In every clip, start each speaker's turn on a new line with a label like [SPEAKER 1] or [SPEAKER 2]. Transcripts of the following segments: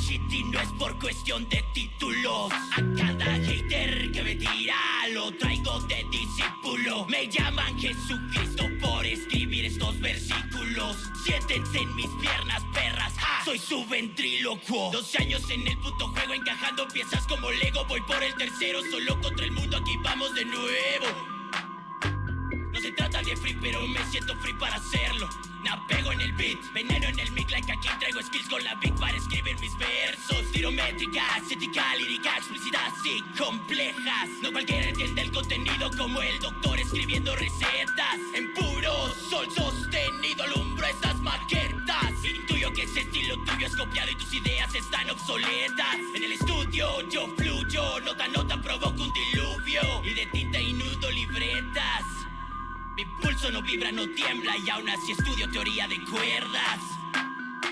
[SPEAKER 1] shit y no es por cuestión de títulos. A cada hater que me tira lo traigo de discípulo. Me llaman Jesucristo por escribir estos versículos. Siéntense en mis piernas, perras, soy su ventrílocuo. 12 años en el puto juego encajando piezas como Lego. Voy por el tercero, solo contra el mundo, aquí vamos de nuevo. No se trata de free, pero me siento free para hacerlo. Navego en el beat, veneno en el mic, like aquí traigo skills con la beat para escribir mis versos. Tiro métricas, ética, lírica, explícitas y complejas. No cualquiera entiende el contenido como el doctor escribiendo recetas. En puro sol sostenido alumbro estas maquetas. Intuyo que ese estilo tuyo es copiado y tus ideas están obsoletas. En el estudio yo fluyo, nota a nota provoco un diluvio. Y de tinta innundo libretas. Mi pulso no vibra, no tiembla y aún así estudio teoría de cuerdas.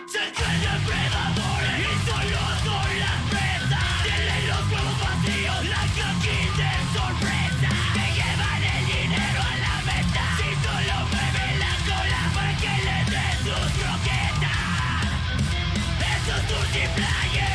[SPEAKER 1] Se creen predadores y solo son las presas. Tienen los huevos vacíos, la coquín de sorpresa. Te llevan el dinero a la meta. Si solo mueven la cola para que les des sus croquetas. Esos Turkey Flyers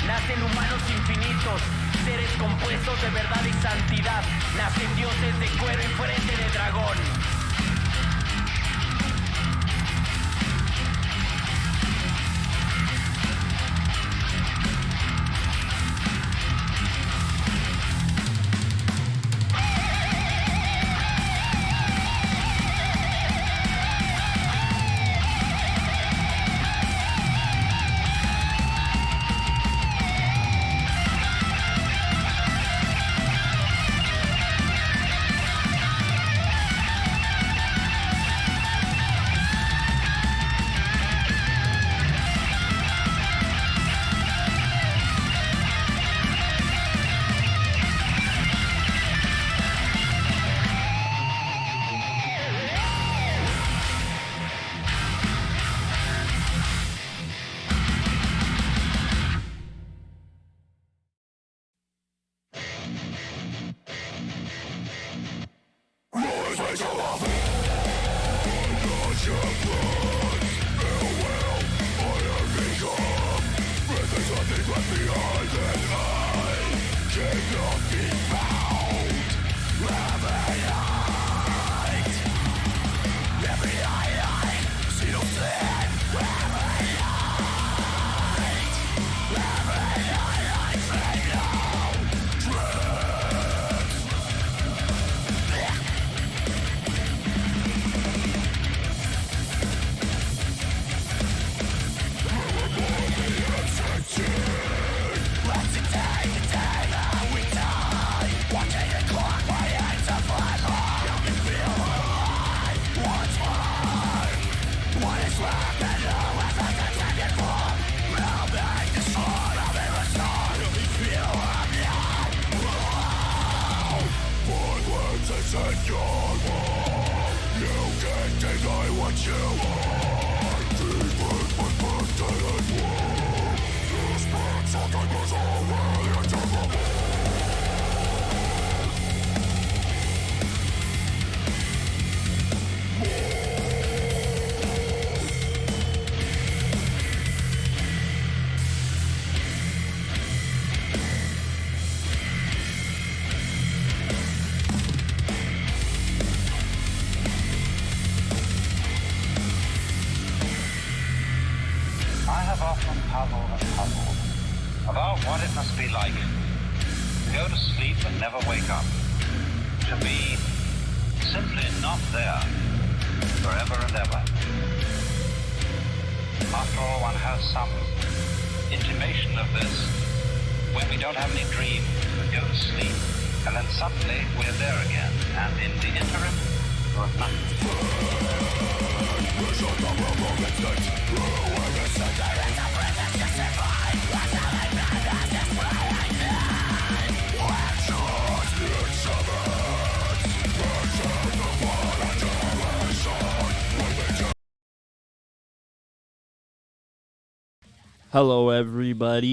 [SPEAKER 2] Nacen humanos infinitos, seres compuestos de verdad y santidad. Nacen dioses de cuero y frente de dragón.
[SPEAKER 3] Behind the eye. what it must be like to go to sleep and never wake up. To be simply not there forever and ever. After all, one has some intimation of this when we don't have any dream, we go to sleep, and then suddenly we're there again, and in the interim, there was nothing.
[SPEAKER 4] Hello everybody,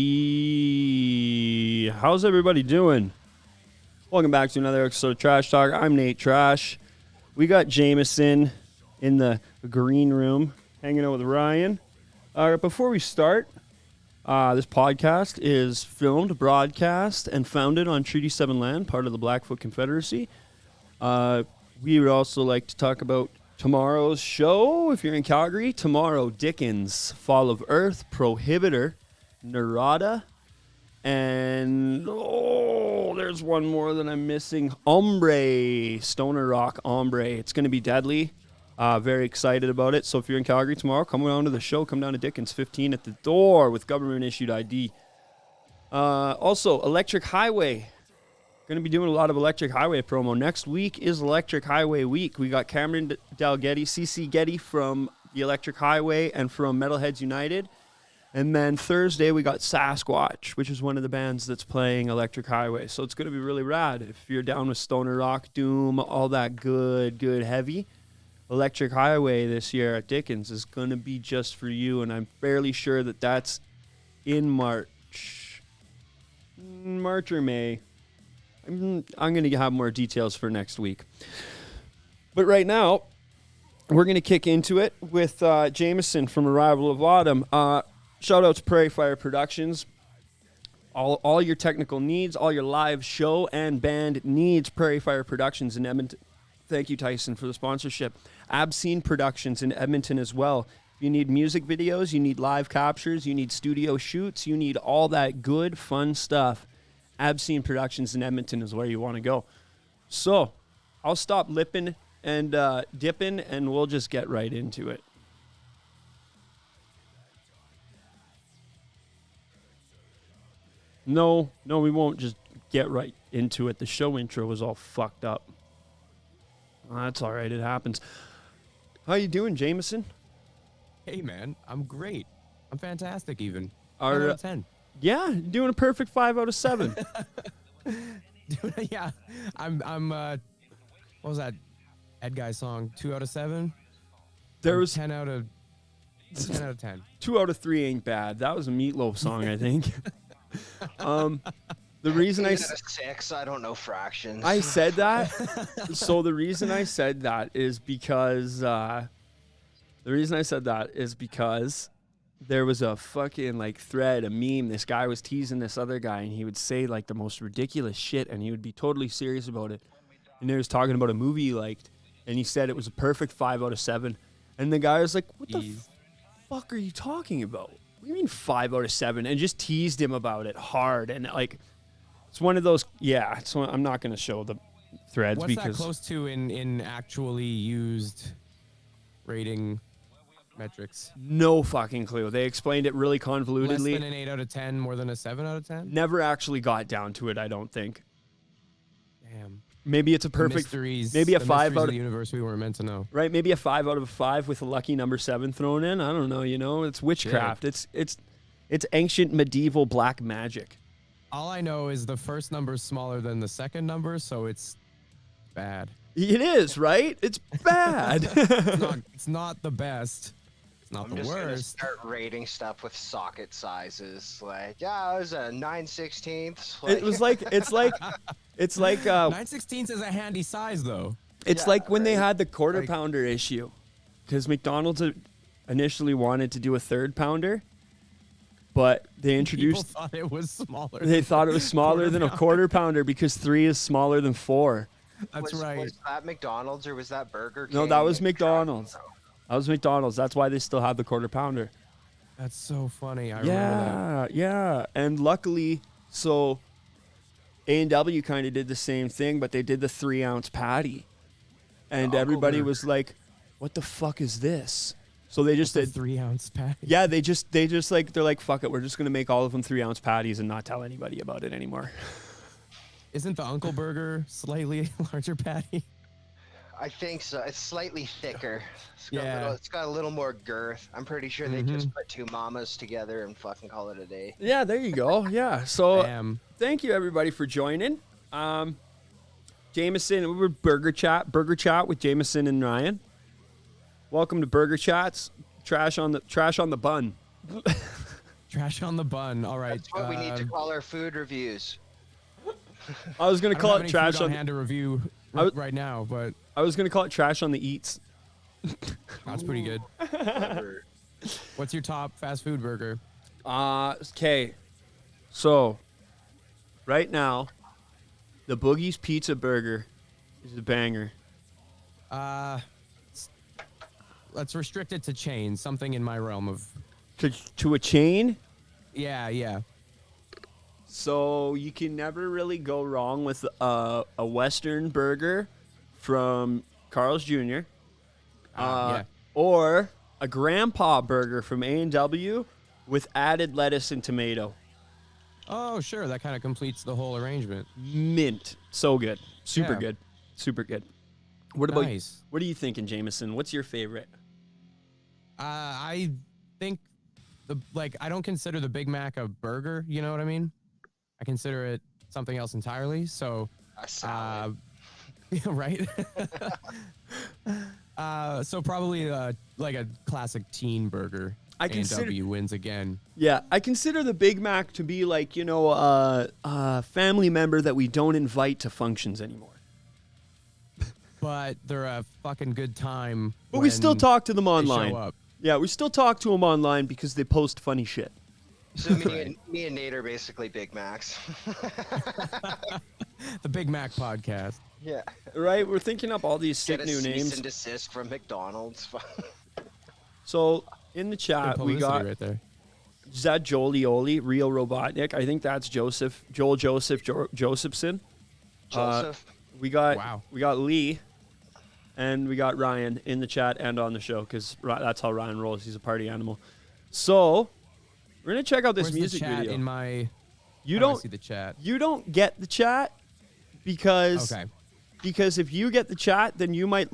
[SPEAKER 4] how's everybody doing? Welcome back to another episode of Trash Talk. I'm Nate Trash. We got Jamison in the green room hanging out with Ryan. Before we start, this podcast is filmed, broadcast, and founded on Treaty 7 land, part of the Blackfoot Confederacy. We would also like to talk about tomorrow's show. If you're in Calgary, tomorrow, Dickens, Fall of Earth, Prohibitor, Narada, and there's one more that I'm missing. Ombre, Stoner Rock Ombre. It's going to be deadly. Very excited about it. So if you're in Calgary tomorrow, come down to the show. Come down to Dickens, 15 at the door with government-issued ID. Also, Electric Highway. Going to be doing a lot of Electric Highway promo. Next week is Electric Highway week. We got Cameron Dalgetty, CC Getty from the Electric Highway and from Metalheads United. And then Thursday we got Sasquatch, which is one of the bands that's playing Electric Highway. So it's going to be really rad. If you're down with Stoner Rock, Doom, all that good heavy, Electric Highway this year at Dickens is going to be just for you. And I'm fairly sure that that's in March or May. I'm going to have more details for next week. But right now, we're going to kick into it with Jamison from Arrival of Autumn. Shout out to Prairie Fire Productions. All your technical needs, all your live show and band needs, Prairie Fire Productions in Edmonton. Thank you, Tyson, for the sponsorship. Obscene Productions in Edmonton as well. If you need music videos, you need live captures, you need studio shoots, you need all that good, fun stuff. Obscene Productions in Edmonton is where you want to go. So, I'll stop lipping and dipping, and we'll just get right into it. No, we won't just get right into it. The show intro was all fucked up. That's all right. It happens. How you doing, Jamison?
[SPEAKER 5] Hey, man. I'm great. I'm fantastic, even. 10
[SPEAKER 4] Are,
[SPEAKER 5] out of 10.
[SPEAKER 4] Yeah, you're doing a perfect 5 out of 7.
[SPEAKER 5] Yeah. I'm what was that Ed Guy song? 2 out of 7?
[SPEAKER 4] There was
[SPEAKER 5] 10 out of 10.
[SPEAKER 4] 2 out of 3 ain't bad. That was a Meatloaf song, I think. The reason I
[SPEAKER 6] 6, I don't know fractions.
[SPEAKER 4] I said that. So the reason I said that is because there was a fucking like thread, a meme. This guy was teasing this other guy, and he would say like the most ridiculous shit, and he would be totally serious about it. And he was talking about a movie he liked, and he said it was a perfect 5 out of 7. And the guy was like, "What the fuck are you talking about? What do you mean 5 out of 7?" And just teased him about it hard. And like, it's one of those. Yeah. So I'm not gonna show the threads.
[SPEAKER 5] What's
[SPEAKER 4] because
[SPEAKER 5] that close to in actually used rating metrics?
[SPEAKER 4] No fucking clue. They explained it really convolutedly.
[SPEAKER 5] Less than an 8 out of 10, more than a 7 out of 10?
[SPEAKER 4] Never actually got down to it, I don't think.
[SPEAKER 5] Damn.
[SPEAKER 4] Maybe it's a perfect. Maybe a 5 out of
[SPEAKER 5] the universe we weren't meant to know.
[SPEAKER 4] Right? Maybe a 5 out of 5 with a lucky number 7 thrown in. I don't know. You know, it's witchcraft. It's ancient medieval black magic.
[SPEAKER 5] All I know is the first number is smaller than the second number, so it's bad.
[SPEAKER 4] It is, right? It's bad.
[SPEAKER 5] It's not the best. It's not the
[SPEAKER 6] I'm just gonna
[SPEAKER 5] worst.
[SPEAKER 6] start rating stuff with socket sizes. Like, yeah, it was a 9/16.
[SPEAKER 4] It was like it's like
[SPEAKER 5] 9/16 is a handy size, though.
[SPEAKER 4] It's
[SPEAKER 6] Yeah,
[SPEAKER 4] like when they
[SPEAKER 6] right.
[SPEAKER 4] had the quarter pounder issue, because McDonald's initially wanted to do a third pounder, but they introduced.
[SPEAKER 5] People thought it was smaller.
[SPEAKER 4] They thought it was smaller than a quarter pounder because 3 is smaller than 4.
[SPEAKER 5] That's right.
[SPEAKER 6] Was that McDonald's or was that Burger King?
[SPEAKER 4] No, that was
[SPEAKER 6] and
[SPEAKER 4] McDonald's. That was McDonald's. That's why they still have the quarter pounder.
[SPEAKER 5] That's so funny. I remember that.
[SPEAKER 4] Yeah. And luckily, so A&W kind of did the same thing, but they did the 3-ounce patty. And everybody was like, what the fuck is this? So they just did
[SPEAKER 5] 3-ounce patty.
[SPEAKER 4] Yeah, they just like, they're like, fuck it, we're just going to make all of them 3-ounce patties and not tell anybody about it anymore.
[SPEAKER 5] Isn't the Uncle Burger slightly larger patty?
[SPEAKER 6] I think so. It's slightly thicker.
[SPEAKER 5] Yeah.
[SPEAKER 6] It's got a little more girth. I'm pretty sure they just put 2 mamas together and fucking call it a day.
[SPEAKER 4] Yeah, there you go. Yeah. So
[SPEAKER 5] Damn.
[SPEAKER 4] thank you everybody for joining. Jameson, we're Burger Chat with Jameson and Ryan. Welcome to Burger Chats. Trash on the bun.
[SPEAKER 5] Trash on the bun. All right.
[SPEAKER 6] That's what we need to call our food reviews.
[SPEAKER 4] I was gonna call it trash on
[SPEAKER 5] hand to review right now, but
[SPEAKER 4] I was gonna call it trash on the eats.
[SPEAKER 5] that's pretty good. What's your top fast food burger?
[SPEAKER 4] Okay. So, right now, the Boogie's Pizza Burger is a banger.
[SPEAKER 5] Let's restrict it to chains. Something in my realm of.
[SPEAKER 4] To a chain.
[SPEAKER 5] Yeah.
[SPEAKER 4] So you can never really go wrong with a Western burger from Carl's Jr.
[SPEAKER 5] Yeah.
[SPEAKER 4] Or a Grandpa burger from A&W with added lettuce and tomato.
[SPEAKER 5] Oh, sure. That kind of completes the whole arrangement.
[SPEAKER 4] Mint. So good. Super
[SPEAKER 5] Yeah.
[SPEAKER 4] good. Super good. What about
[SPEAKER 5] Nice.
[SPEAKER 4] What are you thinking, Jameson? What's your favorite?
[SPEAKER 5] I think I don't consider the Big Mac a burger. You know what I mean? I consider it something else entirely. So,
[SPEAKER 6] A salad.
[SPEAKER 5] right? So probably like a classic teen burger.
[SPEAKER 4] I consider-
[SPEAKER 5] A&W wins again.
[SPEAKER 4] Yeah, I consider the Big Mac to be like, a family member that we don't invite to functions anymore.
[SPEAKER 5] But they're a fucking good time.
[SPEAKER 4] But we still
[SPEAKER 5] when
[SPEAKER 4] talk to them
[SPEAKER 5] they
[SPEAKER 4] online.
[SPEAKER 5] show up.
[SPEAKER 4] Yeah, we still talk to them online because they post funny shit.
[SPEAKER 6] So me and Nate are basically Big Macs.
[SPEAKER 5] The Big Mac podcast.
[SPEAKER 6] Yeah.
[SPEAKER 4] Right? We're thinking up all these sick
[SPEAKER 6] Get a
[SPEAKER 4] new
[SPEAKER 6] cease
[SPEAKER 4] names.
[SPEAKER 6] and desist from McDonald's.
[SPEAKER 4] So, in the
[SPEAKER 5] Good
[SPEAKER 4] chat, we
[SPEAKER 5] publicity
[SPEAKER 4] got
[SPEAKER 5] right there.
[SPEAKER 4] Zed Jolioli, Real Robotnik. I think that's Joel Josephson.
[SPEAKER 6] Joseph.
[SPEAKER 4] We got
[SPEAKER 5] Wow.
[SPEAKER 4] Lee, and we got Ryan in the chat and on the show because that's how Ryan rolls. He's a party animal. So we're gonna check out this
[SPEAKER 5] Where's
[SPEAKER 4] music
[SPEAKER 5] the chat
[SPEAKER 4] video.
[SPEAKER 5] in my?
[SPEAKER 4] You
[SPEAKER 5] How do I
[SPEAKER 4] don't
[SPEAKER 5] see the chat.
[SPEAKER 4] You don't get the chat because
[SPEAKER 5] Okay.
[SPEAKER 4] because if you get the chat, then you might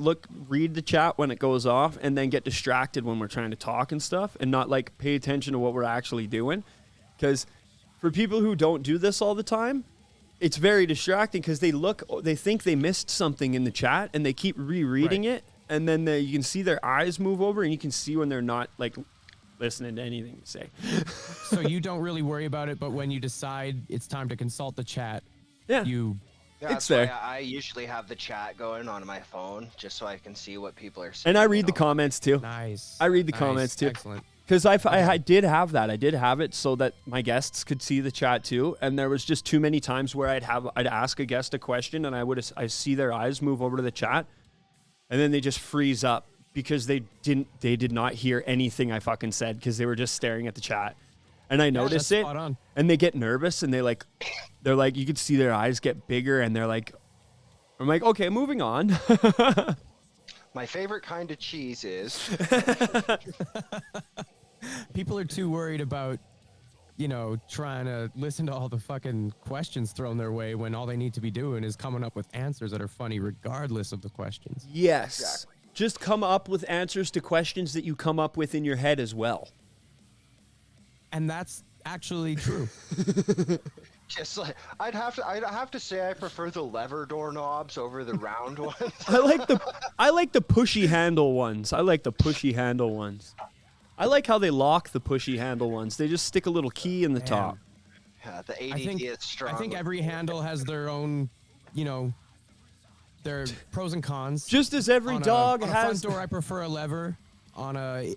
[SPEAKER 4] read the chat when it goes off, and then get distracted when we're trying to talk and stuff, and not like pay attention to what we're actually doing. Because for people who don't do this all the time, it's very distracting because they think they missed something in the chat, and they keep rereading
[SPEAKER 5] Right.
[SPEAKER 4] it, and then you can see their eyes move over, and you can see when they're not like listening to anything you say.
[SPEAKER 5] So you don't really worry about it, but when you decide it's time to consult the chat,
[SPEAKER 4] Yeah.
[SPEAKER 5] you
[SPEAKER 6] Yeah,
[SPEAKER 4] It's
[SPEAKER 6] that's why
[SPEAKER 4] there.
[SPEAKER 6] I usually have the chat going on my phone just so I can see what people are saying.
[SPEAKER 4] And I read the
[SPEAKER 6] know.
[SPEAKER 4] comments too.
[SPEAKER 5] nice.
[SPEAKER 4] I read the
[SPEAKER 5] Nice.
[SPEAKER 4] comments too.
[SPEAKER 5] Excellent.
[SPEAKER 4] Because I did have that. I did have it so that my guests could see the chat too. And there was just too many times where I'd ask a guest a question, and I see their eyes move over to the chat, and then they just freeze up because they did not hear anything I fucking said because they were just staring at the chat. And I notice
[SPEAKER 5] that's
[SPEAKER 4] it,
[SPEAKER 5] spot on.
[SPEAKER 4] and they get nervous, and they're like, you could see their eyes get bigger, and they're like, I'm like, okay, moving on.
[SPEAKER 6] My favorite kind of cheese is
[SPEAKER 5] People are too worried about, trying to listen to all the fucking questions thrown their way when all they need to be doing is coming up with answers that are funny regardless of the questions.
[SPEAKER 4] Yes.
[SPEAKER 6] Exactly.
[SPEAKER 4] Just come up with answers to questions that you come up with in your head as well.
[SPEAKER 5] And that's actually true.
[SPEAKER 6] just like I'd have to say I prefer the lever doorknobs over the round ones.
[SPEAKER 4] I like the pushy handle ones. I like how they lock the pushy handle ones. They just stick a little key in the top.
[SPEAKER 6] Yeah, the ADD
[SPEAKER 5] I think
[SPEAKER 6] is strong.
[SPEAKER 5] I think every handle has their own, their pros and cons.
[SPEAKER 4] Just as every dog
[SPEAKER 5] on a
[SPEAKER 4] has.
[SPEAKER 5] front door, I prefer a lever. On a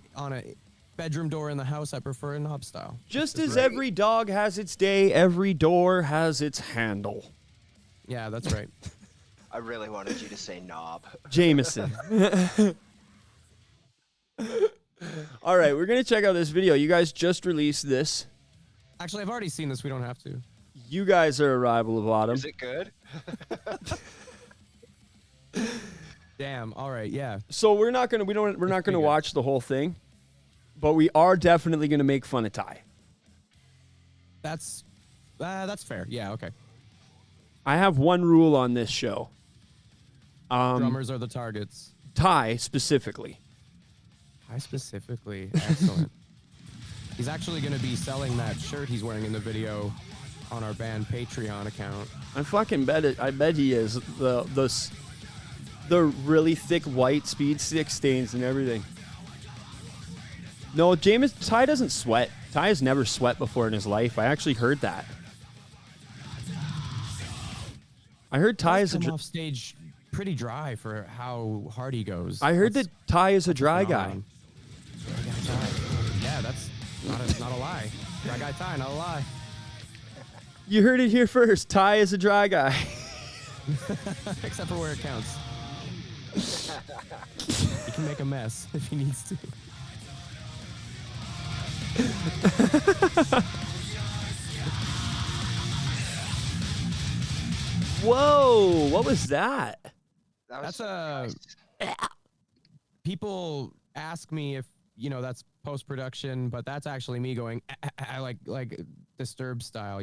[SPEAKER 5] bedroom door in the house, I prefer a knob style.
[SPEAKER 4] Just as every dog has its day, every door has its handle.
[SPEAKER 5] Yeah, that's right.
[SPEAKER 6] I really wanted you to say knob.
[SPEAKER 4] Jameson. All right, we're gonna check out this video. You guys just released this.
[SPEAKER 5] Actually, I've already seen this. We don't have to.
[SPEAKER 4] You guys are a rival of Autumn.
[SPEAKER 6] Is it good?
[SPEAKER 5] Damn. All right. Yeah.
[SPEAKER 4] So we're not gonna watch the whole thing, but we are definitely gonna make fun of Ty.
[SPEAKER 5] That's fair. Yeah. Okay.
[SPEAKER 4] I have one rule on this show.
[SPEAKER 5] Drummers are the targets.
[SPEAKER 4] Ty specifically.
[SPEAKER 5] I specifically. Excellent. He's actually going to be selling that shirt he's wearing in the video on our band Patreon account.
[SPEAKER 4] I fucking bet it. I bet he is. The really thick white speed stick stains and everything. No, Ty doesn't sweat. Ty has never sweat before in his life. I actually heard that. I heard Ty is
[SPEAKER 5] off stage pretty dry for how hard he goes.
[SPEAKER 4] I heard that Ty is a dry guy.
[SPEAKER 5] Yeah, that's not a lie. Dry guy Ty, not a lie.
[SPEAKER 4] You heard it here first. Ty is a dry guy.
[SPEAKER 5] Except for where it counts. He can make a mess if he needs to.
[SPEAKER 4] Whoa, what was that?
[SPEAKER 5] That's people ask me if, that's post-production, but that's actually me going like Disturbed style,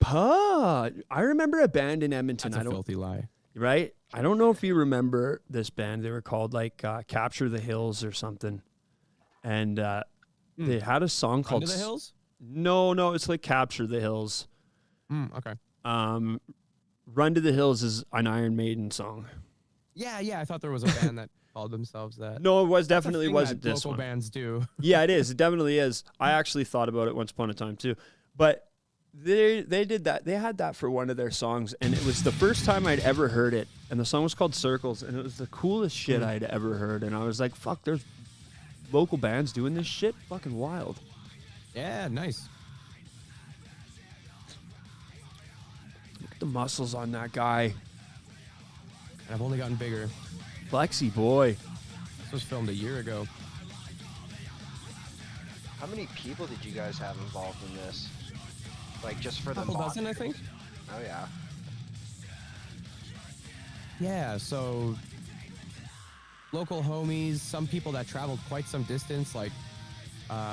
[SPEAKER 4] I remember a band in Edmonton.
[SPEAKER 5] That's a filthy lie.
[SPEAKER 4] Right? I don't know if you remember this band. They were called Capture the Hills or something. And they had a song called
[SPEAKER 5] Under the Hills?
[SPEAKER 4] No, it's like Capture the Hills.
[SPEAKER 5] Okay.
[SPEAKER 4] Run to the Hills is an Iron Maiden song.
[SPEAKER 5] Yeah, I thought there was a band that called themselves that.
[SPEAKER 4] No, it definitely wasn't this
[SPEAKER 5] local
[SPEAKER 4] one.
[SPEAKER 5] bands do.
[SPEAKER 4] Yeah, it is. It definitely is. I actually thought about it once upon a time too. But they did that. They had that for one of their songs, and it was the first time I'd ever heard it. And the song was called Circles, and it was the coolest shit I'd ever heard. And I was like, fuck, there's local bands doing this shit? Fucking wild.
[SPEAKER 5] Yeah, nice.
[SPEAKER 4] Look at the muscles on that guy.
[SPEAKER 5] And I've only gotten bigger.
[SPEAKER 4] Flexi boy.
[SPEAKER 5] This was filmed a year ago.
[SPEAKER 6] How many people did you guys have involved in this? Like just for the
[SPEAKER 5] Couple dozen, I think.
[SPEAKER 6] Oh yeah.
[SPEAKER 5] Yeah, so local homies, some people that traveled quite some distance, like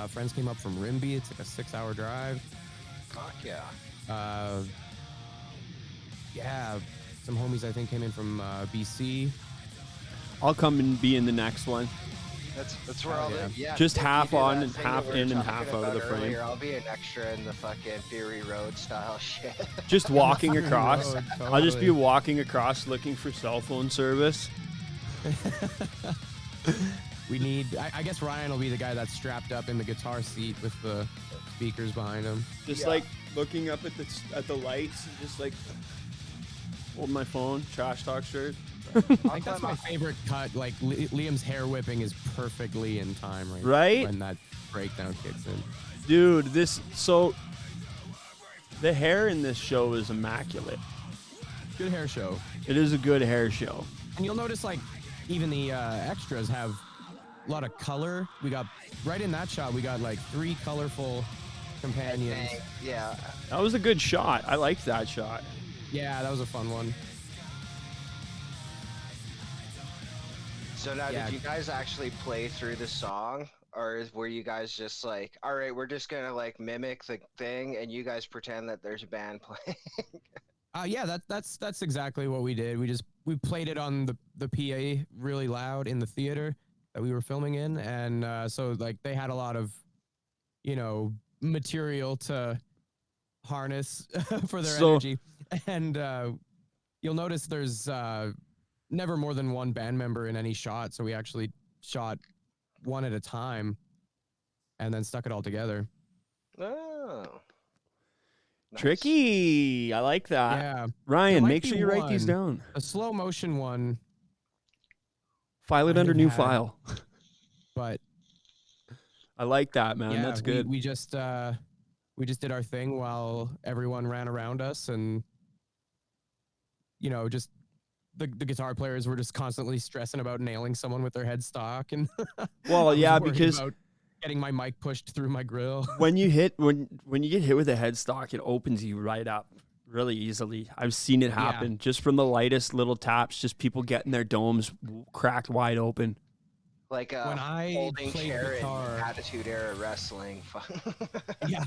[SPEAKER 5] friends came up from Rimby. It's like a 6-hour drive.
[SPEAKER 6] Fuck yeah.
[SPEAKER 5] Yeah, some homies I think came in from BC.
[SPEAKER 4] I'll come and be in the next one.
[SPEAKER 6] That's where I'll live. Yeah.
[SPEAKER 4] Just
[SPEAKER 6] if you
[SPEAKER 4] half
[SPEAKER 6] do
[SPEAKER 4] on
[SPEAKER 6] that
[SPEAKER 4] and
[SPEAKER 6] thing
[SPEAKER 4] half
[SPEAKER 6] that we were
[SPEAKER 4] in and
[SPEAKER 6] talking
[SPEAKER 4] half out of the
[SPEAKER 6] about
[SPEAKER 4] frame.
[SPEAKER 6] earlier, I'll be an extra in the fucking Fury Road style shit.
[SPEAKER 4] Just walking across.
[SPEAKER 5] Road,
[SPEAKER 4] I'll just be
[SPEAKER 5] totally.
[SPEAKER 4] walking across looking for cell phone service.
[SPEAKER 5] We need, I guess Ryan will be the guy that's strapped up in the guitar seat with the speakers behind him.
[SPEAKER 4] Just like looking up at the lights, and just like hold my phone, trash talk shirt.
[SPEAKER 5] I think that's my favorite cut. Like Liam's hair whipping is perfectly in time
[SPEAKER 4] Right?
[SPEAKER 5] when that breakdown kicks in.
[SPEAKER 4] Dude, the hair in this show is immaculate.
[SPEAKER 5] Good hair show.
[SPEAKER 4] It is a good hair show.
[SPEAKER 5] And you'll notice like even the extras have a lot of color. We got right in that shot. We got like 3 colorful companions.
[SPEAKER 6] Yeah.
[SPEAKER 4] That was a good shot. I liked that shot.
[SPEAKER 5] Yeah, that was a fun one.
[SPEAKER 6] So now,
[SPEAKER 5] Yeah.
[SPEAKER 6] did you guys actually play through the song, or were you guys just like, all right, we're just gonna like mimic the thing, and you guys pretend that there's a band playing?
[SPEAKER 5] Yeah, that's exactly what we did. We played it on the PA really loud in the theater that we were filming in, and so like they had a lot of, material to harness for their energy. And you'll notice there's never more than one band member in any shot, so we actually shot one at a time and then stuck it all together.
[SPEAKER 6] Oh. Nice.
[SPEAKER 4] Tricky. I like that.
[SPEAKER 5] Yeah.
[SPEAKER 4] Ryan,
[SPEAKER 5] might
[SPEAKER 4] make
[SPEAKER 5] be
[SPEAKER 4] sure you write these
[SPEAKER 5] one.
[SPEAKER 4] down.
[SPEAKER 5] A slow motion one,
[SPEAKER 4] File it
[SPEAKER 5] I
[SPEAKER 4] under
[SPEAKER 5] didn't
[SPEAKER 4] new
[SPEAKER 5] have-
[SPEAKER 4] file.
[SPEAKER 5] but
[SPEAKER 4] I like that, man.
[SPEAKER 5] yeah,
[SPEAKER 4] That's good.
[SPEAKER 5] We just did our thing while everyone ran around us and just the guitar players were just constantly stressing about nailing someone with their headstock, and
[SPEAKER 4] Well,
[SPEAKER 5] I was
[SPEAKER 4] yeah,
[SPEAKER 5] worried
[SPEAKER 4] because
[SPEAKER 5] about getting my mic pushed through my grill.
[SPEAKER 4] when you get hit with a headstock, it opens you right up really easily. I've seen it happen just from the lightest little taps, just people getting their domes cracked wide open.
[SPEAKER 6] Like
[SPEAKER 5] When I
[SPEAKER 6] holding
[SPEAKER 5] played
[SPEAKER 6] chair in
[SPEAKER 5] guitar-
[SPEAKER 6] Attitude Era Wrestling.
[SPEAKER 5] Yeah.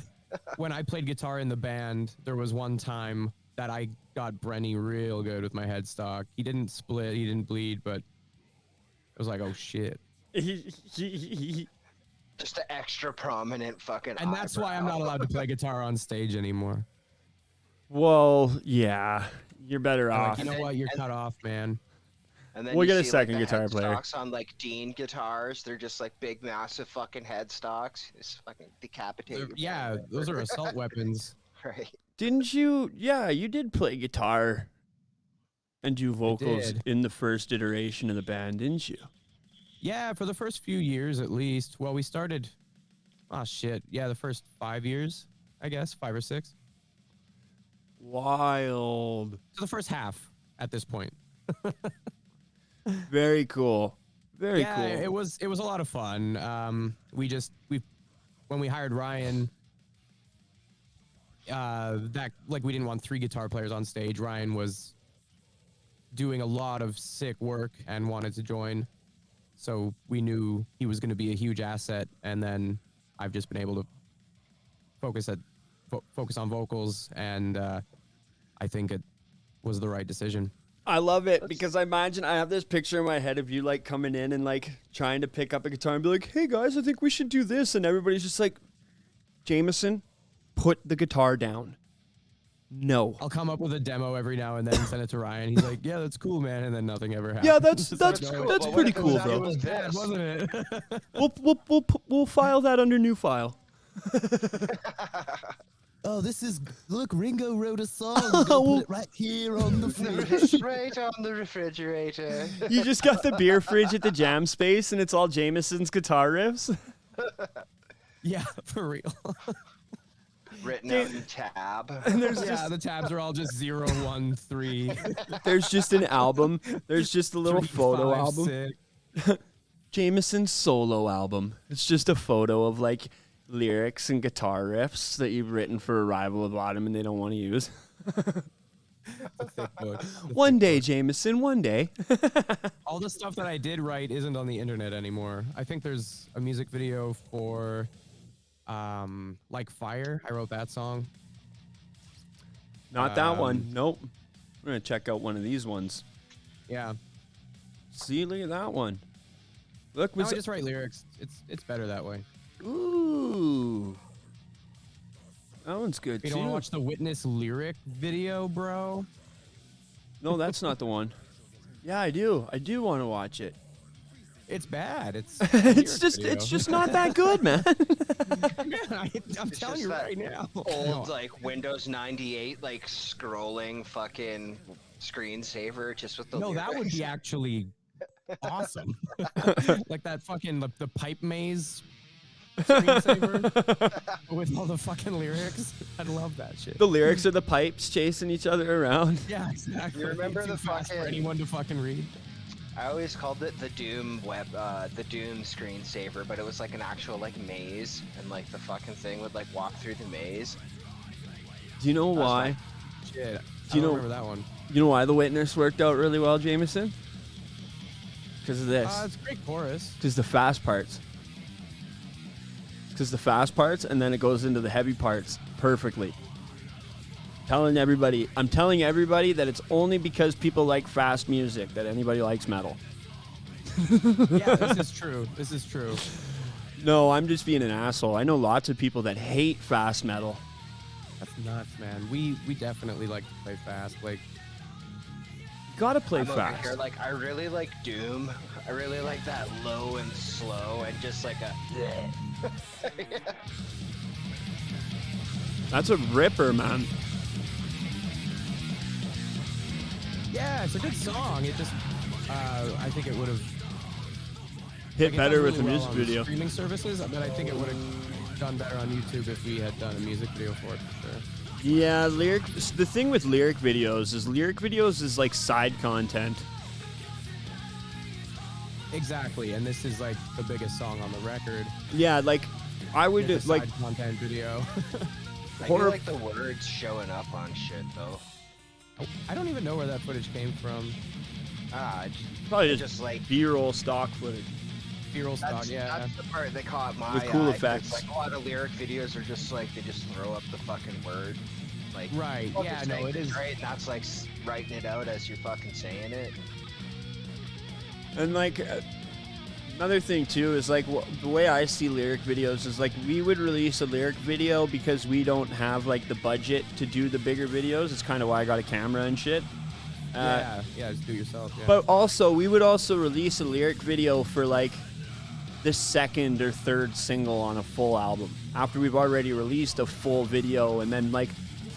[SPEAKER 5] When I played guitar in the band, there was one time that I got Brenny real good with my headstock. He didn't split, he didn't bleed, but it was like, oh shit.
[SPEAKER 6] Just an extra prominent fucking
[SPEAKER 5] And that's why I'm not allowed to play guitar on stage anymore.
[SPEAKER 4] Well, yeah, you're better
[SPEAKER 5] They're
[SPEAKER 4] off.
[SPEAKER 5] like, you know what? You're cut off, man.
[SPEAKER 6] And then
[SPEAKER 4] We'll
[SPEAKER 6] you
[SPEAKER 4] get a
[SPEAKER 6] see,
[SPEAKER 4] second
[SPEAKER 6] like, the
[SPEAKER 4] guitar player.
[SPEAKER 6] headstocks on like Dean guitars. They're just like big, massive fucking headstocks. It's fucking decapitated.
[SPEAKER 5] Yeah, those are assault weapons.
[SPEAKER 6] Right.
[SPEAKER 4] Didn't you? Yeah, you did play guitar and do vocals
[SPEAKER 5] did.
[SPEAKER 4] in the first iteration of the band, didn't you?
[SPEAKER 5] Yeah, for the first few years at least. Well, we started. Oh shit! Yeah, the first 5 years, I guess, 5 or 6.
[SPEAKER 4] Wild.
[SPEAKER 5] So the first half at this point.
[SPEAKER 4] Very cool. Very
[SPEAKER 5] Yeah,
[SPEAKER 4] cool.
[SPEAKER 5] it was a lot of fun. When we hired Ryan, that like we didn't want 3 guitar players on stage. Ryan was doing a lot of sick work and wanted to join, so we knew he was going to be a huge asset. And then I've just been able to focus on vocals, and I think it was the right decision.
[SPEAKER 4] I love it because I imagine I have this picture in my head of you like coming in and like trying to pick up a guitar and be like, "Hey guys, I think we should do this," and everybody's just like, "Jameson, put the guitar down." No.
[SPEAKER 5] I'll come up with a demo every now and then and send it to Ryan. He's like, "Yeah, that's cool, man," and then nothing ever happens.
[SPEAKER 4] Yeah, that's
[SPEAKER 6] But
[SPEAKER 4] pretty
[SPEAKER 6] what if
[SPEAKER 4] cool,
[SPEAKER 6] it
[SPEAKER 4] bro.
[SPEAKER 6] was
[SPEAKER 5] bad,
[SPEAKER 6] this?
[SPEAKER 5] wasn't it?
[SPEAKER 4] We'll file that under new file.
[SPEAKER 7] Oh, look, Ringo wrote a song. We're gonna put it right here on the fridge.
[SPEAKER 6] Right on the refrigerator.
[SPEAKER 4] You just got the beer fridge at the jam space, and it's all Jameson's guitar riffs.
[SPEAKER 5] Yeah, for real.
[SPEAKER 6] Written out in tab.
[SPEAKER 4] And there's
[SPEAKER 5] Yeah,
[SPEAKER 4] just
[SPEAKER 5] the tabs are all just 0, 1, 3.
[SPEAKER 4] there's just an album. There's just a little
[SPEAKER 5] 3,
[SPEAKER 4] photo
[SPEAKER 5] 5,
[SPEAKER 4] album.
[SPEAKER 5] 6.
[SPEAKER 4] Jameson's solo album. It's just a photo of like lyrics and guitar riffs that you've written for Arrival of Autumn and they don't want to use.
[SPEAKER 5] Thick book.
[SPEAKER 4] One day, Jameson, one day.
[SPEAKER 5] All the stuff that I did write isn't on the internet anymore. I think there's a music video for Like Fire. I wrote that song.
[SPEAKER 4] Not that one. Nope. We're going to check out one of these ones.
[SPEAKER 5] Yeah.
[SPEAKER 4] See, look at that one. Look,
[SPEAKER 5] No,
[SPEAKER 4] was
[SPEAKER 5] I just write lyrics. It's better that way.
[SPEAKER 4] Ooh. That one's good,
[SPEAKER 5] You
[SPEAKER 4] too.
[SPEAKER 5] don't want to watch the Witness lyric video, bro?
[SPEAKER 4] No, that's not the one. Yeah, I do. I do want to watch it.
[SPEAKER 5] It's bad. It's
[SPEAKER 4] It's just not that good, man.
[SPEAKER 5] I'm telling
[SPEAKER 6] just
[SPEAKER 5] you
[SPEAKER 6] that
[SPEAKER 5] right now.
[SPEAKER 6] Old like Windows 98 like scrolling fucking screensaver just with the
[SPEAKER 5] No, that would
[SPEAKER 6] lyrics.
[SPEAKER 5] be actually awesome. Like that fucking the pipe maze screensaver with all the fucking lyrics. I'd love that shit.
[SPEAKER 4] The lyrics are the pipes chasing each other around.
[SPEAKER 5] Yeah, exactly.
[SPEAKER 6] You remember
[SPEAKER 5] Too
[SPEAKER 6] the
[SPEAKER 5] fast for
[SPEAKER 6] fucking-
[SPEAKER 5] anyone to fucking read?
[SPEAKER 6] I always called it the Doom the Doom screensaver, but it was like an actual like maze, and like the fucking thing would like walk through the maze.
[SPEAKER 4] Do you know why?
[SPEAKER 5] Shit.
[SPEAKER 4] Do you
[SPEAKER 5] I
[SPEAKER 4] know-
[SPEAKER 5] don't remember that one?
[SPEAKER 4] You know why the Witness worked out really well, Jameson? Because of this.
[SPEAKER 5] It's a great chorus.
[SPEAKER 4] Because the fast parts. Because the fast parts, and then it goes into the heavy parts perfectly. I'm telling everybody that it's only because people like fast music that anybody likes metal.
[SPEAKER 5] Yeah, this is true. This is true.
[SPEAKER 4] No, I'm just being an asshole. I know lots of people that hate fast metal.
[SPEAKER 5] That's nuts, man. We definitely like to play fast. Like,
[SPEAKER 4] You gotta play
[SPEAKER 6] I'm over
[SPEAKER 4] fast.
[SPEAKER 6] here, like I really like Doom. I really like that low and slow and just like a.
[SPEAKER 4] That's a ripper, man.
[SPEAKER 5] yeah, it's a good song. It just, I think it would have
[SPEAKER 4] Hit better with the
[SPEAKER 5] well
[SPEAKER 4] music
[SPEAKER 5] on
[SPEAKER 4] video.
[SPEAKER 5] streaming services, but I think it would have done better on YouTube if we had done a music video for it, for sure.
[SPEAKER 4] Yeah, the thing with lyric videos is like side content.
[SPEAKER 5] Exactly, and this is like the biggest song on the record.
[SPEAKER 4] Yeah, like I would
[SPEAKER 5] It's a
[SPEAKER 4] like
[SPEAKER 5] side content video.
[SPEAKER 6] I do like the words showing up on shit though.
[SPEAKER 5] I don't even know where that footage came from.
[SPEAKER 4] probably
[SPEAKER 6] just like
[SPEAKER 4] B-roll stock footage.
[SPEAKER 5] B-roll stock, yeah.
[SPEAKER 6] That's the part that caught my
[SPEAKER 4] With cool
[SPEAKER 6] eye, 'cause,
[SPEAKER 4] effects.
[SPEAKER 6] Like a lot of lyric videos are just like they just throw up the fucking word. Like
[SPEAKER 5] Right,
[SPEAKER 6] oh,
[SPEAKER 5] yeah,
[SPEAKER 6] this
[SPEAKER 5] no,
[SPEAKER 6] thing
[SPEAKER 5] it is.
[SPEAKER 6] right, and that's like writing it out as you're fucking saying it.
[SPEAKER 4] And like another thing too is like the way I see lyric videos is like we would release a lyric video because we don't have like the budget to do the bigger videos. It's kind of why I got a camera and shit.
[SPEAKER 5] Yeah, just do it yourself. Yeah.
[SPEAKER 4] But also, we would also release a lyric video for like the second or third single on a full album after we've already released a full video. And then like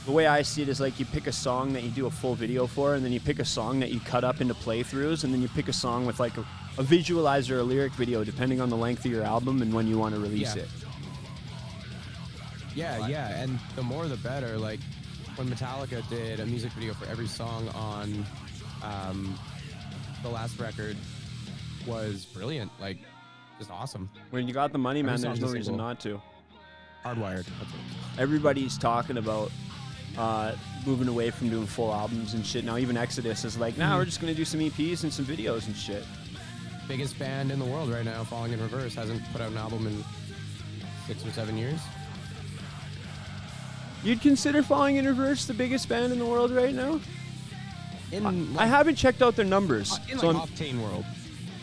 [SPEAKER 4] the way I see it is like you pick a song that you do a full video for, and then you pick a song that you cut up into playthroughs, and then you pick a song with like a visualizer, a lyric video, depending on the length of your album and when you want to release it.
[SPEAKER 5] Yeah, and the more the better. Like when Metallica did a music video for every song on the last record was brilliant. Like, just awesome.
[SPEAKER 4] When you got the money, man,
[SPEAKER 5] Every
[SPEAKER 4] there's no
[SPEAKER 5] song's a
[SPEAKER 4] reason
[SPEAKER 5] single.
[SPEAKER 4] not to.
[SPEAKER 5] Hardwired.
[SPEAKER 4] Everybody's talking about moving away from doing full albums and shit. Now even Exodus is like, nah, we're just gonna do some EPs and some videos and shit.
[SPEAKER 5] Biggest band in the world right now, Falling in Reverse, hasn't put out an album in 6 or 7 years.
[SPEAKER 4] You'd consider Falling in Reverse the biggest band in the world right now?
[SPEAKER 5] In
[SPEAKER 4] I haven't checked out their numbers.
[SPEAKER 5] in
[SPEAKER 4] so
[SPEAKER 5] like Octane world.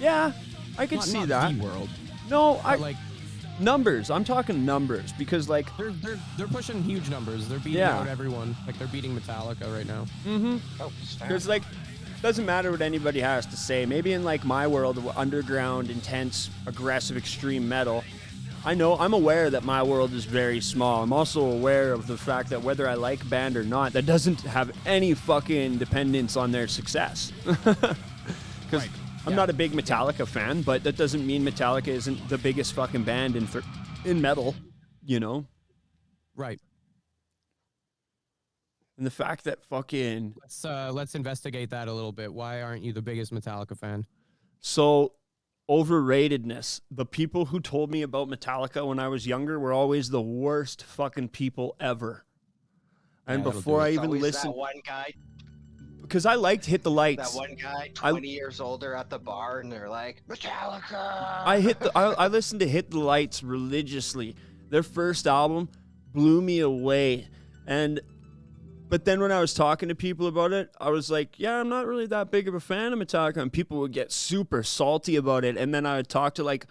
[SPEAKER 4] yeah, I could
[SPEAKER 5] Not-
[SPEAKER 4] see
[SPEAKER 5] not
[SPEAKER 4] that.
[SPEAKER 5] the world.
[SPEAKER 4] No,
[SPEAKER 5] But like
[SPEAKER 4] numbers. I'm talking numbers because like
[SPEAKER 5] they're pushing huge numbers. They're beating
[SPEAKER 4] Yeah.
[SPEAKER 5] out everyone. Like they're beating Metallica right now.
[SPEAKER 6] Oh, snap.
[SPEAKER 4] because like doesn't matter what anybody has to say. Maybe in like my world of underground, intense, aggressive, extreme metal, I'm aware that my world is very small. I'm also aware of the fact that whether I like a band or not, that doesn't have any fucking dependence on their success. Because I'm not a big Metallica fan, but that doesn't mean Metallica isn't the biggest fucking band in metal, you know?
[SPEAKER 5] Right.
[SPEAKER 4] And the fact that fucking...
[SPEAKER 5] Let's investigate that a little bit. Why aren't you the biggest Metallica fan?
[SPEAKER 4] So, overratedness. The people who told me about Metallica when I was younger were always the worst fucking people ever. And
[SPEAKER 5] Yeah, that'll
[SPEAKER 4] before
[SPEAKER 5] do
[SPEAKER 4] I
[SPEAKER 5] it.
[SPEAKER 4] even
[SPEAKER 6] Always
[SPEAKER 4] listened...
[SPEAKER 6] that one guy,
[SPEAKER 4] Because I liked Hit the
[SPEAKER 6] that
[SPEAKER 4] Lights.
[SPEAKER 6] one guy, 20 years older at the bar, and they're like, Metallica.
[SPEAKER 4] I listened to Hit the Lights religiously. Their first album blew me away. But then when I was talking to people about it, I was like, yeah, I'm not really that big of a fan of Metallica. And people would get super salty about it. And then I would talk to like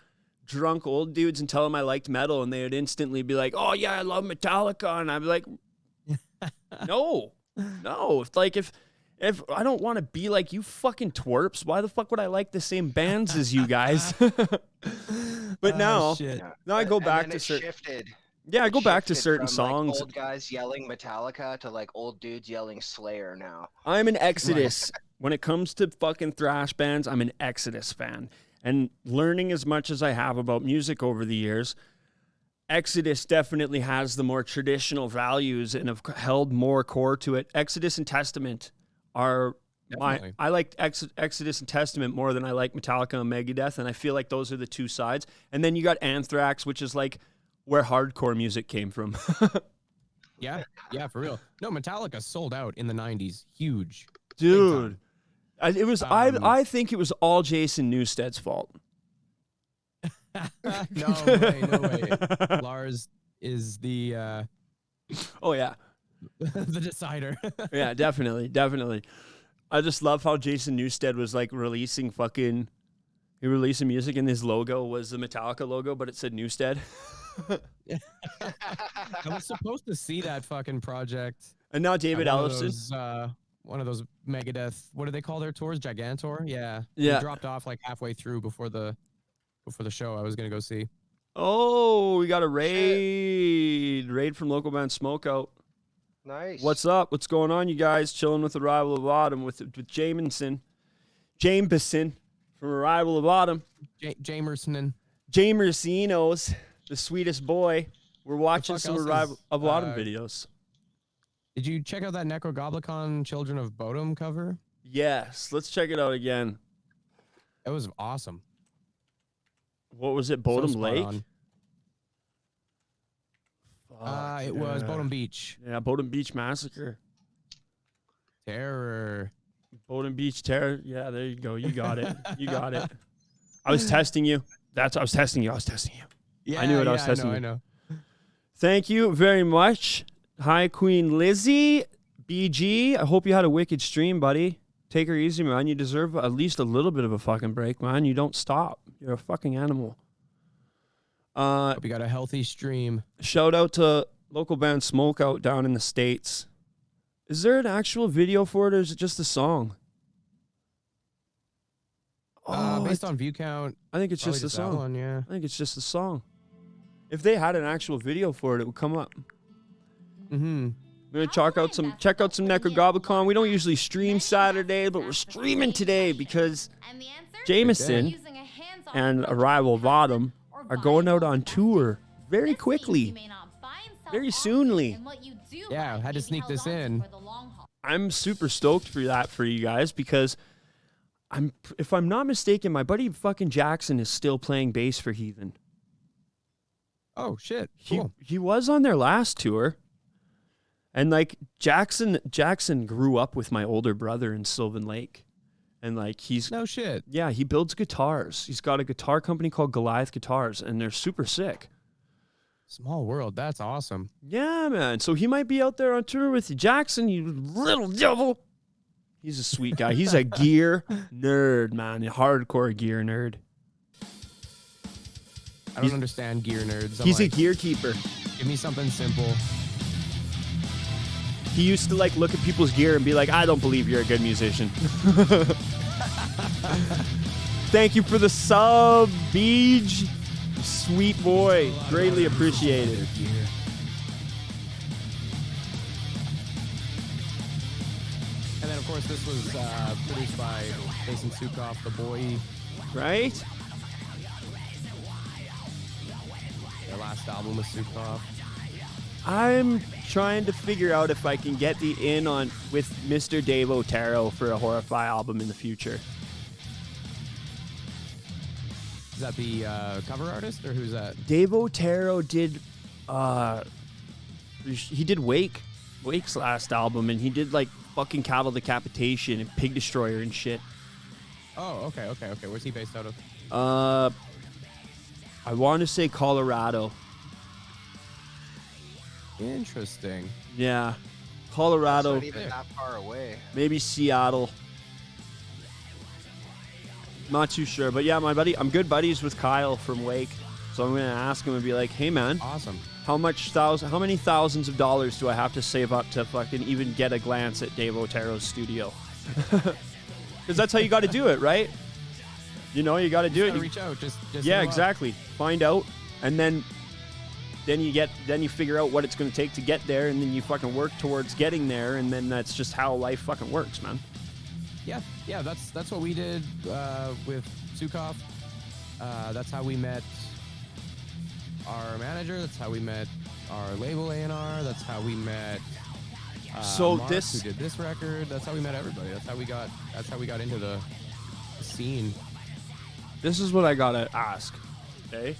[SPEAKER 4] drunk old dudes and tell them I liked metal. And they would instantly be like, oh yeah, I love Metallica. And I'd be like, no. If I don't want to be like you fucking twerps, why the fuck would I like the same bands as you guys? But now I go back
[SPEAKER 6] and
[SPEAKER 4] to
[SPEAKER 6] it
[SPEAKER 4] certain...
[SPEAKER 6] shifted.
[SPEAKER 4] Yeah, I go back to
[SPEAKER 6] Shifted
[SPEAKER 4] certain
[SPEAKER 6] from,
[SPEAKER 4] songs.
[SPEAKER 6] Like, old guys yelling Metallica to like old dudes yelling Slayer now.
[SPEAKER 4] I'm an Exodus. When it comes to fucking thrash bands, I'm an Exodus fan. And learning as much as I have about music over the years, Exodus definitely has the more traditional values and have held more core to it. Exodus and Testament are
[SPEAKER 5] Definitely.
[SPEAKER 4] I like Exodus and Testament more than I like Metallica and Megadeth, and I feel like those are the two sides. And then you got Anthrax, which is like where hardcore music came from.
[SPEAKER 5] Yeah, for real. No, Metallica sold out in the 90s. Huge.
[SPEAKER 4] Dude. It was I think it was all Jason Newsted's fault.
[SPEAKER 5] No way. Lars is the
[SPEAKER 4] Oh yeah.
[SPEAKER 5] the decider.
[SPEAKER 4] Yeah, definitely. I just love how Jason Newsted was like releasing music and his logo was the Metallica logo, but it said Newsted.
[SPEAKER 5] I was supposed to see that fucking project.
[SPEAKER 4] And now David
[SPEAKER 5] at
[SPEAKER 4] Ellefson.
[SPEAKER 5] One of those Megadeth, what do they call their tours? Gigantor? Yeah.
[SPEAKER 4] Yeah.
[SPEAKER 5] He dropped off like halfway through before the show I was going to go see.
[SPEAKER 4] Oh, we got a raid from local band Smokeout.
[SPEAKER 6] Nice.
[SPEAKER 4] What's up? What's going on, you guys? Chilling with Arrival of Autumn with Jameson from Arrival of Autumn.
[SPEAKER 5] Jamerson.
[SPEAKER 4] Jamersinos, the sweetest boy. We're watching
[SPEAKER 5] fuck
[SPEAKER 4] some
[SPEAKER 5] else
[SPEAKER 4] Arrival
[SPEAKER 5] is,
[SPEAKER 4] of Autumn videos.
[SPEAKER 5] Did you check out that Necrogoblicon Children of Bodom cover?
[SPEAKER 4] Yes, let's check it out again.
[SPEAKER 5] It was awesome.
[SPEAKER 4] What was it?
[SPEAKER 5] So
[SPEAKER 4] Bodom
[SPEAKER 5] spot
[SPEAKER 4] Lake?
[SPEAKER 5] on.
[SPEAKER 4] Fuck,
[SPEAKER 5] It was
[SPEAKER 4] yeah.
[SPEAKER 5] Bodom Beach.
[SPEAKER 4] Yeah, Bodom Beach Massacre.
[SPEAKER 5] Terror.
[SPEAKER 4] Bodom Beach Terror. Yeah, there you go. You got it. You got it. I was testing you. I was testing you.
[SPEAKER 5] Yeah,
[SPEAKER 4] I knew it. I was testing
[SPEAKER 5] I know.
[SPEAKER 4] Thank you very much. Hi, Queen Lizzie. BG, I hope you had a wicked stream, buddy. Take her easy, man. You deserve at least a little bit of a fucking break, man. You don't stop. You're a fucking animal.
[SPEAKER 5] Hope you got a healthy stream.
[SPEAKER 4] Shout out to local band Smokeout down in the States. Is there an actual video for it, or is it just a song?
[SPEAKER 5] Based on view count,
[SPEAKER 4] I think it's
[SPEAKER 5] probably
[SPEAKER 4] just a
[SPEAKER 5] that
[SPEAKER 4] song.
[SPEAKER 5] one, yeah.
[SPEAKER 4] I think it's just a song. If they had an actual video for it, it would come up.
[SPEAKER 5] Mm-hmm.
[SPEAKER 4] We're gonna check out some Necrogoblicon. We don't usually stream Saturday, but we're streaming today because Jameson and Arrival Bottom are going out on tour very quickly, very soonly.
[SPEAKER 5] Yeah, I had to sneak this in.
[SPEAKER 4] I'm super stoked for that for you guys because if I'm not mistaken, my buddy fucking Jackson is still playing bass for Heathen.
[SPEAKER 5] Oh shit! Cool.
[SPEAKER 4] He was on their last tour. And like Jackson grew up with my older brother in Sylvan Lake. And like he's
[SPEAKER 5] no shit.
[SPEAKER 4] Yeah, he builds guitars. He's got a guitar company called Goliath Guitars, and they're super sick.
[SPEAKER 5] Small world, that's awesome.
[SPEAKER 4] Yeah, man. So he might be out there on tour with you. Jackson, you little devil. He's a sweet guy. He's a gear nerd, man. A hardcore gear nerd.
[SPEAKER 5] I don't understand gear nerds.
[SPEAKER 4] He's a gear keeper.
[SPEAKER 5] Give me something simple.
[SPEAKER 4] He used to like look at people's gear and be like, I don't believe you're a good musician. Thank you for the sub, Beej. Sweet boy. Greatly appreciated.
[SPEAKER 5] And then, of course, this was produced by Jason Sukoff, the boy.
[SPEAKER 4] Right?
[SPEAKER 5] Their last album was Sukoff.
[SPEAKER 4] I'm trying to figure out if I can get the in on with Mr. Dave Otero for a Horrify album in the future.
[SPEAKER 5] Is that the cover artist, or who's that?
[SPEAKER 4] Dave Otero did, he did Wake's last album, and he did like fucking Cattle Decapitation and Pig Destroyer and shit.
[SPEAKER 5] Oh, okay. Where's he based out of?
[SPEAKER 4] I want to say Colorado.
[SPEAKER 5] Interesting.
[SPEAKER 4] Yeah, Colorado.
[SPEAKER 6] That's not even that far away.
[SPEAKER 4] Maybe Seattle. Not too sure, but yeah, my buddy, I'm good buddies with Kyle from Wake, so I'm gonna ask him and be like, "Hey, man,
[SPEAKER 5] awesome.
[SPEAKER 4] How many thousands of dollars do I have to save up to fucking even get a glance at Dave Otero's studio?" Because that's how you got to do it, right? You know, you got to do it.
[SPEAKER 5] Reach out, just
[SPEAKER 4] yeah, exactly. Find out, and then you figure out what it's going to take to get there, and then you fucking work towards getting there, and then that's just how life fucking works, man.
[SPEAKER 5] Yeah, that's what we did with Sukoff. That's how we met our manager. That's how we met our label A&R. That's how we met Mark, who did this record. That's how we met everybody. That's how we got into the scene.
[SPEAKER 4] This is what I gotta ask, okay?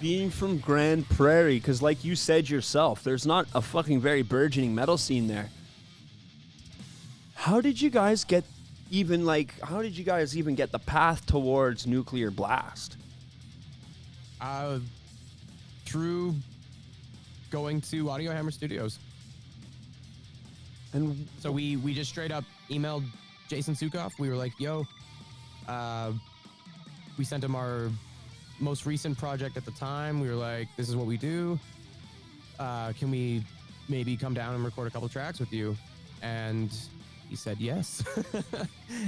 [SPEAKER 4] Being from Grand Prairie, because like you said yourself, there's not a fucking very burgeoning metal scene there. How did you guys even get the path towards Nuclear Blast?
[SPEAKER 5] Through going to Audio Hammer Studios.
[SPEAKER 4] And
[SPEAKER 5] so we just straight up emailed Jason Sukoff. We were like, yo, we sent him our most recent project at the time. We were like, this is what we do. Can we maybe come down and record a couple tracks with you? And he said yes.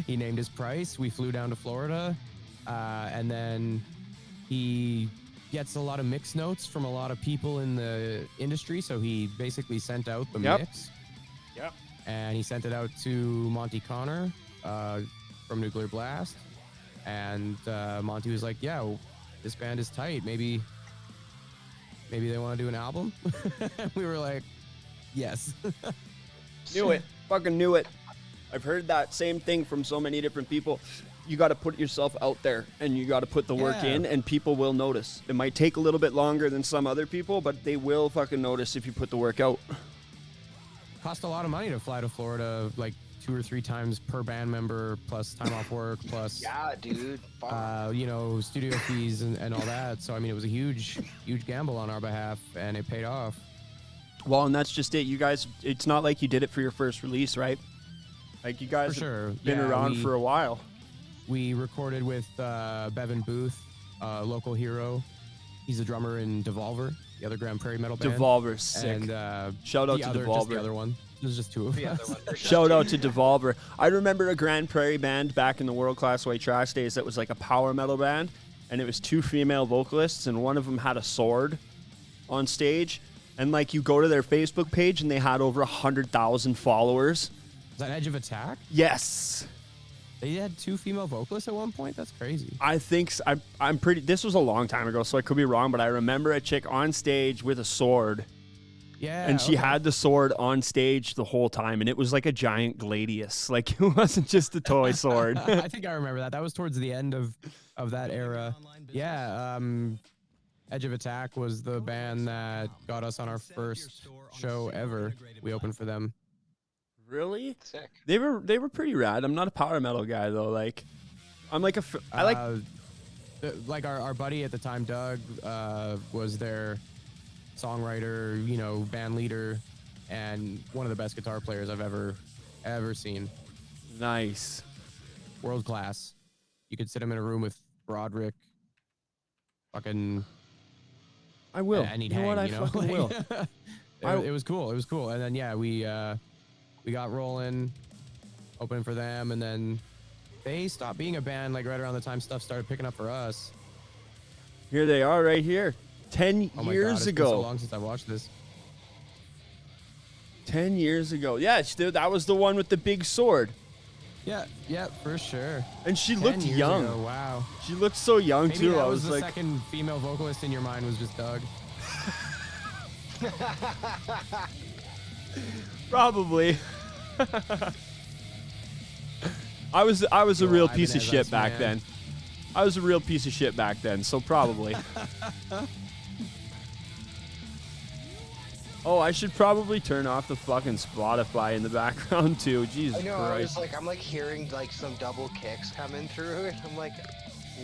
[SPEAKER 5] He named his price. We flew down to Florida. And then he gets a lot of mix notes from a lot of people in the industry. So he basically sent out the mix.
[SPEAKER 4] Yep.
[SPEAKER 5] And he sent it out to Monty Connor from Nuclear Blast. And Monty was like, yeah, this band is tight. Maybe they want to do an album. We were like, Yes.
[SPEAKER 4] Knew it. Fucking knew it. I've heard that same thing from so many different people. You got to put yourself out there and you got to put the work in and people will notice. It might take a little bit longer than some other people, but they will fucking notice if you put the work out.
[SPEAKER 5] Cost a lot of money to fly to Florida, like 2 or 3 times per band member, plus time off work, plus
[SPEAKER 6] Yeah, dude. Fuck.
[SPEAKER 5] you know, studio fees and all that. So I mean, it was a huge gamble on our behalf, and it paid off.
[SPEAKER 4] Well, and that's just it. You guys, it's not like you did it for your first release, right? Like you guys
[SPEAKER 5] For sure.
[SPEAKER 4] have been
[SPEAKER 5] Yeah,
[SPEAKER 4] around for a while.
[SPEAKER 5] We recorded with Bevan Booth, local hero. He's a drummer in Devolver, the other Grand Prairie metal band.
[SPEAKER 4] Devolver's sick.
[SPEAKER 5] And
[SPEAKER 4] Shout out
[SPEAKER 5] the
[SPEAKER 4] to
[SPEAKER 5] other,
[SPEAKER 4] Devolver.
[SPEAKER 5] just the other one. There's just 2 of
[SPEAKER 6] The other
[SPEAKER 5] us.
[SPEAKER 6] one. There's just
[SPEAKER 4] Shout
[SPEAKER 6] two.
[SPEAKER 4] out to Devolver. I remember a Grand Prairie band back in the World Class White Trash days that was like a power metal band, and it was 2 female vocalists, and one of them had a sword on stage. And like you go to their Facebook page, and they had over 100,000 followers.
[SPEAKER 5] Is that Edge of Attack?
[SPEAKER 4] Yes.
[SPEAKER 5] They had 2 female vocalists at one point? That's crazy.
[SPEAKER 4] I think I'm pretty. This was a long time ago, so I could be wrong, but I remember a chick on stage with a sword,
[SPEAKER 5] Yeah.
[SPEAKER 4] and she had the sword on stage the whole time, and it was like a giant gladius. Like it wasn't just a toy sword.
[SPEAKER 5] I think I remember that. That was towards the end of that era. Yeah. Edge of Attack was the band that got us on our first show ever. We opened for them.
[SPEAKER 4] Really?
[SPEAKER 6] Sick.
[SPEAKER 4] They were pretty rad. I'm not a power metal guy though. Like, I'm like I like.
[SPEAKER 5] Like our buddy at the time, Doug, was their songwriter, you know, band leader, and one of the best guitar players I've ever seen.
[SPEAKER 4] Nice.
[SPEAKER 5] World class. You could sit him in a room with Broderick. Fucking.
[SPEAKER 4] I will.
[SPEAKER 5] And he'd
[SPEAKER 4] you know
[SPEAKER 5] hang,
[SPEAKER 4] what? I
[SPEAKER 5] you know?
[SPEAKER 4] fucking will.
[SPEAKER 5] It was cool. It was cool. And then yeah, we got rolling, opening for them, and then they stopped being a band like right around the time stuff started picking up for us.
[SPEAKER 4] Here they are, right here. 10
[SPEAKER 5] Oh my
[SPEAKER 4] years
[SPEAKER 5] God, it's
[SPEAKER 4] ago.
[SPEAKER 5] been so long since I watched this.
[SPEAKER 4] 10 years ago. Yeah, that was the one with the big sword.
[SPEAKER 5] Yeah, for sure.
[SPEAKER 4] And she
[SPEAKER 5] 10
[SPEAKER 4] looked
[SPEAKER 5] years
[SPEAKER 4] young.
[SPEAKER 5] ago, wow.
[SPEAKER 4] She looked so young
[SPEAKER 5] Maybe
[SPEAKER 4] too.
[SPEAKER 5] that
[SPEAKER 4] I
[SPEAKER 5] was
[SPEAKER 4] was
[SPEAKER 5] the
[SPEAKER 4] like,
[SPEAKER 5] second female vocalist in your mind was just Doug.
[SPEAKER 4] probably. I was a real piece of shit back then. I was a real piece of shit back then, so probably. Oh, I should probably turn off the fucking Spotify in the background too. Jesus
[SPEAKER 6] I know.
[SPEAKER 4] Christ.
[SPEAKER 6] I'm like hearing like some double kicks coming through, and I'm like,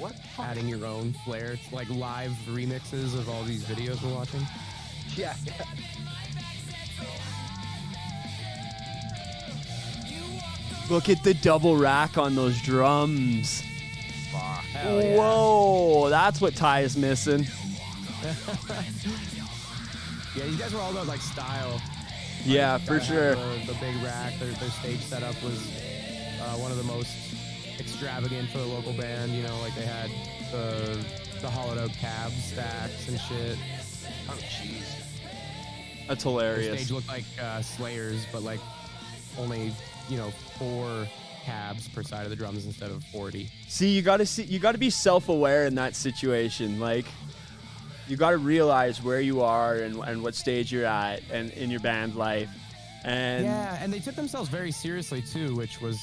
[SPEAKER 6] what? the fuck?
[SPEAKER 5] Adding your own flair. It's like live remixes of all these videos we're watching.
[SPEAKER 6] Yeah.
[SPEAKER 4] Look at the double rack on those drums.
[SPEAKER 5] Hell yeah.
[SPEAKER 4] Whoa, that's what Ty is missing.
[SPEAKER 5] Yeah, these guys were all about like style.
[SPEAKER 4] Yeah, for
[SPEAKER 5] Gotta
[SPEAKER 4] sure.
[SPEAKER 5] have The big rack, their stage setup was one of the most extravagant for the local band. You know, like they had the hollowed out cab stacks and shit.
[SPEAKER 6] Oh jeez.
[SPEAKER 4] That's
[SPEAKER 5] The
[SPEAKER 4] hilarious.
[SPEAKER 5] stage looked like Slayers, but like only 4 cabs per side of the drums instead of 40.
[SPEAKER 4] You got to be self-aware in that situation. Like, you got to realize where you are and what stage you're at and in your band life. And
[SPEAKER 5] Yeah, and they took themselves very seriously too, which was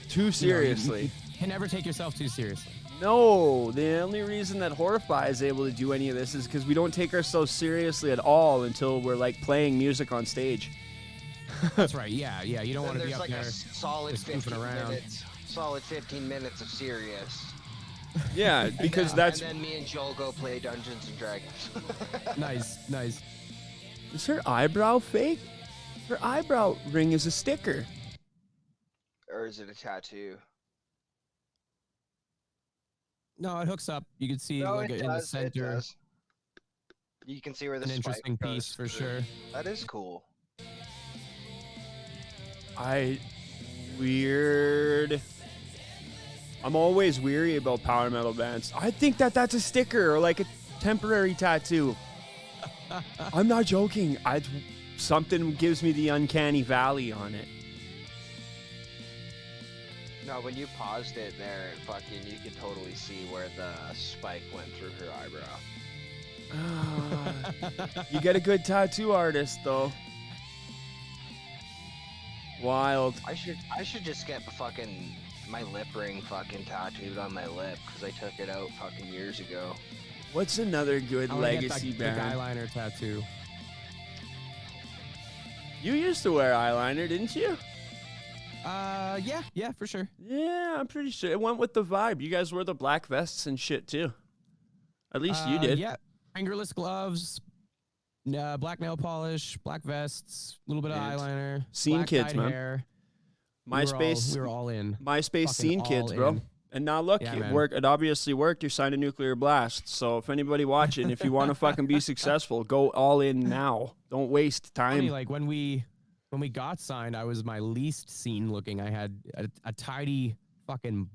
[SPEAKER 4] too seriously.
[SPEAKER 5] You can never take yourself too seriously.
[SPEAKER 4] No, the only reason that Horrify is able to do any of this is because we don't take ourselves seriously at all until we're like playing music on stage.
[SPEAKER 5] That's right. Yeah. You don't want to be
[SPEAKER 6] There's
[SPEAKER 5] up
[SPEAKER 6] like
[SPEAKER 5] there.
[SPEAKER 6] a solid
[SPEAKER 5] just goofing
[SPEAKER 6] 15
[SPEAKER 5] around.
[SPEAKER 6] minutes. Solid 15 minutes of serious.
[SPEAKER 4] Yeah, because that's.
[SPEAKER 6] And then me and Joel go play Dungeons and Dragons.
[SPEAKER 5] Nice.
[SPEAKER 4] Is her eyebrow fake? Her eyebrow ring is a sticker.
[SPEAKER 6] Or is it a tattoo?
[SPEAKER 5] No, it hooks up. You can see
[SPEAKER 6] No,
[SPEAKER 5] like
[SPEAKER 6] it
[SPEAKER 5] in the
[SPEAKER 6] does, it
[SPEAKER 5] center.
[SPEAKER 6] does. You can see where the
[SPEAKER 5] An
[SPEAKER 6] spike
[SPEAKER 5] interesting
[SPEAKER 6] goes
[SPEAKER 5] piece for
[SPEAKER 6] through.
[SPEAKER 5] sure.
[SPEAKER 6] That is cool.
[SPEAKER 4] Weird. I'm always weary about power metal bands. I think that's a sticker or like a temporary tattoo. I'm not joking. Something gives me the uncanny valley on it.
[SPEAKER 6] No, when you paused it there, you could totally see where the spike went through her eyebrow.
[SPEAKER 4] You get a good tattoo artist, though. Wild.
[SPEAKER 6] I should just get my lip ring fucking tattooed on my lip because I took it out fucking years ago.
[SPEAKER 4] What's another good
[SPEAKER 5] I wanna get
[SPEAKER 4] legacy
[SPEAKER 5] the
[SPEAKER 4] band?
[SPEAKER 5] eyeliner tattoo.
[SPEAKER 4] You used to wear eyeliner, didn't you?
[SPEAKER 5] Yeah, for sure.
[SPEAKER 4] Yeah, I'm pretty sure. It went with the vibe. You guys wore the black vests and shit, too. At least you did.
[SPEAKER 5] Yeah, fingerless gloves, black nail polish, black vests, a little bit of
[SPEAKER 4] And
[SPEAKER 5] eyeliner,
[SPEAKER 4] scene
[SPEAKER 5] black
[SPEAKER 4] kids,
[SPEAKER 5] dyed
[SPEAKER 4] man.
[SPEAKER 5] hair.
[SPEAKER 4] MySpace.
[SPEAKER 5] We were all in.
[SPEAKER 4] MySpace
[SPEAKER 5] Fucking
[SPEAKER 4] scene kids,
[SPEAKER 5] all
[SPEAKER 4] bro.
[SPEAKER 5] in.
[SPEAKER 4] And now look,
[SPEAKER 5] Yeah,
[SPEAKER 4] it
[SPEAKER 5] man.
[SPEAKER 4] worked. It obviously worked. You signed a nuclear blast. So if anybody watching, if you want to fucking be successful, go all in now. Don't waste time.
[SPEAKER 5] Funny, like when we got signed, I was my least scene looking. I had a tidy fucking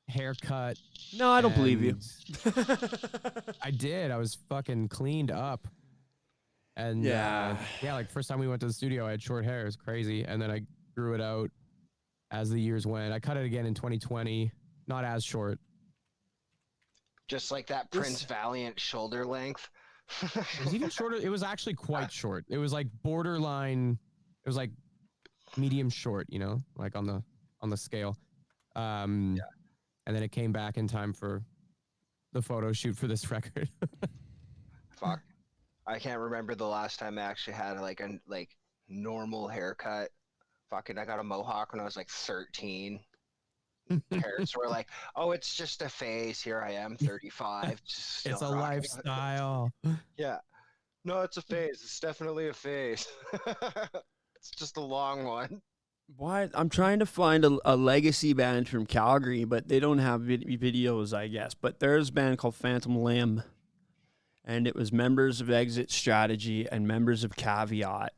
[SPEAKER 5] haircut.
[SPEAKER 4] No, I don't believe you.
[SPEAKER 5] and I did. I was fucking cleaned up. And
[SPEAKER 4] Yeah.
[SPEAKER 5] like first time we went to the studio, I had short hair. It was crazy. And then I grew it out as the years went. I cut it again in 2020. Not as short.
[SPEAKER 6] Just like that Prince Valiant shoulder length.
[SPEAKER 5] It was even shorter. It was actually quite short. It was like borderline. It was like medium short, you know, like on the scale. And then it came back in time for the photo shoot for this record.
[SPEAKER 6] Fuck. I can't remember the last time I actually had like a normal haircut. Fucking, I got a mohawk when I was like 13. Parents were like, "Oh, it's just a phase. Here I am, 35.
[SPEAKER 5] It's
[SPEAKER 6] still
[SPEAKER 5] a
[SPEAKER 6] rocking it."
[SPEAKER 5] lifestyle.
[SPEAKER 6] Yeah. No, it's a phase. It's definitely a phase. It's just a long one.
[SPEAKER 4] Why? I'm trying to find a legacy band from Calgary, but they don't have videos, I guess. But there's a band called Phantom Limb, and it was members of Exit Strategy and members of Caveat.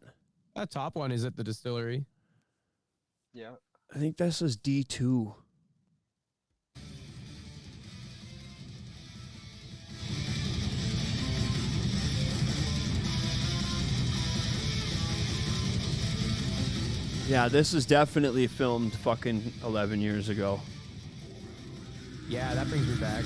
[SPEAKER 5] That top one is at the distillery.
[SPEAKER 6] Yeah.
[SPEAKER 4] I think this is D2. Yeah, this is definitely filmed fucking 11 years ago.
[SPEAKER 5] Yeah, that brings me back.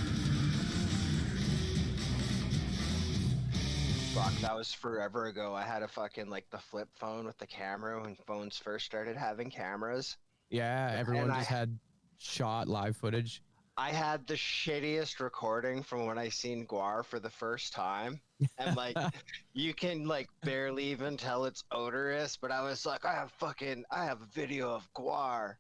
[SPEAKER 6] Fuck, that was forever ago. I had a fucking the flip phone with the camera when phones first started having cameras.
[SPEAKER 5] Yeah, everyone
[SPEAKER 6] And
[SPEAKER 5] just had shot live footage.
[SPEAKER 6] I had the shittiest recording from when I seen Guar for the first time. And you can barely even tell it's odorous, but I was like, I have a video of Guar.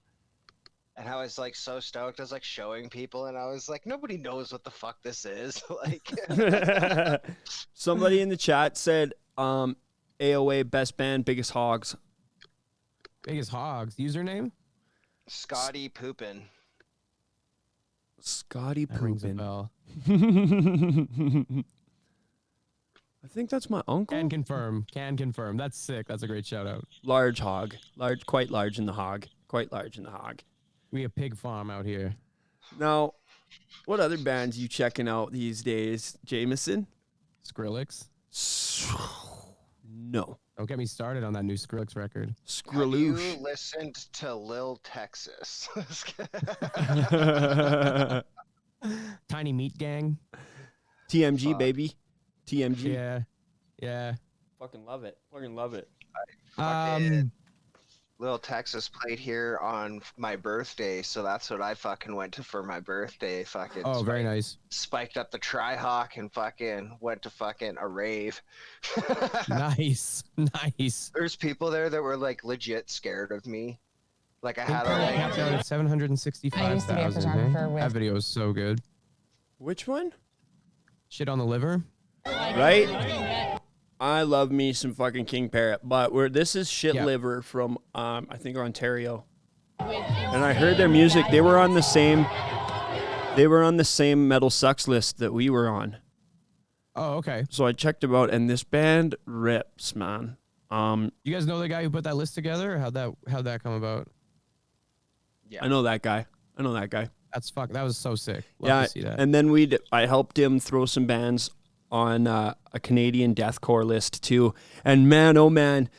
[SPEAKER 6] And I was so stoked. I was showing people and I was like, nobody knows what the fuck this is.
[SPEAKER 4] Somebody in the chat said, AOA best band, biggest hogs.
[SPEAKER 5] Biggest Hogs. Username?
[SPEAKER 6] Scotty Poopin.
[SPEAKER 4] Scotty
[SPEAKER 5] That rings a
[SPEAKER 4] Poopin.
[SPEAKER 5] bell.
[SPEAKER 4] I think that's my uncle.
[SPEAKER 5] Can confirm. That's sick. That's a great shout out.
[SPEAKER 4] Large hog. Quite large in the hog. Quite large in the hog.
[SPEAKER 5] We a pig farm out here.
[SPEAKER 4] Now, what other bands you checking out these days, Jameson?
[SPEAKER 5] Skrillex.
[SPEAKER 4] No.
[SPEAKER 5] Don't get me started on that new Skrillex record.
[SPEAKER 6] Have
[SPEAKER 4] Skriloosh.
[SPEAKER 6] you listened to Lil Texas?
[SPEAKER 5] Tiny Meat Gang.
[SPEAKER 4] TMG,
[SPEAKER 6] Fuck.
[SPEAKER 4] baby. TMG.
[SPEAKER 5] Yeah. Yeah.
[SPEAKER 4] Fucking love it. Fucking love it.
[SPEAKER 6] Lil Texas played here on my birthday, so that's what I fucking went to for my birthday. Fucking
[SPEAKER 5] Oh, very nice.
[SPEAKER 6] spiked up the Tri-Hawk and fucking went to fucking a rave.
[SPEAKER 5] Nice. Nice.
[SPEAKER 6] There's people there that were legit scared of me. I had
[SPEAKER 5] Capped out at
[SPEAKER 8] I used to be a
[SPEAKER 5] 765,000.
[SPEAKER 8] photographer with-
[SPEAKER 5] That video is so good.
[SPEAKER 4] Which one?
[SPEAKER 5] Shit on the liver.
[SPEAKER 4] Right? I love me some fucking King Parrot, but this is Shit
[SPEAKER 5] Yeah.
[SPEAKER 4] Liver from I think Ontario. And I heard their music. They were on the same Metal Sucks list that we were on.
[SPEAKER 5] Oh, okay.
[SPEAKER 4] So I checked them out, and this band rips, man.
[SPEAKER 5] You guys know the guy who put that list together? Or how'd that come about?
[SPEAKER 6] Yeah.
[SPEAKER 4] I know that guy.
[SPEAKER 5] That was so sick. Love
[SPEAKER 4] Yeah,
[SPEAKER 5] to see that.
[SPEAKER 4] and then I helped him throw some bands on a Canadian deathcore list too. And man, oh man,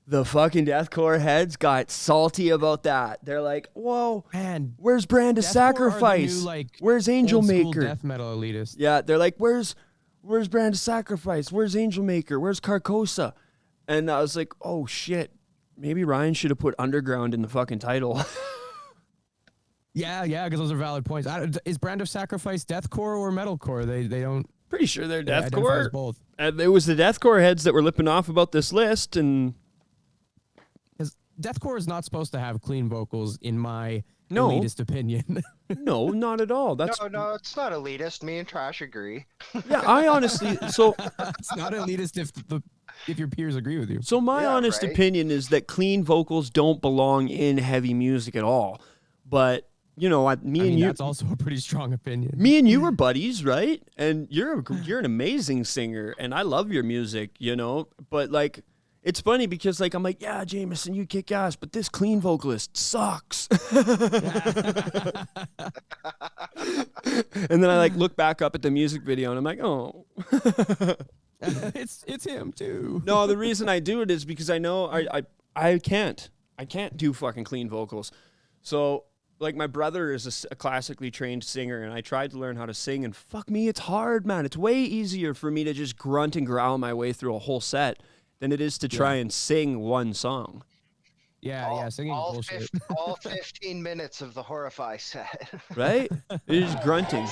[SPEAKER 4] the fucking deathcore heads got salty about that. They're like, "Whoa,
[SPEAKER 5] Man,
[SPEAKER 4] where's Brand of
[SPEAKER 5] deathcore are the
[SPEAKER 4] Sacrifice?
[SPEAKER 5] new,
[SPEAKER 4] Where's Angel
[SPEAKER 5] old school
[SPEAKER 4] Maker?"
[SPEAKER 5] death metal elitist.
[SPEAKER 4] Yeah, they're like, "Where's Where's Brand of Sacrifice? Where's Angel Maker? Where's Carcosa? And I was like, oh shit, maybe Ryan should have put Underground in the fucking title.
[SPEAKER 5] Yeah, because those are valid points. Is Brand of Sacrifice deathcore or metalcore? They don't.
[SPEAKER 4] Pretty sure they're
[SPEAKER 5] identify
[SPEAKER 4] deathcore.
[SPEAKER 5] as both.
[SPEAKER 4] It was the deathcore heads that were lipping off about this list, and
[SPEAKER 5] Because deathcore is not supposed to have clean vocals, in my
[SPEAKER 4] No.
[SPEAKER 5] elitist opinion.
[SPEAKER 4] no, not at all. That's
[SPEAKER 6] No, it's not elitist. Me and Trash agree.
[SPEAKER 4] yeah. I honestly so
[SPEAKER 5] It's not elitist if your peers agree with you.
[SPEAKER 4] so my
[SPEAKER 6] Yeah,
[SPEAKER 4] honest
[SPEAKER 6] right.
[SPEAKER 4] opinion is that clean vocals don't belong in heavy music at all. But you know,
[SPEAKER 5] I mean, that's also a pretty strong opinion.
[SPEAKER 4] me and you were buddies, right? And you're an amazing singer, and I love your music, you know. But like, it's funny because like I'm like, yeah, Jameson, you kick ass, but this clean vocalist sucks. And then I like look back up at the music video, and I'm like, oh.
[SPEAKER 5] It's him too.
[SPEAKER 4] No, the reason I do it is because I know I can't do fucking clean vocals. So like my brother is a classically trained singer, and I tried to learn how to sing, and fuck me, it's hard, man. It's way easier for me to just grunt and growl my way through a whole set than it is to try and sing one song.
[SPEAKER 5] Yeah, singing is bullshit.
[SPEAKER 6] All 15 minutes of the Horrify set.
[SPEAKER 4] Right? It is grunting.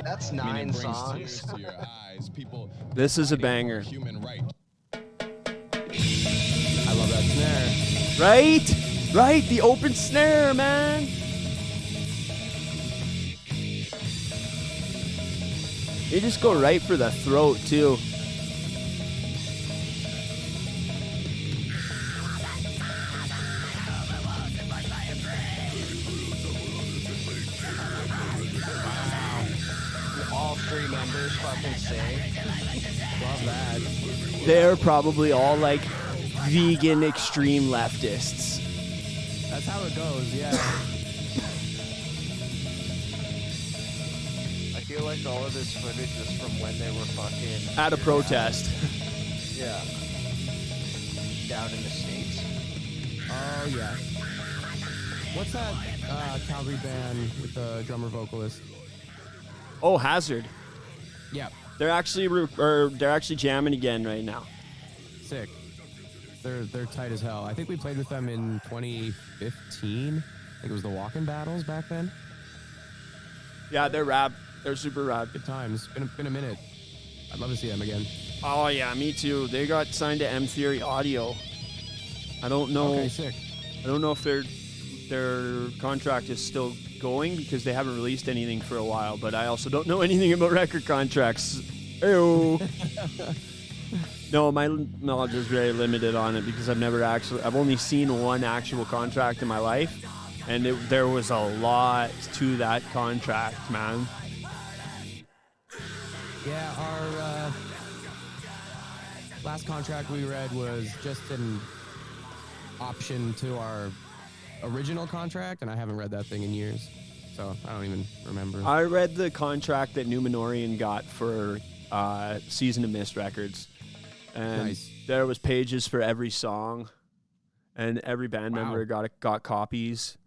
[SPEAKER 6] That's nine songs.
[SPEAKER 4] This is a banger.
[SPEAKER 5] I love that snare.
[SPEAKER 4] Right? Right? The open snare, man. They just go right for the throat, too.
[SPEAKER 6] All three members fucking sing.
[SPEAKER 5] Love that.
[SPEAKER 4] They're probably all like vegan extreme leftists.
[SPEAKER 5] That's how it goes, yeah.
[SPEAKER 6] I feel like all of this footage is from when they were fucking
[SPEAKER 4] At a protest.
[SPEAKER 6] yeah, down in the States.
[SPEAKER 5] Oh, yeah. What's that Calgary band with the drummer vocalist?
[SPEAKER 4] Oh, Hazard.
[SPEAKER 5] Yeah,
[SPEAKER 4] They're actually jamming again right now.
[SPEAKER 5] sick. They're tight as hell. I think we played with them in 2015. I think it was the Walking Battles back then.
[SPEAKER 4] Yeah, they're rad. They're super rad.
[SPEAKER 5] Good times. Been a minute. I'd love to see them again.
[SPEAKER 4] Oh yeah, me too. They got signed to M Theory Audio. I don't know.
[SPEAKER 5] Okay, sick.
[SPEAKER 4] I don't know if their contract is still going because they haven't released anything for a while. But I also don't know anything about record contracts. Ew. No, my knowledge is very limited on it because I've only seen one actual contract in my life, and there was a lot to that contract, man.
[SPEAKER 5] Yeah, our last contract we read was just an option to our original contract, and I haven't read that thing in years, so I don't even remember.
[SPEAKER 4] I read the contract that Numenorian got for Season of Mist Records, and
[SPEAKER 5] Nice.
[SPEAKER 4] there was pages for every song, and every band
[SPEAKER 5] Wow.
[SPEAKER 4] member got copies,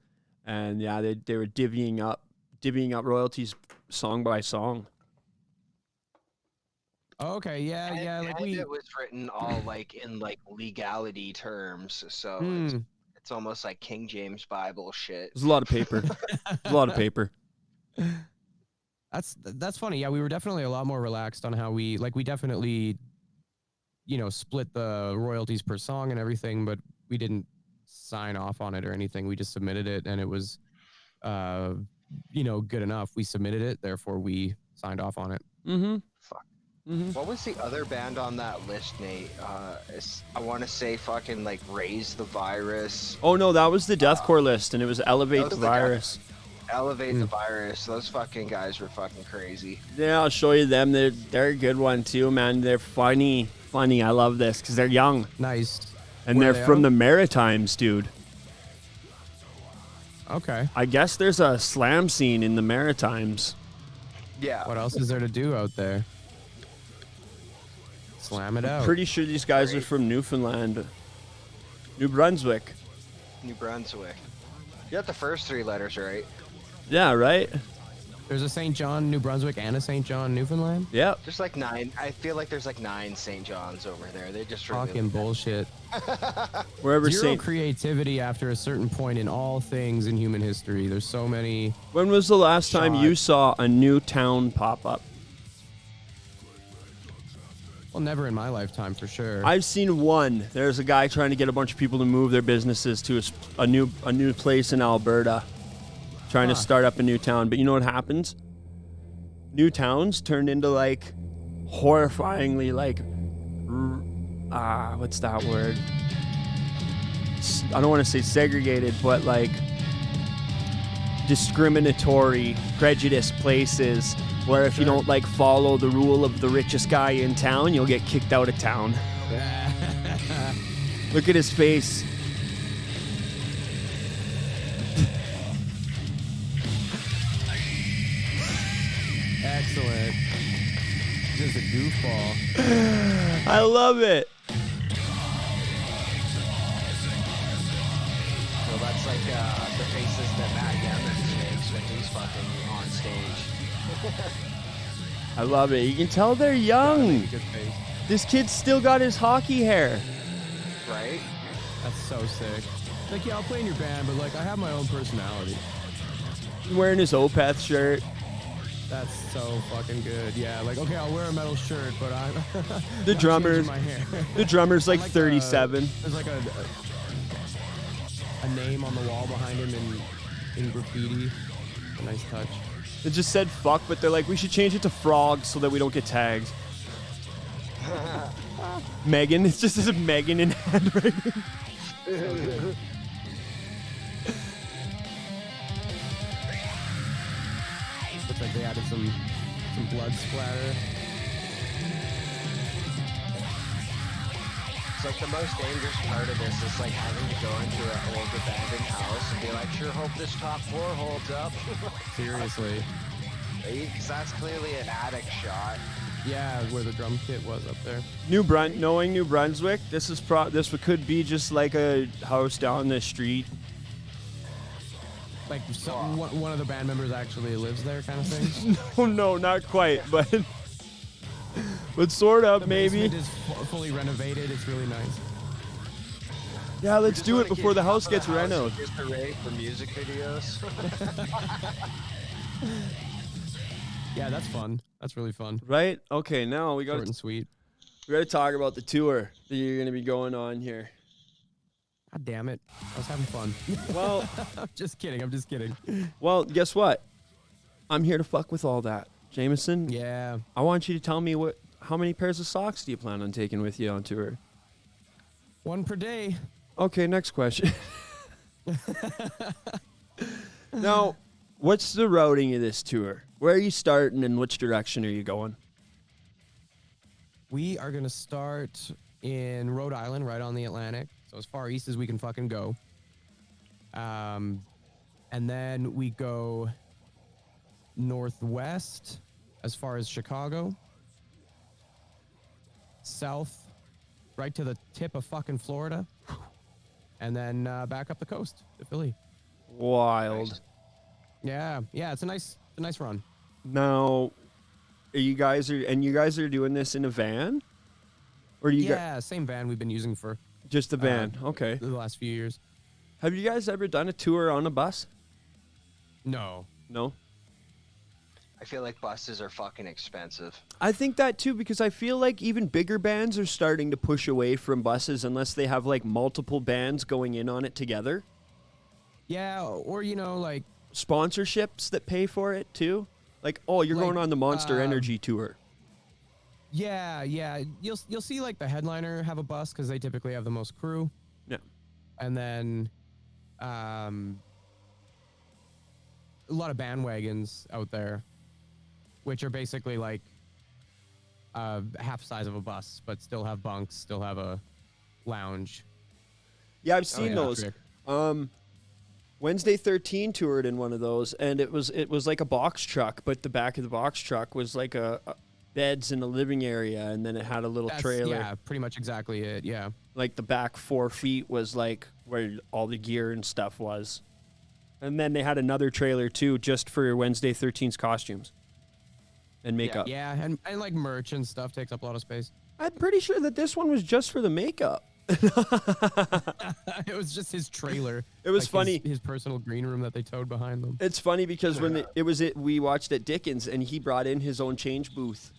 [SPEAKER 4] and yeah, they were divvying up royalties song by song.
[SPEAKER 5] Oh, okay, yeah, like we.
[SPEAKER 6] It was written all like in like legality terms, so
[SPEAKER 5] Hmm.
[SPEAKER 6] it's almost like King James Bible shit.
[SPEAKER 4] There's a lot of paper. There's a lot of paper.
[SPEAKER 5] That's funny. Yeah, we were definitely a lot more relaxed on how we definitely, split the royalties per song and everything, but we didn't sign off on it or anything. We just submitted it, and it was, good enough. We submitted it, therefore we signed off on it.
[SPEAKER 4] Mm-hmm.
[SPEAKER 6] Fuck.
[SPEAKER 4] Mm-hmm.
[SPEAKER 6] What was the other band on that list, Nate? I want to say fucking like Raise the Virus,
[SPEAKER 4] Oh no, that was the deathcore list, and it was Elevate
[SPEAKER 6] that
[SPEAKER 4] the
[SPEAKER 6] was the
[SPEAKER 4] Virus.
[SPEAKER 6] Elevate the Virus. Those fucking guys were fucking crazy.
[SPEAKER 4] Yeah, I'll show you them. They're a good one too, man. They're funny. I love this because they're young
[SPEAKER 5] Nice.
[SPEAKER 4] and
[SPEAKER 5] Where
[SPEAKER 4] they're
[SPEAKER 5] they
[SPEAKER 4] from
[SPEAKER 5] out?
[SPEAKER 4] the Maritimes, dude.
[SPEAKER 5] Okay.
[SPEAKER 4] I guess there's a slam scene in the Maritimes.
[SPEAKER 6] Yeah.
[SPEAKER 5] What else is there to do out there? Slam it out.
[SPEAKER 4] Pretty sure these guys are from Newfoundland, New Brunswick.
[SPEAKER 6] New Brunswick. You got the first three letters right.
[SPEAKER 4] Yeah, right.
[SPEAKER 5] There's a St. John, New Brunswick, and a St. John, Newfoundland.
[SPEAKER 4] Yep.
[SPEAKER 6] There's like 9. I feel like there's like 9 St. John's over there. They just really
[SPEAKER 5] Fucking bullshit.
[SPEAKER 4] Wherever
[SPEAKER 5] Zero
[SPEAKER 4] St.
[SPEAKER 5] creativity after a certain point in all things in human history. There's so many.
[SPEAKER 4] When was the last time you
[SPEAKER 5] Shot.
[SPEAKER 4] saw a new town pop up?
[SPEAKER 5] Well, never in my lifetime, for sure.
[SPEAKER 4] I've seen one. There's a guy trying to get a bunch of people to move their businesses to a new place in Alberta, trying to start up a new town. But you know what happens? New towns turned into like horrifyingly like what's that word? I don't want to say segregated, but like discriminatory, prejudiced places where if you don't like follow the rule of the richest guy in town, you'll get kicked out of town. Look at his face.
[SPEAKER 5] Excellent. Just a goofball.
[SPEAKER 4] I love it.
[SPEAKER 6] So that's like the faces that Matt Yemen makes when he's fucking on stage.
[SPEAKER 4] I love it. You can tell they're young.
[SPEAKER 5] Good face.
[SPEAKER 4] This kid's still got his hockey hair.
[SPEAKER 6] Right?
[SPEAKER 5] That's so sick. Like, yeah, I'll play in your band, but like, I have my own personality.
[SPEAKER 4] Wearing his Opeth shirt.
[SPEAKER 5] That's so fucking good. Yeah, like, okay, I'll wear a metal shirt, but I'm
[SPEAKER 4] The
[SPEAKER 5] I'm
[SPEAKER 4] drummer's
[SPEAKER 5] changing my hair.
[SPEAKER 4] the drummer's like
[SPEAKER 5] I
[SPEAKER 4] 37.
[SPEAKER 5] There's like a name on the wall behind him in graffiti. A nice touch.
[SPEAKER 4] It just said fuck, but they're like, we should change it to frog so that we don't get tagged. Megan. It's just as Megan in handwriting.
[SPEAKER 5] Looks like they added some blood splatter.
[SPEAKER 6] It's like the most dangerous part of this is like having to go into an old abandoned house and be like, sure hope this top floor holds up.
[SPEAKER 5] Seriously.
[SPEAKER 6] Because that's clearly an attic shot.
[SPEAKER 5] Yeah, where the drum kit was up there.
[SPEAKER 4] Knowing New Brunswick, this could be just like a house down the street.
[SPEAKER 5] Like one of the band members actually lives there, kind of thing.
[SPEAKER 4] Oh no, not quite, but sort of
[SPEAKER 5] The
[SPEAKER 4] maybe.
[SPEAKER 5] basement is fully renovated. It's really nice.
[SPEAKER 4] Yeah, let's do it before the house gets renovated.
[SPEAKER 6] Just ready for music videos.
[SPEAKER 5] Yeah, that's fun. That's really fun.
[SPEAKER 4] Right? Okay, now we got
[SPEAKER 5] Short and sweet.
[SPEAKER 4] to talk about the tour that you're going to be going on here.
[SPEAKER 5] God damn it. I was having fun.
[SPEAKER 4] Well,
[SPEAKER 5] I'm just kidding.
[SPEAKER 4] well, guess what? I'm here to fuck with all that. Jameson,
[SPEAKER 5] Yeah.
[SPEAKER 4] I want you to tell me how many pairs of socks do you plan on taking with you on tour?
[SPEAKER 5] 1 per day.
[SPEAKER 4] Okay, next question. Now, what's the routing of this tour? Where are you starting and which direction are you going?
[SPEAKER 5] We are going to start in Rhode Island, right on the Atlantic. So as far east as we can fucking go. And then we go northwest as far as Chicago. South, right to the tip of fucking Florida. And then back up the coast to Philly.
[SPEAKER 4] Wild.
[SPEAKER 5] Yeah, it's a nice run.
[SPEAKER 4] Now, you guys are doing this in a van? Or do you
[SPEAKER 5] Yeah, same van we've been using for
[SPEAKER 4] just the van? Okay.
[SPEAKER 5] the last few years.
[SPEAKER 4] Have you guys ever done a tour on a bus?
[SPEAKER 5] No.
[SPEAKER 4] No?
[SPEAKER 6] I feel like buses are fucking expensive.
[SPEAKER 4] I think that too, because I feel like even bigger bands are starting to push away from buses unless they have like multiple bands going in on it together.
[SPEAKER 5] Yeah, or like
[SPEAKER 4] Sponsorships that pay for it too. Like, oh, you're
[SPEAKER 5] Like,
[SPEAKER 4] going on the Monster Energy tour.
[SPEAKER 5] yeah, you'll see like the headliner have a bus because they typically have the most crew,
[SPEAKER 4] Yeah.
[SPEAKER 5] and then a lot of bandwagons out there, which are basically like half size of a bus, but still have bunks, still have a lounge.
[SPEAKER 4] Yeah, I've seen
[SPEAKER 5] yeah,
[SPEAKER 4] those.
[SPEAKER 5] trick.
[SPEAKER 4] Wednesday 13 toured in one of those, and it was like a box truck, but the back of the box truck was like a beds in a living area, and then it had a little trailer.
[SPEAKER 5] Yeah, pretty much exactly it. Yeah.
[SPEAKER 4] Like the back 4 feet was like where all the gear and stuff was. And then they had another trailer too, just for Wednesday 13's costumes and makeup.
[SPEAKER 5] Yeah, and like merch and stuff takes up a lot of space.
[SPEAKER 4] I'm pretty sure that this one was just for the makeup.
[SPEAKER 5] It was just his trailer.
[SPEAKER 4] It was
[SPEAKER 5] like
[SPEAKER 4] funny.
[SPEAKER 5] His personal green room that they towed behind them.
[SPEAKER 4] It's funny because when we watched at Dickens and he brought in his own change booth.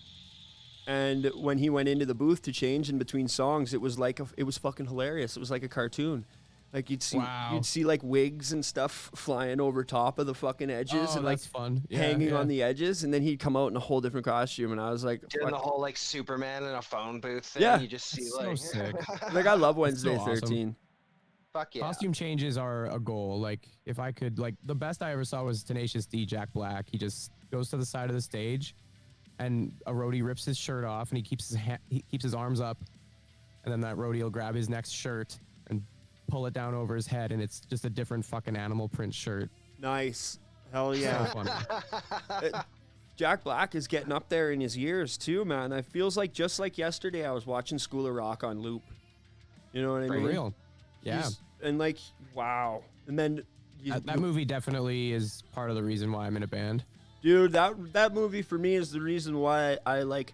[SPEAKER 4] And when he went into the booth to change in between songs, it was like it was fucking hilarious. It was like a cartoon. Like you'd see like wigs and stuff flying over top of the fucking edges and like
[SPEAKER 5] fun.
[SPEAKER 4] hanging on the edges, and then he'd come out in a whole different costume, and I was like,
[SPEAKER 6] doing the whole like Superman in a phone booth thing.
[SPEAKER 4] Yeah.
[SPEAKER 6] You just see
[SPEAKER 5] It's
[SPEAKER 6] like,
[SPEAKER 5] so sick.
[SPEAKER 4] like I love Wednesday
[SPEAKER 5] so awesome.
[SPEAKER 4] 13.
[SPEAKER 6] fuck yeah.
[SPEAKER 5] Costume changes are a goal. Like if I could, like the best I ever saw was Tenacious D, Jack Black. He just goes to the side of the stage, and a roadie rips his shirt off, and he keeps his arms up, and then that roadie will grab his next shirt and pull it down over his head, and it's just a different fucking animal print shirt.
[SPEAKER 4] Nice. Hell yeah.
[SPEAKER 5] So funny.
[SPEAKER 4] Jack Black is getting up there in his years too, man. It feels like just like yesterday I was watching School of Rock on loop. You know what I
[SPEAKER 5] For
[SPEAKER 4] mean?
[SPEAKER 5] real. Yeah.
[SPEAKER 4] And like, wow. And then
[SPEAKER 5] That movie definitely is part of the reason why I'm in a band.
[SPEAKER 4] dude, that movie for me is the reason why I like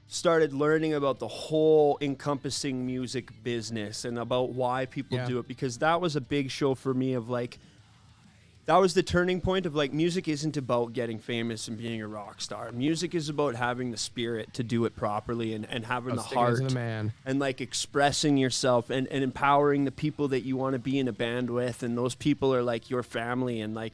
[SPEAKER 4] started learning about the whole encompassing music business and about why people do it, because that was a big show for me of like, that was the turning point of like, music isn't about getting famous and being a rock star. Music is about having the spirit to do it properly and having the heart
[SPEAKER 5] the man.
[SPEAKER 4] and like expressing yourself and empowering the people that you want to be in a band with. And those people are like your family, and like,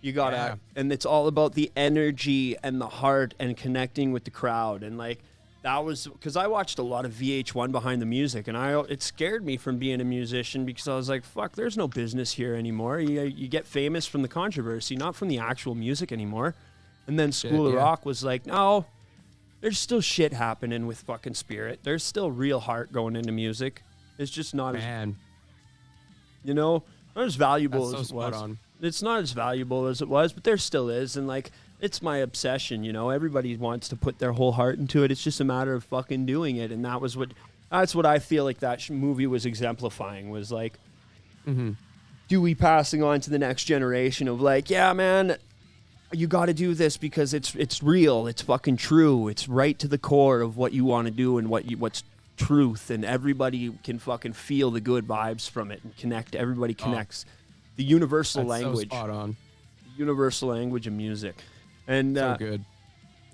[SPEAKER 4] you gotta, and it's all about the energy and the heart and connecting with the crowd. And like, that was because I watched a lot of VH1 Behind the Music, and it scared me from being a musician because I was like, fuck, there's no business here anymore. You get famous from the controversy, not from the actual music anymore. And then School of Rock was like, no, there's still shit happening with fucking spirit. There's still real heart going into music. It's just not as, you know, not as valuable as it was. It's not as valuable as it was, but there still is. And like, it's my obsession, you know. Everybody wants to put their whole heart into it. It's just a matter of fucking doing it. And that's what I feel like that movie was exemplifying, was like, Dewey passing on to the next generation of like, yeah, man, you got to do this because it's real. It's fucking true. It's right to the core of what you want to do and what's truth. And everybody can fucking feel the good vibes from it and connect. Everybody connects. The universal language.
[SPEAKER 5] So spot on.
[SPEAKER 4] Universal language of music. And
[SPEAKER 5] so good.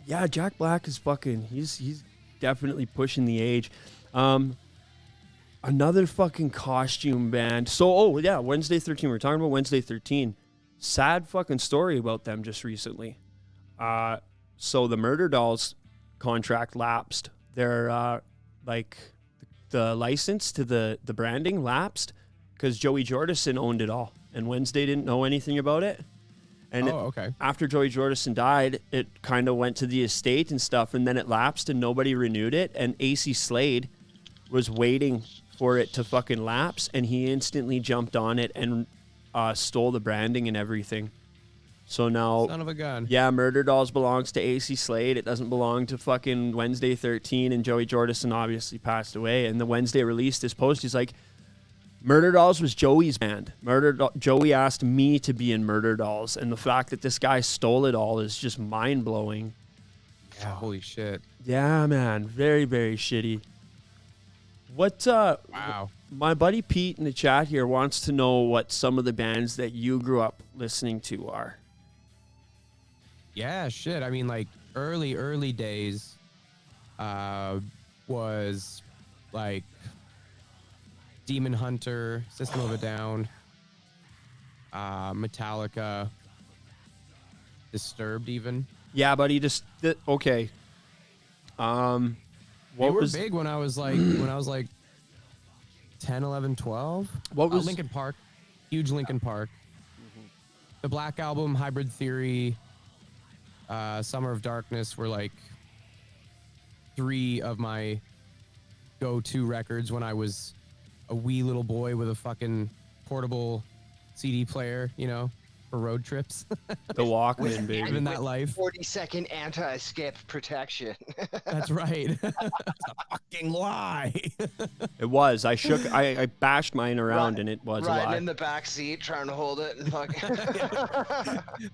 [SPEAKER 4] Yeah, Jack Black is fucking, he's definitely pushing the age. Another fucking costume band. So, Wednesday 13. We're talking about Wednesday 13. Sad fucking story about them just recently. So the Murder Dolls contract lapsed. Their like the license to the branding lapsed because Joey Jordison owned it all, and Wednesday didn't know anything about it. And after Joey Jordison died, it kind of went to the estate and stuff, and then it lapsed and nobody renewed it. And AC Slade was waiting for it to fucking lapse, and he instantly jumped on it and stole the branding and everything. So now,
[SPEAKER 5] son of a gun.
[SPEAKER 4] Yeah, Murder Dolls belongs to AC Slade. It doesn't belong to fucking Wednesday 13, and Joey Jordison obviously passed away. And the Wednesday released this post. He's like, Murder Dolls was Joey's band. Joey asked me to be in Murder Dolls, and the fact that this guy stole it all is just mind-blowing.
[SPEAKER 5] Yeah, holy shit.
[SPEAKER 4] Yeah, man. Very, very shitty. Wow. My buddy Pete in the chat here wants to know what some of the bands that you grew up listening to are.
[SPEAKER 5] Yeah, shit. I mean, like, early days was, like, Demon Hunter, System of a Down, Metallica, Disturbed even.
[SPEAKER 4] Yeah, buddy, okay.
[SPEAKER 5] They were big when I was like 10, 11, 12.
[SPEAKER 4] What was
[SPEAKER 5] Linkin Park? Huge Linkin Park. The Black Album, Hybrid Theory, Summer of Darkness were like 3 of my go-to records when I was a wee little boy with a fucking portable CD player, you know? for road trips.
[SPEAKER 4] The Walkman, baby.
[SPEAKER 5] Living that life.
[SPEAKER 6] 40-second anti-skip protection.
[SPEAKER 5] That's right. It's a fucking lie.
[SPEAKER 4] It was. I bashed mine around, and it was a
[SPEAKER 6] Riding
[SPEAKER 4] lie.
[SPEAKER 6] in the back seat, trying to hold it, and fucking.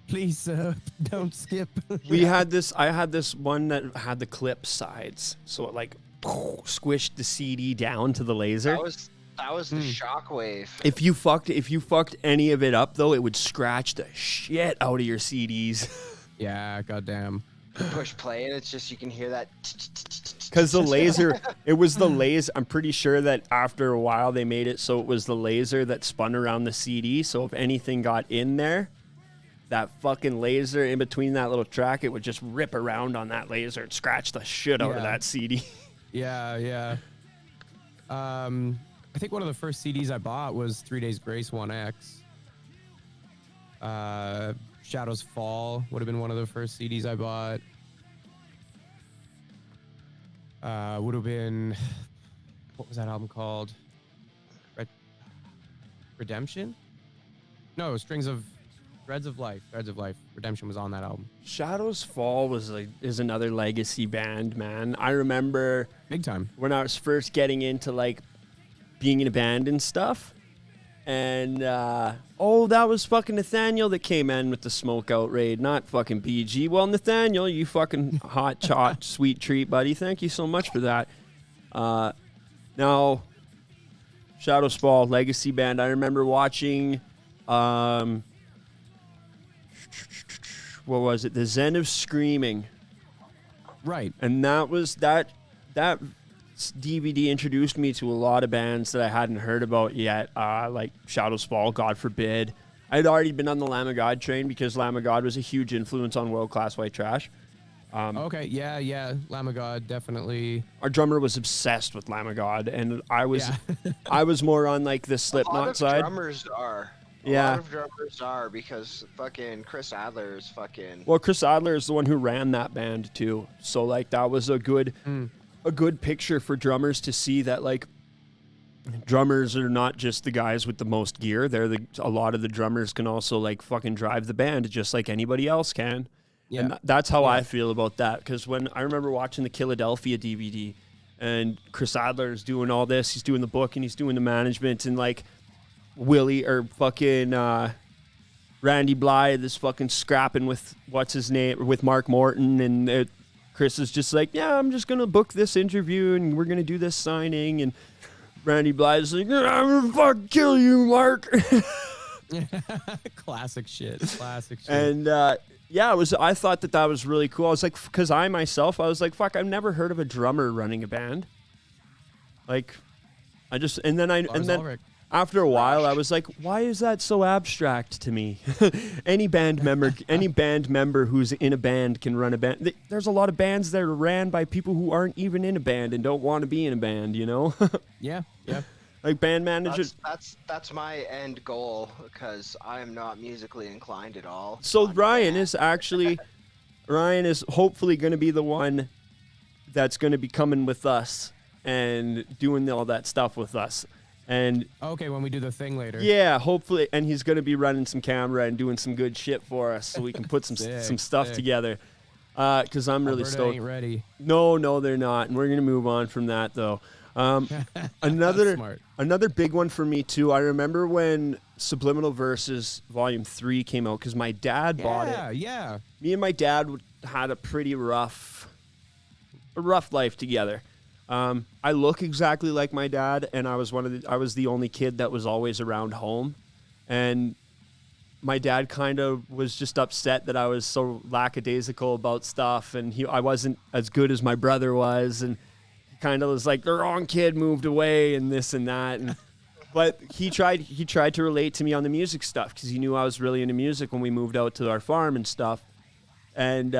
[SPEAKER 5] Please don't skip.
[SPEAKER 4] I had this one that had the clip sides, so it like squished the CD down to the laser.
[SPEAKER 6] That was the shockwave.
[SPEAKER 4] If you fucked any of it up though, it would scratch the shit out of your CDs.
[SPEAKER 5] Yeah, goddamn.
[SPEAKER 6] You push play and it's just you can hear that.
[SPEAKER 4] Because the laser, it was the laser. I'm pretty sure that after a while they made it so it was the laser that spun around the CD. So if anything got in there, that fucking laser in between that little track, it would just rip around on that laser and scratch the shit out of that CD.
[SPEAKER 5] Yeah. I think one of the first CDs I bought was 3 Days Grace 1X. Shadows Fall would have been one of the first CDs I bought. Would have been, what was that album called? Redemption? No, Threads of Life. Redemption was on that album.
[SPEAKER 4] Shadows Fall is another legacy band, man. I remember
[SPEAKER 5] Big time.
[SPEAKER 4] when I was first getting into like being in a band and stuff. And, that was fucking Nathaniel that came in with the Smoke Out Raid, not fucking BG. Well, Nathaniel, you fucking hot shot, sweet treat, buddy. Thank you so much for that. Now, Shadows Fall, legacy band. I remember watching, what was it? The Zen of Screaming.
[SPEAKER 5] Right.
[SPEAKER 4] And that was that DVD introduced me to a lot of bands that I hadn't heard about yet, like Shadows Fall, God Forbid. I'd already been on the Lamb of God train because Lamb of God was a huge influence on World Class White Trash.
[SPEAKER 5] Okay, yeah, Lamb of God, definitely.
[SPEAKER 4] Our drummer was obsessed with Lamb of God, and I was I was more on like the Slipknot side.
[SPEAKER 6] A lot of drummers are because fucking Chris Adler is fucking.
[SPEAKER 4] Well, Chris Adler is the one who ran that band too, so like that was a good picture for drummers to see that like drummers are not just the guys with the most gear. A lot of the drummers can also like fucking drive the band just like anybody else can. Yeah. And that's how I feel about that. Because when I remember watching the Philadelphia DVD and Chris Adler is doing all this, he's doing the book and he's doing the management, and like Willie or fucking Randy Blythe is fucking scrapping with what's his name, with Mark Morton, and Chris is just like, yeah, I'm just going to book this interview and we're going to do this signing. And Randy Blythe's like, I'm going to fucking kill you, Mark.
[SPEAKER 5] Classic shit.
[SPEAKER 4] And I thought that was really cool. I was like, because I was like, fuck, I've never heard of a drummer running a band. Like, after a while, I was like, why is that so abstract to me? Any band member who's in a band can run a band. There's a lot of bands that are ran by people who aren't even in a band and don't want to be in a band, you know?
[SPEAKER 5] Yeah.
[SPEAKER 4] Like band managers.
[SPEAKER 6] That's my end goal because I am not musically inclined at all.
[SPEAKER 4] So Ryan is hopefully going to be the one that's going to be coming with us and doing all that stuff with us. And
[SPEAKER 5] okay, when we do the thing later.
[SPEAKER 4] Yeah, hopefully, and he's going to be running some camera and doing some good shit for us, so we can put some stuff together. Because I'm really stoked.
[SPEAKER 5] Ain't ready.
[SPEAKER 4] No, they're not, and we're going to move on from that though. Another big one for me too. I remember when Subliminal Verses Volume 3 came out because my dad bought it.
[SPEAKER 5] Yeah.
[SPEAKER 4] Me and my dad had a pretty rough life together. I look exactly like my dad, and I was the only kid that was always around home, and my dad kind of was just upset that I was so lackadaisical about stuff, and I wasn't as good as my brother was, and he kind of was like, the wrong kid moved away and this and that, but he tried to relate to me on the music stuff because he knew I was really into music when we moved out to our farm and stuff, and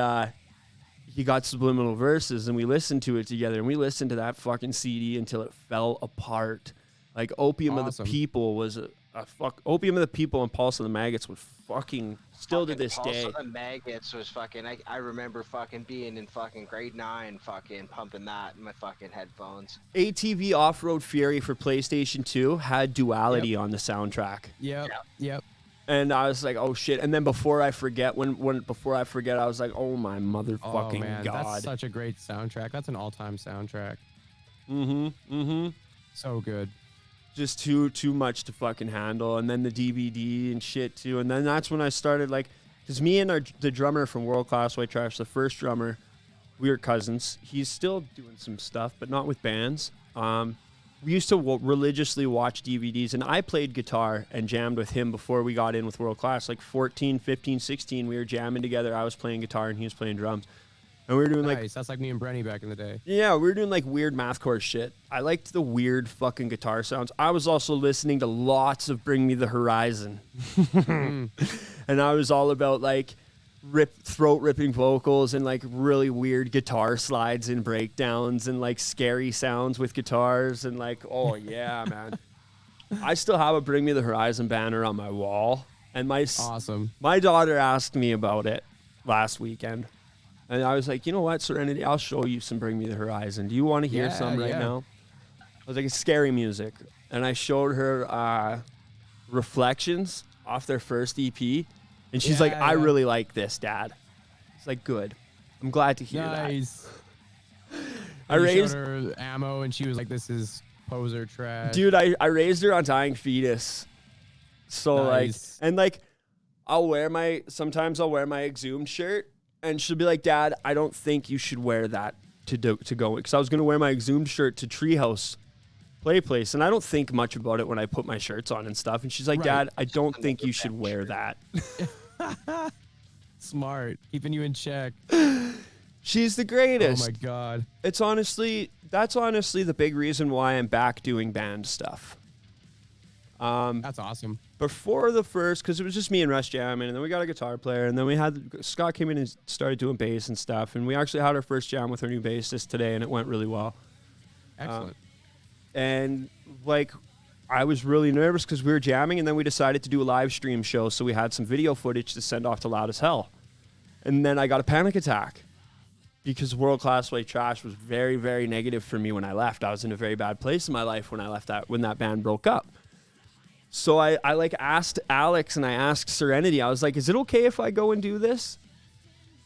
[SPEAKER 4] he got Subliminal Verses, and we listened to it together, and we listened to that fucking CD until it fell apart. Like Opium of the People was Opium of the People and Pulse of the Maggots was fucking still to this day.
[SPEAKER 6] Pulse of the Maggots was fucking. I remember fucking being in fucking grade 9, fucking pumping that in my fucking headphones.
[SPEAKER 4] ATV Off-Road Fury for PlayStation 2 had Duality on the soundtrack.
[SPEAKER 5] Yep.
[SPEAKER 4] And I was like, oh shit. And then before I forget, I was like, oh my motherfucking
[SPEAKER 5] man,
[SPEAKER 4] God.
[SPEAKER 5] that's such a great soundtrack. That's an all-time soundtrack.
[SPEAKER 4] Mm-hmm.
[SPEAKER 5] So good.
[SPEAKER 4] Just too much to fucking handle. And then the DVD and shit too. And then that's when I started like, because me and the drummer from World Class White Trash, the first drummer, we were cousins. He's still doing some stuff, but not with bands. We used to religiously watch DVDs, and I played guitar and jammed with him before we got in with World Class. Like 14, 15, 16, we were jamming together. I was playing guitar and he was playing drums. And we were doing
[SPEAKER 5] nice. That's like me and Brenny back in the day.
[SPEAKER 4] Yeah, we were doing like weird mathcore shit. I liked the weird fucking guitar sounds. I was also listening to lots of Bring Me the Horizon. And I was all about like throat ripping vocals and like really weird guitar slides and breakdowns and like scary sounds with guitars and like, oh yeah, man. I still have a Bring Me the Horizon banner on my wall, and my daughter asked me about it last weekend, and I was like, you know what, Serenity, I'll show you some Bring Me the Horizon. Do you want to hear some right now? I was like, it's scary music, and I showed her Reflections off their first EP. And she's like, I really like this, Dad. It's like, good. I'm glad to hear that. I raised
[SPEAKER 5] her Ammo, and she was like, this is poser trash.
[SPEAKER 4] Dude, I raised her on Dying Fetus. So like, and like, sometimes I'll wear my Exhumed shirt, and she'll be like, Dad, I don't think you should wear that to go. Because I was going to wear my Exhumed shirt to Treehouse Play Place, and I don't think much about it when I put my shirts on and stuff. And she's like, Dad, I don't think you should wear that.
[SPEAKER 5] Smart, keeping you in check.
[SPEAKER 4] She's the greatest.
[SPEAKER 5] Oh my God.
[SPEAKER 4] That's honestly the big reason why I'm back doing band stuff.
[SPEAKER 5] That's awesome.
[SPEAKER 4] Before the first, because it was just me and Russ jamming, and then we got a guitar player, and then we had Scott came in and started doing bass and stuff, and we actually had our first jam with our new bassist today, and it went really well.
[SPEAKER 5] Excellent.
[SPEAKER 4] And like, I was really nervous because we were jamming, and then we decided to do a live stream show, so we had some video footage to send off to Loud as Hell. And then I got a panic attack because World Class White Trash was very, very negative for me when I left. I was in a very bad place in my life when I left when that band broke up. So I like asked Alex and I asked Serenity, I was like, is it okay if I go and do this?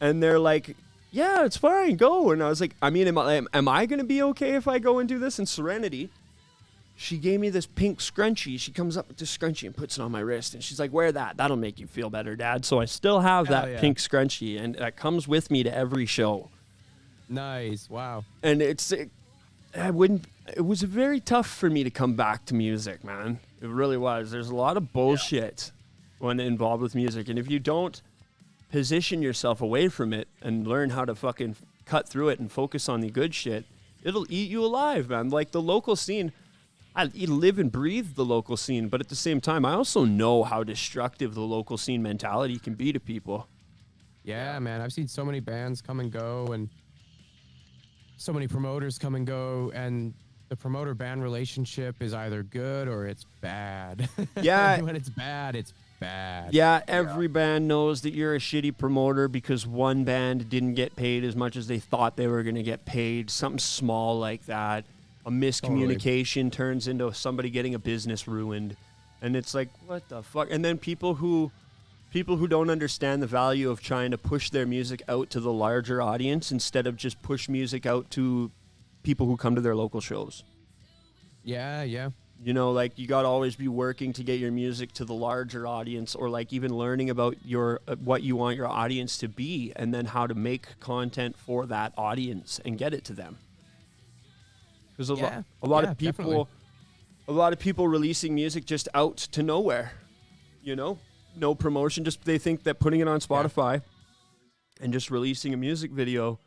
[SPEAKER 4] And they're like, yeah, it's fine, go. And I was like, I mean, am I going to be okay if I go and do this? And Serenity, she gave me this pink scrunchie. She comes up with this scrunchie and puts it on my wrist. And she's like, wear that. That'll make you feel better, Dad. So I still have that pink scrunchie. And that comes with me to every show.
[SPEAKER 5] Nice. Wow.
[SPEAKER 4] And it was very tough for me to come back to music, man. It really was. There's a lot of bullshit when involved with music. And if you don't position yourself away from it and learn how to fucking cut through it and focus on the good shit, it'll eat you alive, man. Like the local scene, I live and breathe the local scene, but at the same time, I also know how destructive the local scene mentality can be to people.
[SPEAKER 5] Yeah, man. I've seen so many bands come and go, and so many promoters come and go, and the promoter-band relationship is either good or it's bad.
[SPEAKER 4] Yeah.
[SPEAKER 5] When it's bad, it's bad.
[SPEAKER 4] Yeah, every band knows that you're a shitty promoter because one band didn't get paid as much as they thought they were going to get paid. Something small like that. A miscommunication turns into somebody getting a business ruined. And it's like, what the fuck? And then people who don't understand the value of trying to push their music out to the larger audience instead of just push music out to people who come to their local shows.
[SPEAKER 5] Yeah, yeah.
[SPEAKER 4] You know, like you got to always be working to get your music to the larger audience, or like even learning about your what you want your audience to be, and then how to make content for that audience and get it to them. Because a lot of people releasing music just out to nowhere, you know, no promotion. Just they think that putting it on Spotify and just releasing a music video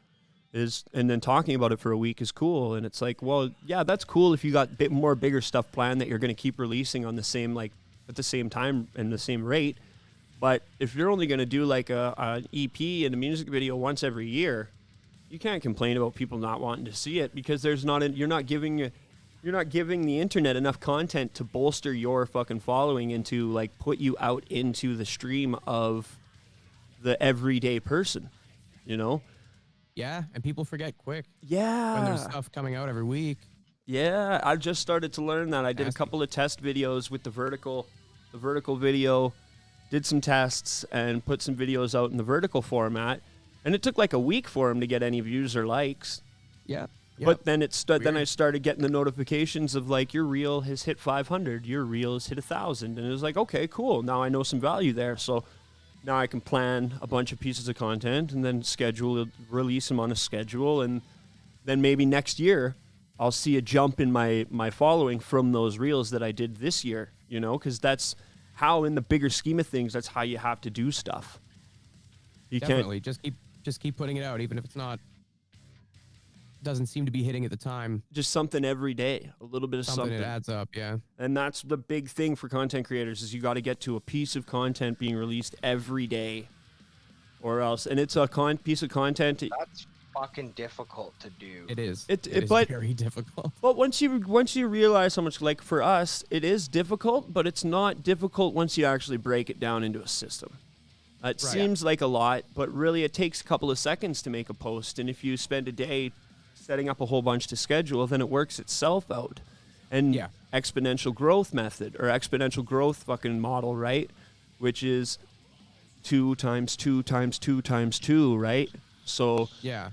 [SPEAKER 4] and then talking about it for a week is cool. And it's like, well, yeah, that's cool if you got bigger stuff planned that you're going to keep releasing on the same, like at the same time and the same rate. But if you're only going to do like an EP and a music video once every year, you can't complain about people not wanting to see it because you're not giving the internet enough content to bolster your fucking following and to like put you out into the stream of the everyday person, you know?
[SPEAKER 5] Yeah, and people forget quick.
[SPEAKER 4] Yeah.
[SPEAKER 5] When there's stuff coming out every week.
[SPEAKER 4] Yeah, I just started to learn that. I did a couple of test videos with the vertical video, did some tests, and put some videos out in the vertical format. And it took like a week for him to get any views or likes.
[SPEAKER 5] Yeah.
[SPEAKER 4] But then then I started getting the notifications of like, your reel has hit 500, your reel has hit 1,000. And it was like, okay, cool. Now I know some value there. So now I can plan a bunch of pieces of content and then release them on a schedule. And then maybe next year I'll see a jump in my following from those reels that I did this year, you know, because that's how, in the bigger scheme of things, that's how you have to do stuff. You
[SPEAKER 5] Definitely. Just keep putting it out, even if it's not, doesn't seem to be hitting at the time.
[SPEAKER 4] Just something every day, a little bit of something.
[SPEAKER 5] It adds up, yeah.
[SPEAKER 4] And that's the big thing for content creators, is you got to get to a piece of content being released every day, or else. And it's a piece of content.
[SPEAKER 6] That's fucking difficult to do.
[SPEAKER 5] It is.
[SPEAKER 4] It
[SPEAKER 5] is
[SPEAKER 4] but,
[SPEAKER 5] very difficult.
[SPEAKER 4] But once you realize how much, like for us, it is difficult, but it's not difficult once you actually break it down into a system. It seems like a lot, but really it takes a couple of seconds to make a post. And if you spend a day setting up a whole bunch to schedule, then it works itself out. And exponential growth method, or exponential growth fucking model, right? Which is 2 times 2 times 2 times 2, right? So
[SPEAKER 5] yeah.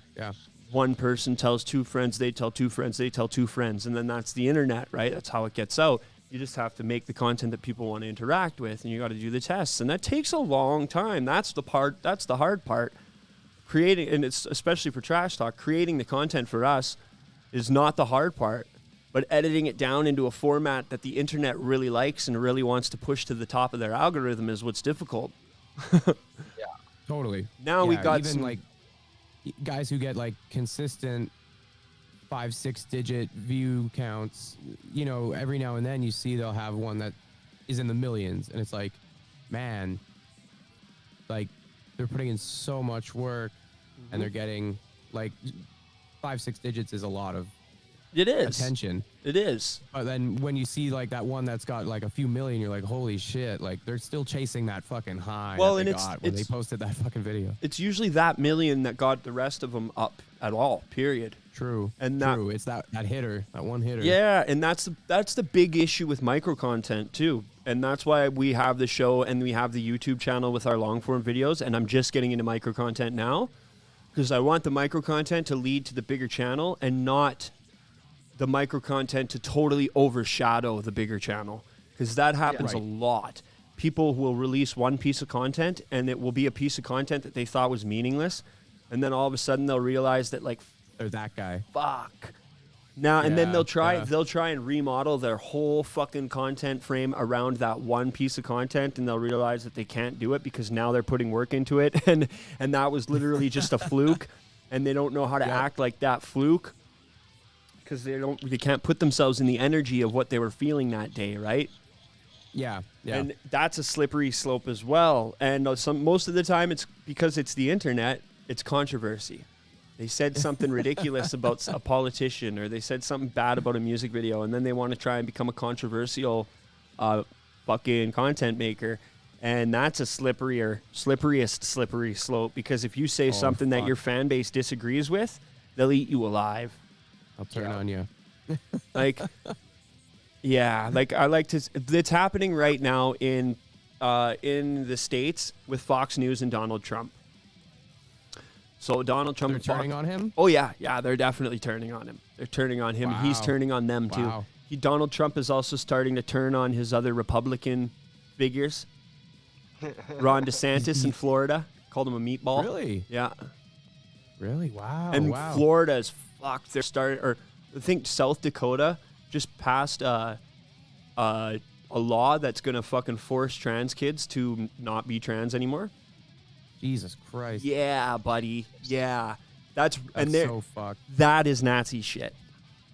[SPEAKER 4] One person tells 2 friends, they tell 2 friends, they tell 2 friends, and then that's the internet, right? That's how it gets out. You just have to make the content that people want to interact with, and you got to do the tests, and that takes a long time. That's the hard part. Creating, and it's especially for Trash Talk, creating the content for us is not the hard part, but editing it down into a format that the internet really likes and really wants to push to the top of their algorithm is what's difficult.
[SPEAKER 5] Totally.
[SPEAKER 4] Now we got
[SPEAKER 5] even
[SPEAKER 4] some,
[SPEAKER 5] like guys who get like consistent 5-6 digit view counts, you know, every now and then you see they'll have one that is in the millions, and it's like, man, like they're putting in so much work, and they're getting like 5-6 digits is a lot of attention.
[SPEAKER 4] It is.
[SPEAKER 5] But then when you see like that one that's got like a few million, you're like, holy shit, like they're still chasing that fucking high that they got when they posted that fucking video.
[SPEAKER 4] It's usually that million that got the rest of them up at all, period.
[SPEAKER 5] True.
[SPEAKER 4] And
[SPEAKER 5] true. It's that hitter, that one hitter.
[SPEAKER 4] Yeah, and that's the big issue with micro content too. And that's why we have the show and we have the YouTube channel with our long form videos, and I'm just getting into micro content now because I want the micro content to lead to the bigger channel and not the micro content to totally overshadow the bigger channel, because that happens a lot. People will release one piece of content and it will be a piece of content that they thought was meaningless, and then all of a sudden they'll realize that like,
[SPEAKER 5] they're that guy.
[SPEAKER 4] Fuck. Now and then they'll try and remodel their whole fucking content frame around that one piece of content, and they'll realize that they can't do it because now they're putting work into it, and that was literally just a fluke, and they don't know how to act like that fluke because they can't put themselves in the energy of what they were feeling that day, right?
[SPEAKER 5] Yeah.
[SPEAKER 4] And that's a slippery slope as well. And most of the time it's because it's the internet, it's controversy. They said something ridiculous about a politician, or they said something bad about a music video, and then they want to try and become a controversial fucking content maker. And that's a slipperiest slippery slope, because if you say something that your fan base disagrees with, they'll eat you alive.
[SPEAKER 5] I'll turn on you.
[SPEAKER 4] Like, yeah, like I like to. It's happening right now in the States with Fox News and Donald Trump. So Donald Trump.
[SPEAKER 5] They're turning on him?
[SPEAKER 4] Oh yeah, they're definitely turning on him. They're turning on him.
[SPEAKER 5] Wow.
[SPEAKER 4] He's turning on them too.
[SPEAKER 5] Wow.
[SPEAKER 4] Donald Trump is also starting to turn on his other Republican figures. Ron DeSantis in Florida called him a meatball.
[SPEAKER 5] Really?
[SPEAKER 4] Yeah.
[SPEAKER 5] Really? Wow.
[SPEAKER 4] And Florida is fucked. They're starting, or I think South Dakota just passed a law that's gonna fucking force trans kids to not be trans anymore.
[SPEAKER 5] Jesus Christ.
[SPEAKER 4] Yeah, buddy. Yeah. That's
[SPEAKER 5] so fucked.
[SPEAKER 4] That is Nazi shit.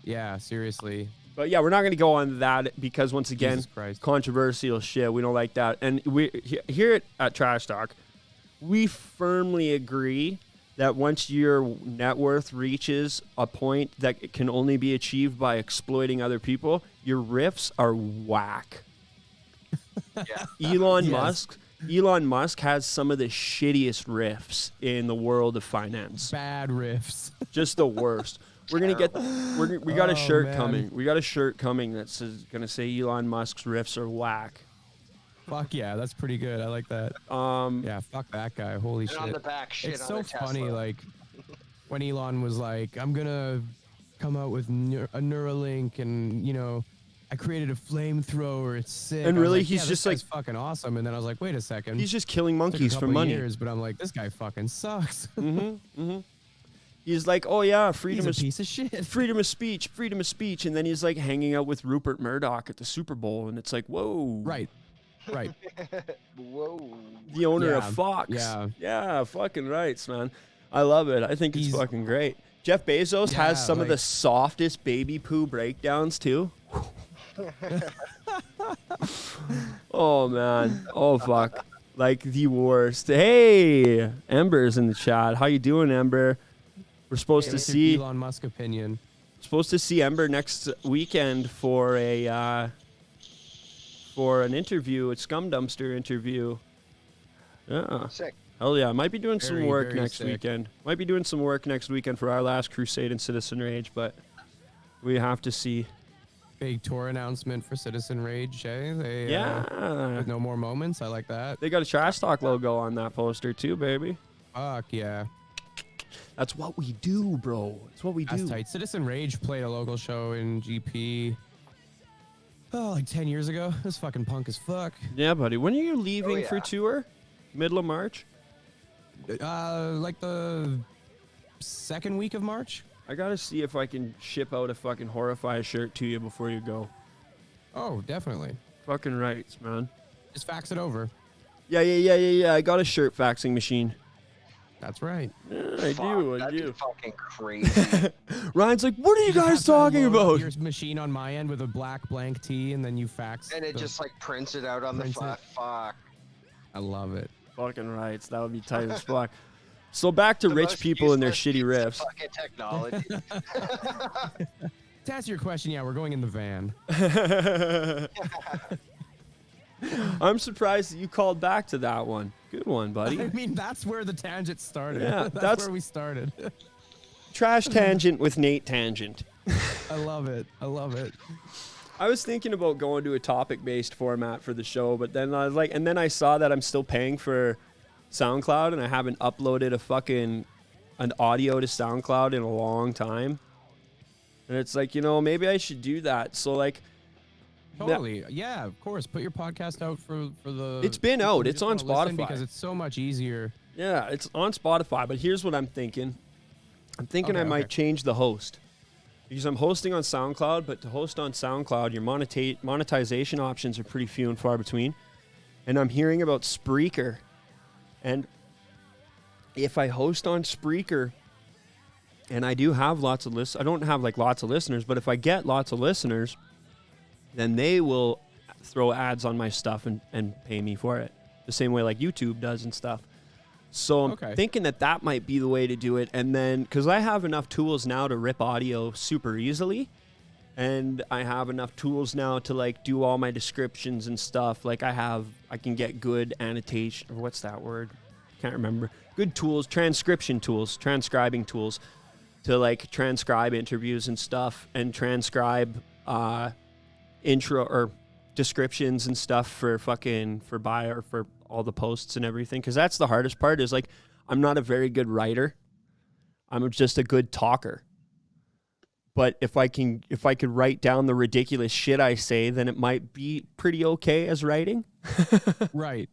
[SPEAKER 5] Yeah, seriously.
[SPEAKER 4] But yeah, we're not going to go on that because once again,
[SPEAKER 5] Christ.
[SPEAKER 4] controversial shit. We don't like that. And we here at Trash Talk, we firmly agree that once your net worth reaches a point that it can only be achieved by exploiting other people, your riffs are whack.
[SPEAKER 6] Yeah.
[SPEAKER 4] Elon Musk has some of the shittiest riffs in the world of finance.
[SPEAKER 5] Bad riffs.
[SPEAKER 4] Just the worst. We got a shirt
[SPEAKER 5] man.
[SPEAKER 4] coming. We got a shirt coming that's gonna say Elon Musk's riffs are whack.
[SPEAKER 5] Fuck yeah, that's pretty good. I like that. Yeah, fuck that guy. Holy
[SPEAKER 6] And
[SPEAKER 5] shit.
[SPEAKER 6] on the back, shit
[SPEAKER 5] It's
[SPEAKER 6] on
[SPEAKER 5] so
[SPEAKER 6] the Tesla.
[SPEAKER 5] funny, like when Elon was like, I'm gonna come out with a Neuralink, and I created a flamethrower. It's sick.
[SPEAKER 4] And
[SPEAKER 5] I was
[SPEAKER 4] really,
[SPEAKER 5] like,
[SPEAKER 4] he's
[SPEAKER 5] yeah,
[SPEAKER 4] just
[SPEAKER 5] this guy's fucking awesome. And then I was like, wait a second.
[SPEAKER 4] He's just killing
[SPEAKER 5] Took a
[SPEAKER 4] monkeys for
[SPEAKER 5] couple
[SPEAKER 4] money.
[SPEAKER 5] years, but I'm like, this guy fucking sucks.
[SPEAKER 4] He's like, oh yeah,
[SPEAKER 5] He's
[SPEAKER 4] freedom
[SPEAKER 5] a
[SPEAKER 4] of
[SPEAKER 5] piece of shit.
[SPEAKER 4] freedom of speech, freedom of speech, and then he's like hanging out with Rupert Murdoch at the Super Bowl, and it's like, whoa,
[SPEAKER 5] Right.
[SPEAKER 6] Whoa.
[SPEAKER 4] the owner of
[SPEAKER 5] Yeah,
[SPEAKER 4] Fox,
[SPEAKER 5] yeah.
[SPEAKER 4] fucking rights, man. I love it. I think it's
[SPEAKER 5] He's-
[SPEAKER 4] fucking great. Jeff Bezos
[SPEAKER 5] Yeah,
[SPEAKER 4] has some of the
[SPEAKER 5] like-
[SPEAKER 4] softest baby poo breakdowns too. Oh man, oh fuck, like the worst. Hey, Ember's in the chat. How you doing, Ember? We're supposed to
[SPEAKER 5] What's your
[SPEAKER 4] see
[SPEAKER 5] Elon Musk opinion.
[SPEAKER 4] Ember next weekend for an interview, a Scum Dumpster interview. Yeah.
[SPEAKER 6] Sick.
[SPEAKER 4] Hell yeah. Might be doing some
[SPEAKER 5] Very,
[SPEAKER 4] work
[SPEAKER 5] very
[SPEAKER 4] next
[SPEAKER 5] sick.
[SPEAKER 4] weekend. Might be doing some work next weekend for our last crusade in Citizen Rage, but we have to see.
[SPEAKER 5] Big tour announcement for Citizen Rage, eh? They,
[SPEAKER 4] Yeah.
[SPEAKER 5] with no more moments. I like that.
[SPEAKER 4] They got a Trash Talk logo on that poster too, baby.
[SPEAKER 5] Fuck yeah.
[SPEAKER 4] That's what we do, bro. It's what we
[SPEAKER 5] That's
[SPEAKER 4] do.
[SPEAKER 5] tight. Citizen Rage played a local show in GP. Oh, like 10 years ago. This fucking punk as fuck.
[SPEAKER 4] Yeah, buddy. When are you leaving
[SPEAKER 6] Oh,
[SPEAKER 4] for
[SPEAKER 6] yeah.
[SPEAKER 4] tour? Middle of March?
[SPEAKER 5] Like the second week of March.
[SPEAKER 4] I gotta see if I can ship out a fucking Horrify shirt to you before you go.
[SPEAKER 5] Oh, definitely.
[SPEAKER 4] Fucking rights, man.
[SPEAKER 5] Just fax it over.
[SPEAKER 4] Yeah. I got a shirt faxing machine.
[SPEAKER 5] That's right.
[SPEAKER 4] Yeah, I do.
[SPEAKER 6] That'd be
[SPEAKER 4] do.
[SPEAKER 6] fucking crazy.
[SPEAKER 4] Ryan's like, what are you
[SPEAKER 5] just
[SPEAKER 4] guys
[SPEAKER 5] have to
[SPEAKER 4] talking
[SPEAKER 5] load up
[SPEAKER 4] about?
[SPEAKER 5] Your machine on my end with a black blank T, and then you fax.
[SPEAKER 6] And it
[SPEAKER 5] the-
[SPEAKER 6] just like prints it out on the
[SPEAKER 5] Prints it.
[SPEAKER 6] fuck.
[SPEAKER 5] I love it.
[SPEAKER 4] Fucking rights. That would be tight as fuck. So back to
[SPEAKER 6] The
[SPEAKER 4] rich
[SPEAKER 6] most
[SPEAKER 4] people and their
[SPEAKER 6] useless
[SPEAKER 4] shitty
[SPEAKER 6] piece
[SPEAKER 4] riffs.
[SPEAKER 6] of fucking technology.
[SPEAKER 5] To answer your question, yeah, we're going in the van.
[SPEAKER 4] I'm surprised that you called back to that one. Good one, buddy.
[SPEAKER 5] I mean, that's where the tangent started.
[SPEAKER 4] Yeah,
[SPEAKER 5] that's
[SPEAKER 4] that's-
[SPEAKER 5] where we started.
[SPEAKER 4] Trash tangent with Nate tangent.
[SPEAKER 5] I love it. I love it.
[SPEAKER 4] I was thinking about going to a topic-based format for the show, but then I was like, and then I saw that I'm still paying for SoundCloud, and I haven't uploaded an audio to SoundCloud in a long time. And it's like, maybe I should do that. So like,
[SPEAKER 5] Totally. Yeah, of course. Put your podcast out for the.
[SPEAKER 4] It's been
[SPEAKER 5] people
[SPEAKER 4] out.
[SPEAKER 5] who
[SPEAKER 4] It's
[SPEAKER 5] just
[SPEAKER 4] on
[SPEAKER 5] wanna listen
[SPEAKER 4] Spotify.
[SPEAKER 5] because it's so much easier.
[SPEAKER 4] yeah, it's on Spotify, but here's what I'm thinking. I'm thinking I
[SPEAKER 5] Okay,
[SPEAKER 4] might
[SPEAKER 5] okay.
[SPEAKER 4] change the host. Because I'm hosting on SoundCloud, but to host on SoundCloud, your monetization options are pretty few and far between. And I'm hearing about Spreaker. And if I host on Spreaker, and I do have lots of I don't have like lots of listeners, but if I get lots of listeners, then they will throw ads on my stuff and pay me for it. The same way like YouTube does and stuff. So I'm
[SPEAKER 5] Okay.
[SPEAKER 4] thinking that might be the way to do it. And then, because I have enough tools now to rip audio super easily. And I have enough tools now to like do all my descriptions and stuff. Like I can get good annotation, or what's that word? Can't remember. Good tools, transcribing tools to like transcribe interviews and stuff and transcribe intro or descriptions and stuff for all the posts and everything. Cause that's the hardest part is like, I'm not a very good writer. I'm just a good talker. But if I could write down the ridiculous shit I say, then it might be pretty okay as writing.
[SPEAKER 5] Right.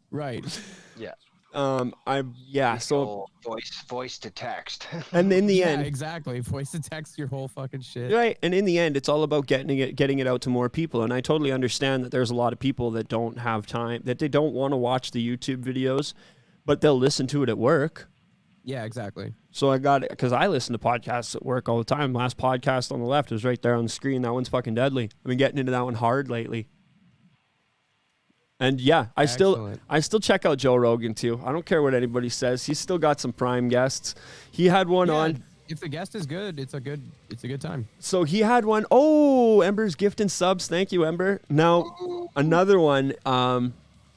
[SPEAKER 6] Yeah.
[SPEAKER 4] So
[SPEAKER 6] Voice to text.
[SPEAKER 4] and in the
[SPEAKER 5] Yeah,
[SPEAKER 4] end,
[SPEAKER 5] exactly. Voice to text your whole fucking shit.
[SPEAKER 4] right, and in the end, it's all about getting it out to more people. And I totally understand that there's a lot of people that don't have time, that they don't want to watch the YouTube videos, but they'll listen to it at work.
[SPEAKER 5] Yeah, exactly.
[SPEAKER 4] So because I listen to podcasts at work all the time. Last podcast on the left is right there on the screen. That one's fucking deadly. I've been getting into that one hard lately. And yeah, I still check out Joe Rogan too. I don't care what anybody says. He's still got some prime guests. He had one on.
[SPEAKER 5] If the guest is good, it's a good time.
[SPEAKER 4] So he had one. Oh, Ember's gifting subs. Thank you, Ember. Now another one.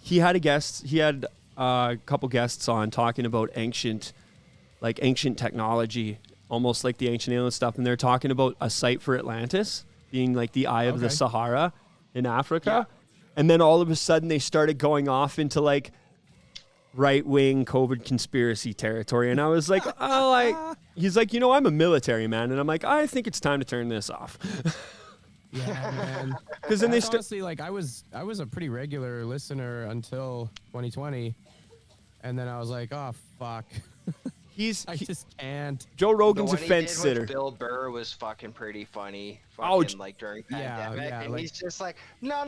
[SPEAKER 4] He had a guest. He had a couple guests on talking about ancient technology, almost like the ancient alien stuff. And they're talking about a site for Atlantis being like the eye of the
[SPEAKER 5] Okay.
[SPEAKER 4] Sahara in Africa. And then all of a sudden they started going off into like right-wing COVID conspiracy territory. And I was like, he's like, I'm a military man. And I'm like, I think it's time to turn this off.
[SPEAKER 5] Yeah, man.
[SPEAKER 4] Because then they
[SPEAKER 5] honestly, like, I was a pretty regular listener until 2020. And then I was like, oh, fuck. I just can't.
[SPEAKER 4] Joe Rogan's a
[SPEAKER 6] The one he
[SPEAKER 4] fence
[SPEAKER 6] did with
[SPEAKER 4] sitter.
[SPEAKER 6] Bill Burr was fucking pretty funny.
[SPEAKER 4] Oh,
[SPEAKER 6] Like during pandemic,
[SPEAKER 5] yeah,
[SPEAKER 6] and
[SPEAKER 5] like-
[SPEAKER 6] he's just like, no,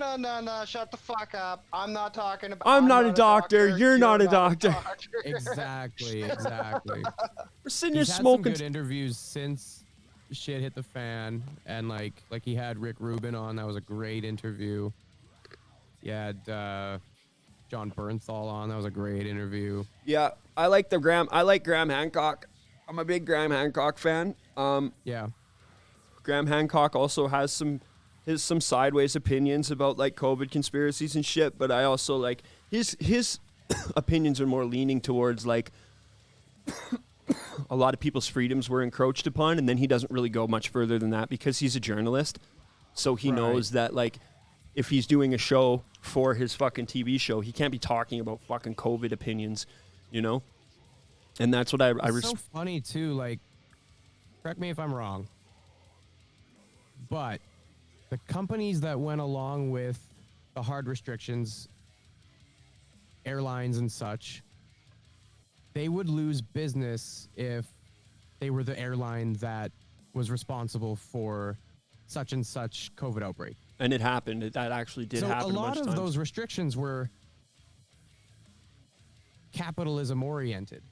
[SPEAKER 6] shut the fuck up. I'm not talking about.
[SPEAKER 4] I'm not a doctor. You're not a doctor.
[SPEAKER 5] Exactly.
[SPEAKER 4] We're sitting here
[SPEAKER 5] He's had some
[SPEAKER 4] smoking.
[SPEAKER 5] good interviews since shit hit the fan, and like he had Rick Rubin on. That was a great interview. He had John Bernthal on. That was a great interview.
[SPEAKER 4] Yeah, I like Graham Hancock. I'm a big Graham Hancock fan.
[SPEAKER 5] Yeah.
[SPEAKER 4] Graham Hancock also has some sideways opinions about like COVID conspiracies and shit, but I also like his opinions are more leaning towards like a lot of people's freedoms were encroached upon, and then he doesn't really go much further than that because he's a journalist. So he knows that like if he's doing a show for his fucking TV show, he can't be talking about fucking COVID opinions, And that's what I
[SPEAKER 5] It's so funny too, like, correct me if I'm wrong, but the companies that went along with the hard restrictions, airlines and such, they would lose business if they were the airline that was responsible for such and such COVID outbreak.
[SPEAKER 4] And it happened. That actually did happen.
[SPEAKER 5] So a lot of
[SPEAKER 4] times.
[SPEAKER 5] those restrictions were capitalism oriented.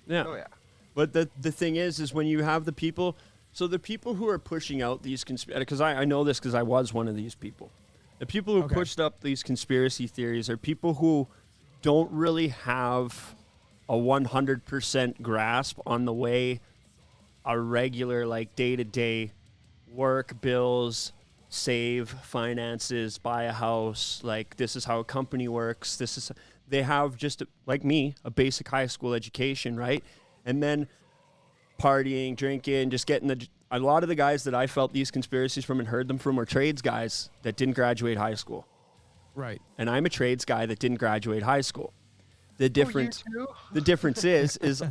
[SPEAKER 4] Yeah.
[SPEAKER 6] Oh yeah.
[SPEAKER 4] But the thing is when you have the people, so the people who are pushing out these because I know this because I was one of these people. The people who pushed up these conspiracy theories are people who don't really have a 100% grasp on the way a regular like day-to-day work, bills, save, finances, buy a house, like this is how a company works. They have just like me, a basic high school education, right? And then partying, drinking, just getting a lot of the guys that I felt these conspiracies from and heard them from were trades guys that didn't graduate high school.
[SPEAKER 5] Right.
[SPEAKER 4] And I'm a trades guy that didn't graduate high school. The difference is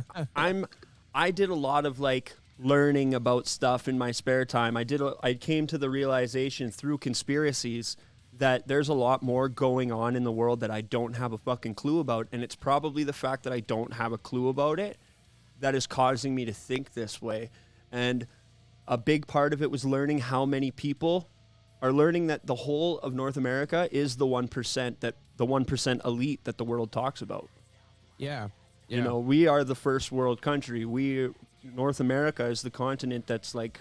[SPEAKER 4] I did a lot of like learning about stuff in my spare time. I came to the realization through conspiracies that there's a lot more going on in the world that I don't have a fucking clue about, and it's probably the fact that I don't have a clue about it that is causing me to think this way. And a big part of it was learning how many people are learning that the whole of North America is the 1%, that the 1% elite that the world talks about.
[SPEAKER 5] Yeah.
[SPEAKER 4] We are the first world country. North America is the continent that's like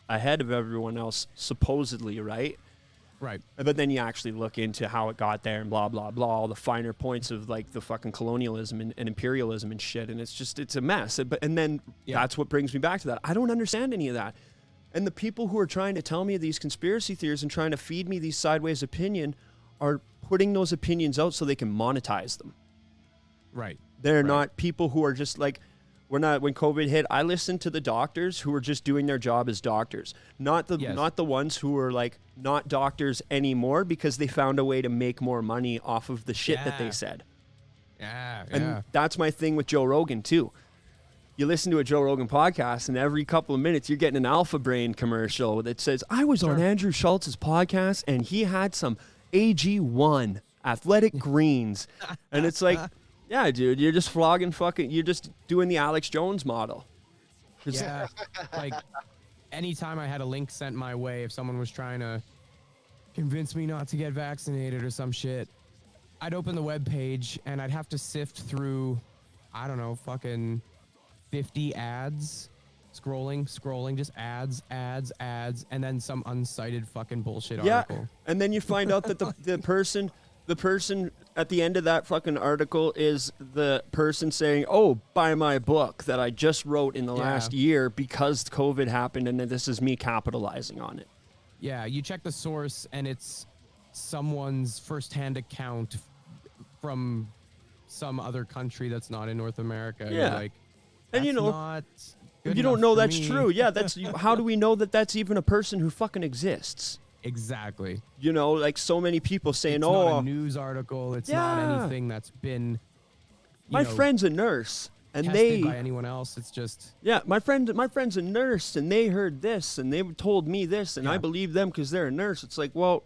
[SPEAKER 4] ahead of everyone else, supposedly, right?
[SPEAKER 5] Right.
[SPEAKER 4] But then you actually look into how it got there and blah, blah, blah, all the finer points of like the fucking colonialism and imperialism and shit. And it's a mess. And then that's what brings me back to that. I don't understand any of that. And the people who are trying to tell me these conspiracy theories and trying to feed me these sideways opinion are putting those opinions out so they can monetize them.
[SPEAKER 5] Right.
[SPEAKER 4] They're not people who are just like, when COVID hit, I listened to the doctors who were just doing their job as doctors, not the ones who were like not doctors anymore because they found a way to make more money off of the shit that they said.
[SPEAKER 5] Yeah.
[SPEAKER 4] And that's my thing with Joe Rogan too. You listen to a Joe Rogan podcast, and every couple of minutes you're getting an Alpha Brain commercial that says, I was on Andrew Schultz's podcast and he had some AG1 athletic greens. And it's like, yeah, dude, you're just you're just doing the Alex Jones model.
[SPEAKER 5] Yeah. Like anytime I had a link sent my way, if someone was trying to convince me not to get vaccinated or some shit, I'd open the web page and I'd have to sift through, I don't know, fucking 50 ads, scrolling, just ads, and then some unsighted fucking bullshit article.
[SPEAKER 4] And then you find out that the person at the end of that fucking article is the person saying, oh, buy my book that I just wrote in the last year because COVID happened and this is me capitalizing on it.
[SPEAKER 5] Yeah, you check the source and it's someone's firsthand account from some other country that's not in North America.
[SPEAKER 4] Yeah.
[SPEAKER 5] You're like,
[SPEAKER 4] And you don't know that's true. Yeah, how do we know that that's even a person who fucking exists?
[SPEAKER 5] Exactly.
[SPEAKER 4] You know, like so many people saying,
[SPEAKER 5] It's
[SPEAKER 4] "Oh,
[SPEAKER 5] not a news article. It's not anything that's been
[SPEAKER 4] my friend's a nurse and
[SPEAKER 5] tested by anyone else. It's just
[SPEAKER 4] my friend's a nurse and they heard this and they told me this and I believe them because they're a nurse." It's like, well,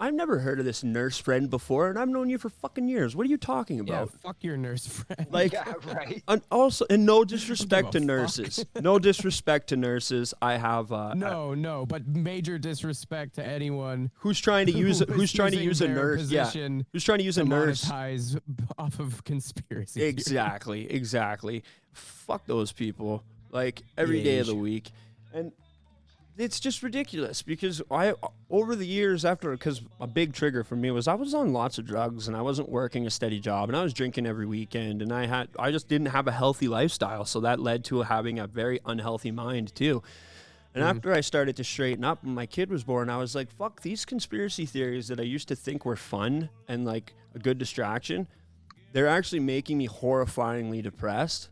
[SPEAKER 4] I've never heard of this nurse friend before, and I've known you for fucking years. What are you talking about?
[SPEAKER 5] Yeah, fuck your nurse friend.
[SPEAKER 4] Like,
[SPEAKER 6] Yeah, right.
[SPEAKER 4] and also, and no disrespect to
[SPEAKER 5] fuck.
[SPEAKER 4] nurses. No disrespect to nurses. I have
[SPEAKER 5] No, but major disrespect to anyone
[SPEAKER 4] who's trying to use
[SPEAKER 5] who is
[SPEAKER 4] who's trying to
[SPEAKER 5] using
[SPEAKER 4] use a
[SPEAKER 5] their
[SPEAKER 4] nurse. Yeah,
[SPEAKER 5] position
[SPEAKER 4] who's trying to use a
[SPEAKER 5] to
[SPEAKER 4] nurse.
[SPEAKER 5] monetize off of conspiracy theories.
[SPEAKER 4] Exactly. Fuck those people. Like every day of the week, and it's just ridiculous because over the years because a big trigger for me was I was on lots of drugs and I wasn't working a steady job and I was drinking every weekend and I just didn't have a healthy lifestyle, so that led to having a very unhealthy mind too. And after I started to straighten up and my kid was born, I was like, fuck, these conspiracy theories that I used to think were fun and like a good distraction, they're actually making me horrifyingly depressed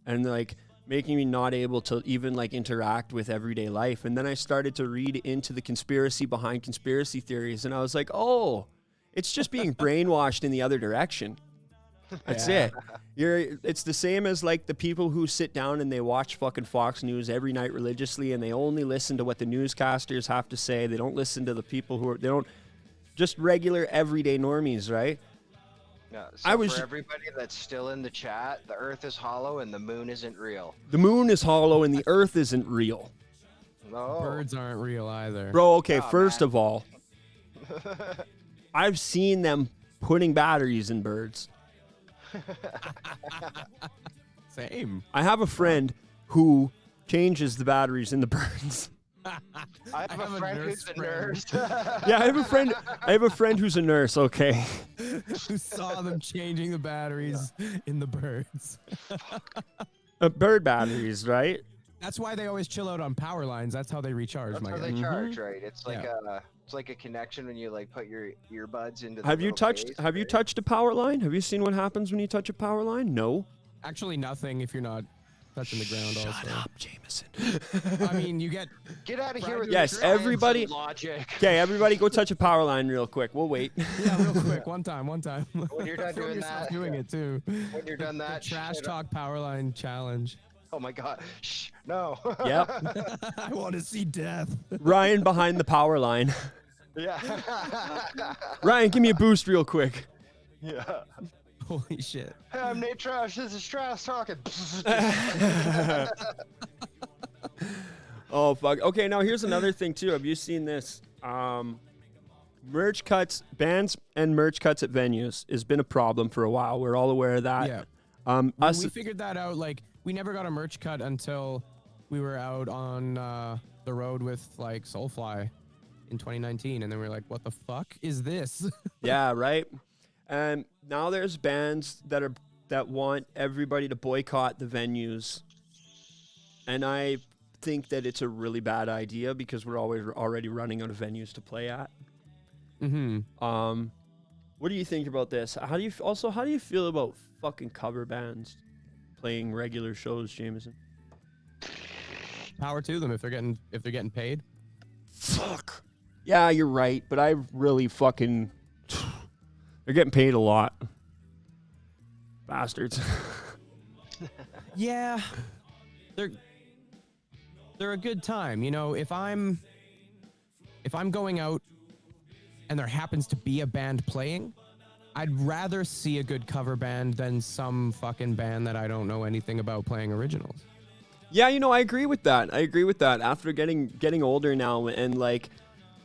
[SPEAKER 4] and like making me not able to even like interact with everyday life. And then I started to read into the conspiracy behind conspiracy theories and I was like, oh, it's just being brainwashed in the other direction. That's it. It's the same as like the people who sit down and they watch fucking Fox News every night religiously and they only listen to what the newscasters have to say. They don't listen to the people they don't, just regular everyday normies, right?
[SPEAKER 6] Yeah, so for everybody that's still in the chat, the Earth is hollow and the moon isn't real.
[SPEAKER 4] The moon is hollow and the Earth isn't real.
[SPEAKER 6] No.
[SPEAKER 5] Birds aren't real either.
[SPEAKER 4] Bro, okay, first of all, I've seen them putting batteries in birds.
[SPEAKER 5] Same.
[SPEAKER 4] I have a friend who changes the batteries in the birds.
[SPEAKER 6] I have a friend who's a nurse.
[SPEAKER 4] Yeah, I have a friend who's a nurse, okay.
[SPEAKER 5] Who saw them changing the batteries in the birds.
[SPEAKER 4] Bird batteries, right?
[SPEAKER 5] That's why they always chill out on power lines. That's how they recharge.
[SPEAKER 6] That's how they charge, right? It's like a connection when you like put your earbuds into the
[SPEAKER 4] Have you
[SPEAKER 6] right?
[SPEAKER 4] touched a power line? Have you seen what happens when you touch a power line? No.
[SPEAKER 5] Actually, nothing if you're not touching the ground.
[SPEAKER 4] Shut
[SPEAKER 5] also.
[SPEAKER 4] up, Jameson.
[SPEAKER 5] I mean, you get
[SPEAKER 6] out of here with
[SPEAKER 4] yes,
[SPEAKER 6] your
[SPEAKER 4] everybody.
[SPEAKER 6] Logic.
[SPEAKER 4] Okay, everybody, go touch a power line real quick. We'll wait.
[SPEAKER 5] yeah, real quick, one time.
[SPEAKER 6] When you're done doing that,
[SPEAKER 5] doing it too.
[SPEAKER 6] When you're done that,
[SPEAKER 5] trash talk power line challenge.
[SPEAKER 6] Oh my god! Shh, no.
[SPEAKER 4] Yep.
[SPEAKER 7] I want to see death.
[SPEAKER 4] Ryan behind the power line.
[SPEAKER 6] Yeah.
[SPEAKER 4] Ryan, give me a boost real quick.
[SPEAKER 6] Yeah.
[SPEAKER 5] Holy shit.
[SPEAKER 6] Hey, I'm Nate Trash. This is Trash talking.
[SPEAKER 4] Oh fuck. Okay, now here's another thing too. Have you seen this? Merch cuts, bands and merch cuts at venues has been a problem for a while. We're all aware of that.
[SPEAKER 5] Yeah. We figured that out. Like, we never got a merch cut until we were out on the road with like Soulfly in 2019, and then we were like, "What the fuck is this?"
[SPEAKER 4] Yeah, right. And now there's bands that want everybody to boycott the venues, and I think that it's a really bad idea because we're already running out of venues to play at.
[SPEAKER 5] Mm-hmm.
[SPEAKER 4] What do you think about this? How do you feel about fucking cover bands playing regular shows, Jameson?
[SPEAKER 5] Power to them if they're getting paid.
[SPEAKER 4] Fuck. Yeah, you're right, but I really fucking they're getting paid a lot. Bastards.
[SPEAKER 5] Yeah. They're a good time. You know, if I'm going out and there happens to be a band playing, I'd rather see a good cover band than some fucking band that I don't know anything about playing originals.
[SPEAKER 4] Yeah, you know, I agree with that. After getting older now and like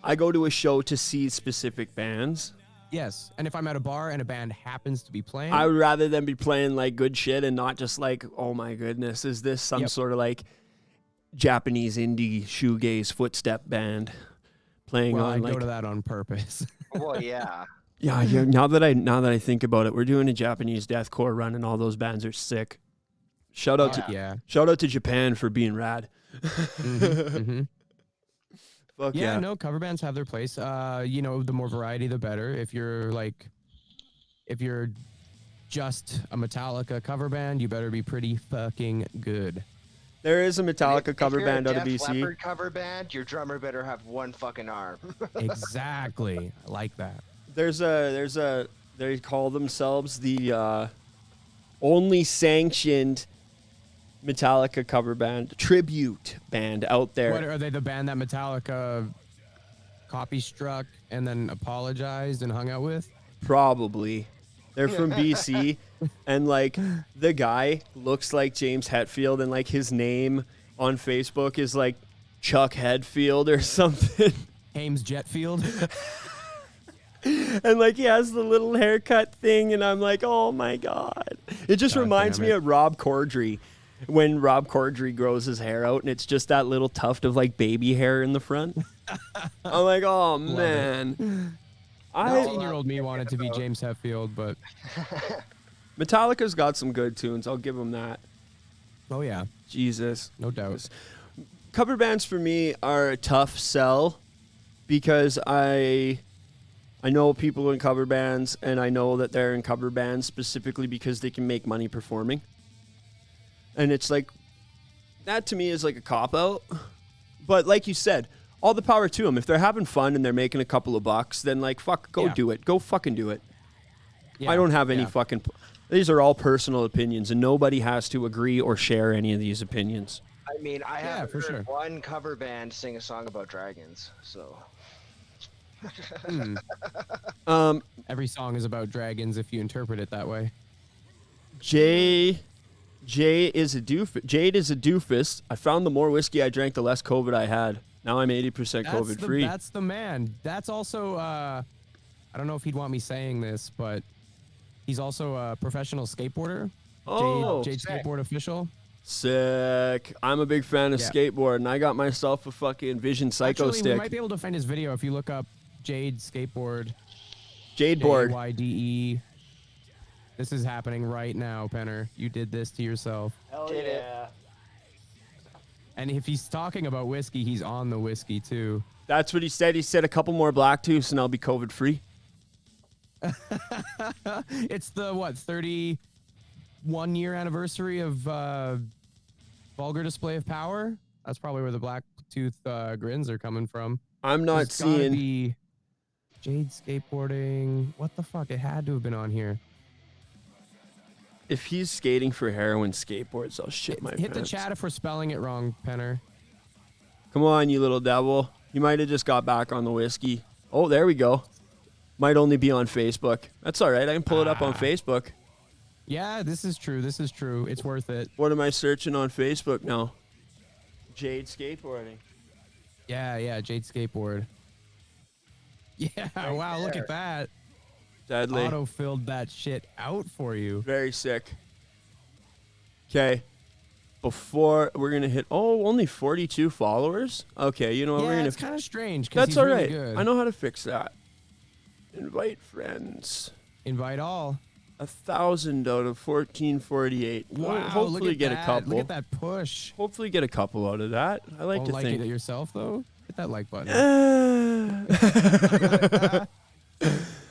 [SPEAKER 4] I go to a show to see specific bands.
[SPEAKER 5] Yes, and if I'm at a bar and a band happens to be playing,
[SPEAKER 4] I would rather them be playing like good shit and not just like, oh my goodness, is this some sort of like Japanese indie shoegaze footstep band playing
[SPEAKER 5] well,
[SPEAKER 4] on
[SPEAKER 5] I'd
[SPEAKER 4] like
[SPEAKER 5] go to that on purpose.
[SPEAKER 6] Well, yeah.
[SPEAKER 4] Yeah, now that I think about it, we're doing a Japanese deathcore run and all those bands are sick. Shout out to Japan for being rad.
[SPEAKER 5] Mm-hmm.
[SPEAKER 4] Fuck
[SPEAKER 5] yeah, no, cover bands have their place. You know, the more variety, the better. If you're just a Metallica cover band, you better be pretty fucking good.
[SPEAKER 4] There is a Metallica cover
[SPEAKER 6] if you're
[SPEAKER 4] band
[SPEAKER 6] a
[SPEAKER 4] out of
[SPEAKER 6] Def
[SPEAKER 4] BC.
[SPEAKER 6] Leppard cover band, your drummer better have one fucking arm.
[SPEAKER 5] Exactly. I like that.
[SPEAKER 4] They call themselves the only sanctioned Metallica cover band, tribute band out there.
[SPEAKER 5] What are they? The band that Metallica copy struck and then apologized and hung out with?
[SPEAKER 4] Probably. They're from BC, and like the guy looks like James Hetfield, and like his name on Facebook is like Chuck Hetfield or something.
[SPEAKER 5] Ames Jetfield.
[SPEAKER 4] And like he has the little haircut thing, and I'm like, oh my god! It just reminds me of Rob Corddry, when Rob Corddry grows his hair out, and it's just that little tuft of like baby hair in the front. I'm like, oh man.
[SPEAKER 5] 15-year-old me wanted to be James Hetfield, but
[SPEAKER 4] Metallica's got some good tunes. I'll give them that.
[SPEAKER 5] oh yeah,
[SPEAKER 4] Jesus,
[SPEAKER 5] no doubt.
[SPEAKER 4] cover bands for me are a tough sell because I know people in cover bands, and I know that they're in cover bands specifically because they can make money performing. And it's like, that to me is like a cop-out. But like you said, all the power to them. If they're having fun and they're making a couple of bucks, then like, fuck, go do it. Go fucking do it.
[SPEAKER 5] Yeah,
[SPEAKER 4] I don't have any fucking... These are all personal opinions, and nobody has to agree or share any of these opinions.
[SPEAKER 6] I mean, I have
[SPEAKER 5] for sure.
[SPEAKER 6] one cover band sing a song about dragons, so...
[SPEAKER 5] Every song is about dragons if you interpret it that way.
[SPEAKER 4] Jade is a doofus. I found the more whiskey I drank, the less COVID I had. Now I'm 80% COVID free.
[SPEAKER 5] That's the man. That's also, I don't know if he'd want me saying this, but he's also a professional skateboarder.
[SPEAKER 4] Oh,
[SPEAKER 5] Jade Skateboard Official.
[SPEAKER 4] Sick. I'm a big fan of skateboarding. I got myself a fucking Vision Psycho
[SPEAKER 5] Actually,
[SPEAKER 4] stick.
[SPEAKER 5] we might be able to find his video if you look up Jade Skateboard.
[SPEAKER 4] Jadeboard.
[SPEAKER 5] JYDE. This is happening right now, Penner. You did this to yourself.
[SPEAKER 4] Hell yeah.
[SPEAKER 5] And if he's talking about whiskey, he's on the whiskey too.
[SPEAKER 4] That's what he said. He said a couple more black tooths and I'll be COVID free.
[SPEAKER 5] It's the 31 year anniversary of Vulgar Display of Power. That's probably where the black tooth grins are coming from.
[SPEAKER 4] I'm not
[SPEAKER 5] There's gotta
[SPEAKER 4] seeing
[SPEAKER 5] be Jade Skateboarding. What the fuck? It had to have been on here.
[SPEAKER 4] if he's skating for heroin skateboards, I'll shit my
[SPEAKER 5] Hit
[SPEAKER 4] pants.
[SPEAKER 5] the chat if we're spelling it wrong, Penner.
[SPEAKER 4] Come on, you little devil. You might have just got back on the whiskey. Oh, there we go. Might only be on Facebook. That's all right. I can pull it up on Facebook.
[SPEAKER 5] Yeah, this is true. This is true. It's worth it.
[SPEAKER 4] What am I searching on Facebook now? Jade Skateboarding.
[SPEAKER 5] Yeah, Jade Skateboard. Yeah, wow, look at that.
[SPEAKER 4] Deadly.
[SPEAKER 5] Auto-filled that shit out for you.
[SPEAKER 4] Very sick. Okay. Before we're going to hit... Oh, only 42 followers? Okay, you know what?
[SPEAKER 5] Yeah,
[SPEAKER 4] we're gonna
[SPEAKER 5] it's kind of strange. 'Cause
[SPEAKER 4] That's
[SPEAKER 5] he's
[SPEAKER 4] all
[SPEAKER 5] really
[SPEAKER 4] right.
[SPEAKER 5] good.
[SPEAKER 4] I know how to fix that. Invite friends.
[SPEAKER 5] Invite all.
[SPEAKER 4] 1,000 out of 1448.
[SPEAKER 5] Wow,
[SPEAKER 4] Hopefully
[SPEAKER 5] look at
[SPEAKER 4] get
[SPEAKER 5] that.
[SPEAKER 4] a couple.
[SPEAKER 5] Look at that push.
[SPEAKER 4] Hopefully get a couple out of that. I like
[SPEAKER 5] Don't
[SPEAKER 4] to
[SPEAKER 5] like
[SPEAKER 4] think.
[SPEAKER 5] it yourself, though? Hit that like button.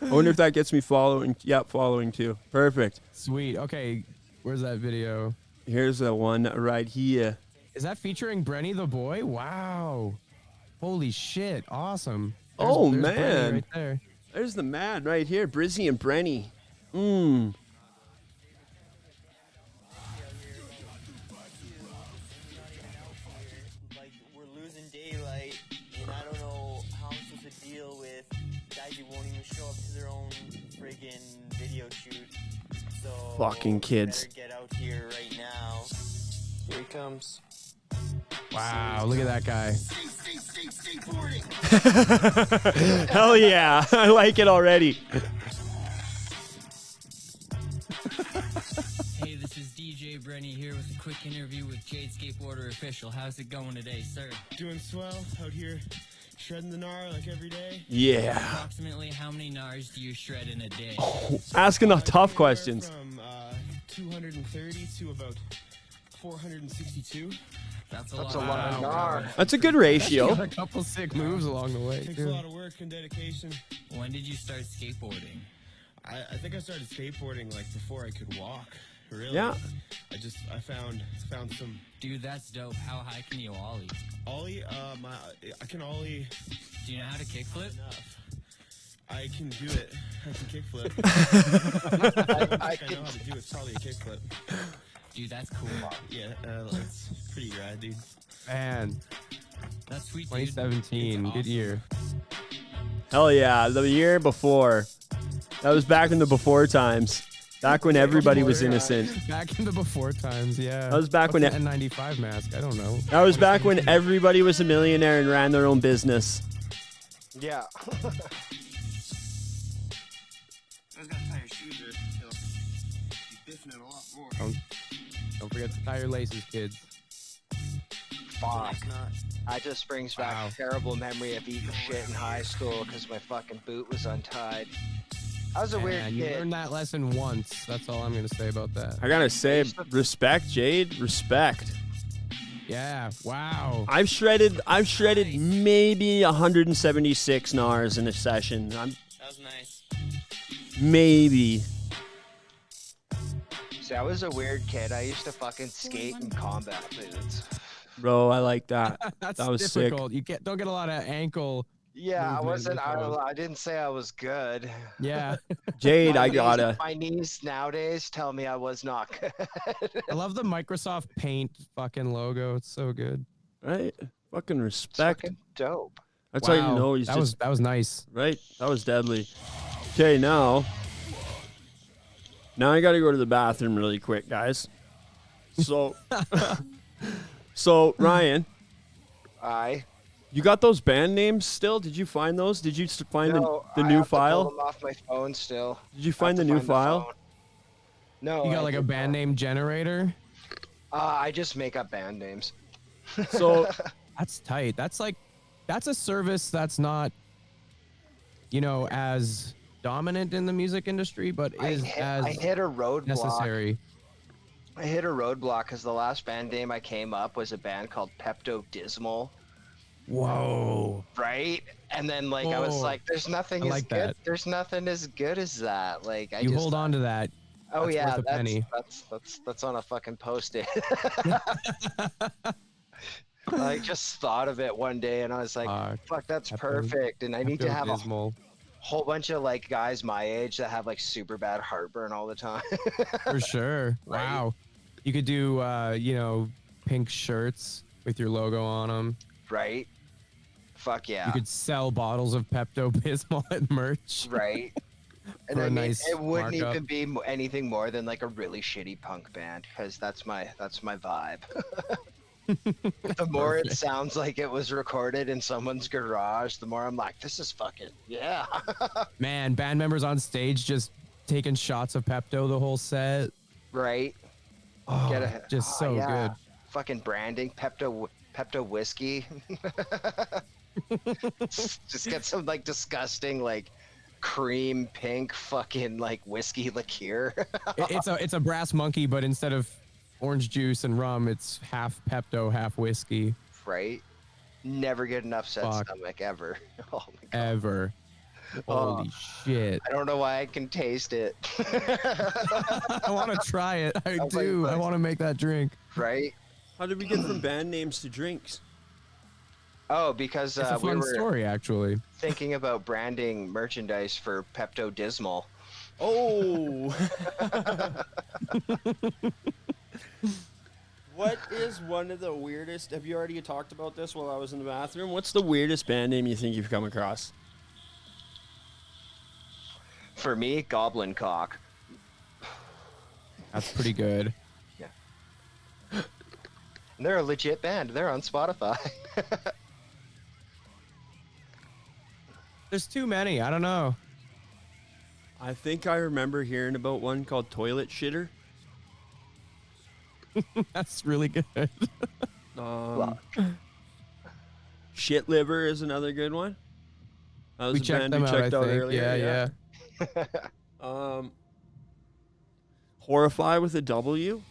[SPEAKER 4] I wonder if that gets me following. Yep, following too. Perfect.
[SPEAKER 5] Sweet. Okay, where's that video?
[SPEAKER 4] Here's the one right here.
[SPEAKER 5] Is that featuring Brenny the boy? Wow. Holy shit. Awesome.
[SPEAKER 4] Oh,
[SPEAKER 5] there's
[SPEAKER 4] man.
[SPEAKER 5] Brenny right there.
[SPEAKER 4] There's the man right here, Brizzy and Brenny.
[SPEAKER 8] Like, we're losing daylight, and I don't know how I'm supposed to deal with guys who won't even show up to their own friggin' video shoot. So
[SPEAKER 4] Fucking kids.
[SPEAKER 8] better get out here right now. Here he comes.
[SPEAKER 5] Wow, look at that guy.
[SPEAKER 4] Hell yeah. I like it already.
[SPEAKER 9] Hey, this is DJ Brenny here with a quick interview with Jade Skateboarder Official. How's it going today, sir?
[SPEAKER 10] Doing swell out here, shredding the gnar like every day.
[SPEAKER 4] Yeah.
[SPEAKER 9] Approximately how many NARs do you shred in a day?
[SPEAKER 4] Asking the tough questions.
[SPEAKER 10] From 230 to about 462.
[SPEAKER 9] That's a
[SPEAKER 6] That's
[SPEAKER 9] lot.
[SPEAKER 6] a lot of gnar.
[SPEAKER 4] That's a good ratio.
[SPEAKER 5] Got a couple sick moves along the way,
[SPEAKER 10] Takes a
[SPEAKER 5] too.
[SPEAKER 10] lot of work and dedication.
[SPEAKER 9] When did you start skateboarding?
[SPEAKER 10] I think I started skateboarding like before I could walk. Really?
[SPEAKER 4] Yeah.
[SPEAKER 10] I found some
[SPEAKER 9] Dude, that's dope. How high can you ollie?
[SPEAKER 10] ollie. I can ollie
[SPEAKER 9] Do you know how to kickflip?
[SPEAKER 10] enough. I can do it. I can kickflip. I know how to do it. It's probably a kickflip.
[SPEAKER 9] Dude, that's cool.
[SPEAKER 10] Yeah, it's pretty rad, dude.
[SPEAKER 5] Man,
[SPEAKER 9] That's sweet, dude.
[SPEAKER 5] 2017,
[SPEAKER 9] It's
[SPEAKER 5] good
[SPEAKER 9] awesome.
[SPEAKER 5] year.
[SPEAKER 4] Hell yeah, the year before. That was back in the before times. Back when everybody was innocent.
[SPEAKER 5] Back in the before times, yeah.
[SPEAKER 4] That was back
[SPEAKER 5] What's
[SPEAKER 4] when
[SPEAKER 5] an N95 mask. I don't know.
[SPEAKER 4] That was back when everybody was a millionaire and ran their own business.
[SPEAKER 6] Yeah.
[SPEAKER 10] I was gonna tie your shoes or you'll be biffing it a lot more.
[SPEAKER 5] Don't forget to tie your laces, kids.
[SPEAKER 6] Fuck.
[SPEAKER 10] It's not.
[SPEAKER 6] I just brings back
[SPEAKER 5] Wow.
[SPEAKER 6] a terrible memory of eating shit in high school because my fucking boot was untied. I was a weird
[SPEAKER 5] And you
[SPEAKER 6] kid.
[SPEAKER 5] learned that lesson once. That's all I'm gonna say about that.
[SPEAKER 4] I gotta say, respect, Jade. Respect.
[SPEAKER 5] Yeah. Wow.
[SPEAKER 4] I've shredded maybe 176 NARs in a session.
[SPEAKER 8] That was nice.
[SPEAKER 4] Maybe.
[SPEAKER 6] See, I was a weird kid. I used to fucking skate in combat boots.
[SPEAKER 4] Bro, I like that.
[SPEAKER 5] That's
[SPEAKER 4] That was sick.
[SPEAKER 5] difficult. You don't get a lot of ankle.
[SPEAKER 6] Yeah, I
[SPEAKER 5] movement
[SPEAKER 6] wasn't.
[SPEAKER 5] with those.
[SPEAKER 6] I didn't say I was good.
[SPEAKER 5] Yeah.
[SPEAKER 4] Jade,
[SPEAKER 6] My
[SPEAKER 4] I
[SPEAKER 6] knees-
[SPEAKER 4] gotta.
[SPEAKER 6] My knees nowadays tell me I was not good.
[SPEAKER 5] I love the Microsoft Paint fucking logo. It's so good.
[SPEAKER 4] Right? Fucking respect.
[SPEAKER 6] Fucking dope.
[SPEAKER 4] That's how you
[SPEAKER 5] Wow.
[SPEAKER 4] know he's
[SPEAKER 5] that
[SPEAKER 4] just
[SPEAKER 5] was nice.
[SPEAKER 4] right. That was deadly. Okay, now I gotta go to the bathroom really quick, guys. So, so Ryan, you got those band names still? Did you find those? Did you find
[SPEAKER 6] No,
[SPEAKER 4] the
[SPEAKER 6] I
[SPEAKER 4] new
[SPEAKER 6] have to pull
[SPEAKER 4] file?
[SPEAKER 6] them off my phone still.
[SPEAKER 4] Did you
[SPEAKER 6] I have
[SPEAKER 4] find
[SPEAKER 6] to
[SPEAKER 4] the new
[SPEAKER 6] phone.
[SPEAKER 4] file?
[SPEAKER 6] No.
[SPEAKER 5] You got
[SPEAKER 6] I
[SPEAKER 5] like a
[SPEAKER 6] did
[SPEAKER 5] band
[SPEAKER 6] not.
[SPEAKER 5] name generator?
[SPEAKER 6] I just make up band names.
[SPEAKER 4] So
[SPEAKER 5] That's tight. That's a service that's not, as dominant in the music industry, but is as
[SPEAKER 6] I hit a roadblock.
[SPEAKER 5] necessary.
[SPEAKER 6] I hit a roadblock because the last band name I came up was a band called Pepto Dismal.
[SPEAKER 5] Whoa.
[SPEAKER 6] Right? And then I was
[SPEAKER 5] Whoa.
[SPEAKER 6] like, there's nothing
[SPEAKER 5] I
[SPEAKER 6] as
[SPEAKER 5] like
[SPEAKER 6] good.
[SPEAKER 5] that.
[SPEAKER 6] There's nothing as good as that. Like I
[SPEAKER 5] You
[SPEAKER 6] just
[SPEAKER 5] hold on to that.
[SPEAKER 6] Oh
[SPEAKER 5] That's
[SPEAKER 6] yeah,
[SPEAKER 5] worth a penny.
[SPEAKER 6] that's on a fucking post-it. I just thought of it one day and I was like, fuck, that's
[SPEAKER 5] Pepto-
[SPEAKER 6] perfect. And I need to have a
[SPEAKER 5] Pepto-Bismol.
[SPEAKER 6] whole bunch of guys my age that have super bad heartburn all the time.
[SPEAKER 5] For sure.
[SPEAKER 6] Right?
[SPEAKER 5] Wow. You could do, pink shirts with your logo on them.
[SPEAKER 6] Right? Fuck yeah.
[SPEAKER 5] You could sell bottles of Pepto-Bismol at merch.
[SPEAKER 6] Right? And
[SPEAKER 5] For
[SPEAKER 6] I
[SPEAKER 5] a
[SPEAKER 6] mean,
[SPEAKER 5] nice
[SPEAKER 6] it wouldn't
[SPEAKER 5] markup.
[SPEAKER 6] even be anything more than a really shitty punk band because that's my vibe. The more it sounds like it was recorded in someone's garage, the more I'm like, this is fucking yeah.
[SPEAKER 5] Man, band members on stage just taking shots of Pepto the whole set.
[SPEAKER 6] Right?
[SPEAKER 5] Oh, just so good.
[SPEAKER 6] Fucking branding, Pepto whiskey. Just get some disgusting cream pink fucking whiskey liqueur.
[SPEAKER 5] It's a brass monkey, but instead of orange juice and rum, it's half Pepto, half whiskey.
[SPEAKER 6] Right? Never get enough set
[SPEAKER 5] Fuck.
[SPEAKER 6] stomach ever. Oh my god.
[SPEAKER 5] Ever. Holy shit.
[SPEAKER 6] I don't know why I can taste it.
[SPEAKER 5] I want to try it. I
[SPEAKER 6] Oh my
[SPEAKER 5] do. I
[SPEAKER 6] God.
[SPEAKER 5] want to make that drink.
[SPEAKER 6] Right?
[SPEAKER 4] how did we get from band names to drinks?
[SPEAKER 6] Oh, because
[SPEAKER 5] It's a
[SPEAKER 6] we
[SPEAKER 5] fun
[SPEAKER 6] were
[SPEAKER 5] story, actually.
[SPEAKER 6] thinking about branding merchandise for Pepto Dismal.
[SPEAKER 4] Oh. What is one of the weirdest? Have you already talked about this while I was in the bathroom? What's the weirdest band name you think you've come across?
[SPEAKER 6] For me, Goblin Cock.
[SPEAKER 5] That's pretty good.
[SPEAKER 6] And they're a legit band. They're on Spotify.
[SPEAKER 5] There's too many. I don't know.
[SPEAKER 4] I think I remember hearing about one called Toilet Shitter.
[SPEAKER 5] That's really good.
[SPEAKER 4] Shit Liver is another good one. That was
[SPEAKER 5] We
[SPEAKER 4] a
[SPEAKER 5] checked
[SPEAKER 4] band
[SPEAKER 5] them
[SPEAKER 4] we
[SPEAKER 5] out,
[SPEAKER 4] checked
[SPEAKER 5] I
[SPEAKER 4] out
[SPEAKER 5] think.
[SPEAKER 4] earlier.
[SPEAKER 5] Yeah.
[SPEAKER 4] Horrify with a W.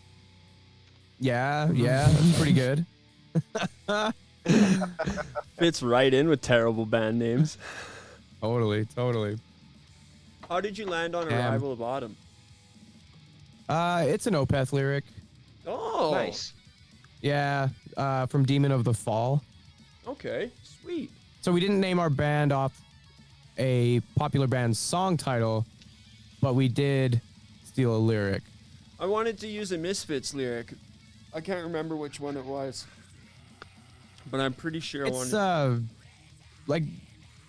[SPEAKER 5] Yeah, that's pretty good.
[SPEAKER 4] Fits right in with terrible band names.
[SPEAKER 5] Totally.
[SPEAKER 4] How did you land on
[SPEAKER 5] Damn.
[SPEAKER 4] Arrival of Autumn?
[SPEAKER 5] It's an Opeth lyric.
[SPEAKER 4] Oh,
[SPEAKER 6] Nice.
[SPEAKER 5] Yeah, from Demon of the Fall.
[SPEAKER 4] Okay, sweet.
[SPEAKER 5] So we didn't name our band off a popular band's song title, but we did steal a lyric.
[SPEAKER 4] I wanted to use a Misfits lyric. I can't remember which one it was, but I'm pretty sure I
[SPEAKER 5] It's
[SPEAKER 4] wanted.
[SPEAKER 5] like,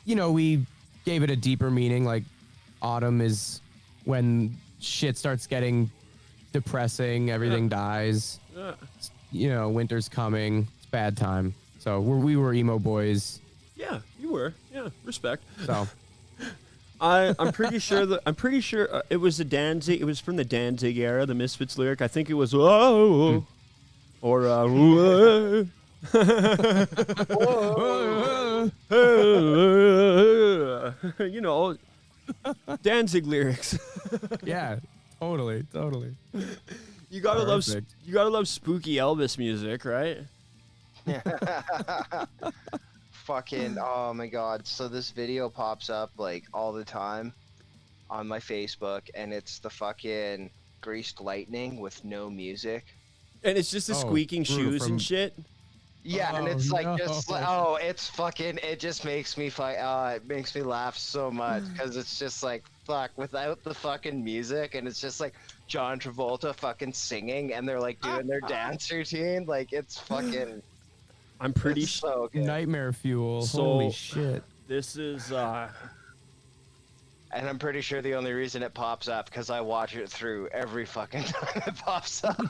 [SPEAKER 5] you know, we gave it a deeper meaning. Like, autumn is when shit starts getting depressing, everything dies.
[SPEAKER 4] Yeah.
[SPEAKER 5] You know, winter's coming. It's bad time. So we were emo boys.
[SPEAKER 4] Yeah, you were. Yeah, respect.
[SPEAKER 5] So
[SPEAKER 4] I'm pretty sure it was the Danzig. It was from the Danzig era, the Misfits lyric. I think it was whoa, or whoa. You know, Danzig lyrics.
[SPEAKER 5] yeah, totally.
[SPEAKER 4] You gotta
[SPEAKER 5] Perfect.
[SPEAKER 4] love spooky Elvis music, right?
[SPEAKER 6] Fucking, oh my god. So this video pops up like all the time on my Facebook, and it's the fucking Greased Lightning with no music.
[SPEAKER 4] And it's just the squeaking shoes and shit.
[SPEAKER 6] Yeah, and it's like just like, oh, it's fucking, it just makes me it makes me laugh so much because it's just like, fuck, without the fucking music, and it's just like John Travolta fucking singing, and they're like doing their dance routine, like it's fucking.
[SPEAKER 4] I'm pretty
[SPEAKER 6] so good.
[SPEAKER 5] Nightmare fuel.
[SPEAKER 4] So,
[SPEAKER 5] Holy shit.
[SPEAKER 4] This is
[SPEAKER 6] And I'm pretty sure the only reason it pops up because I watch it through every fucking time it pops up.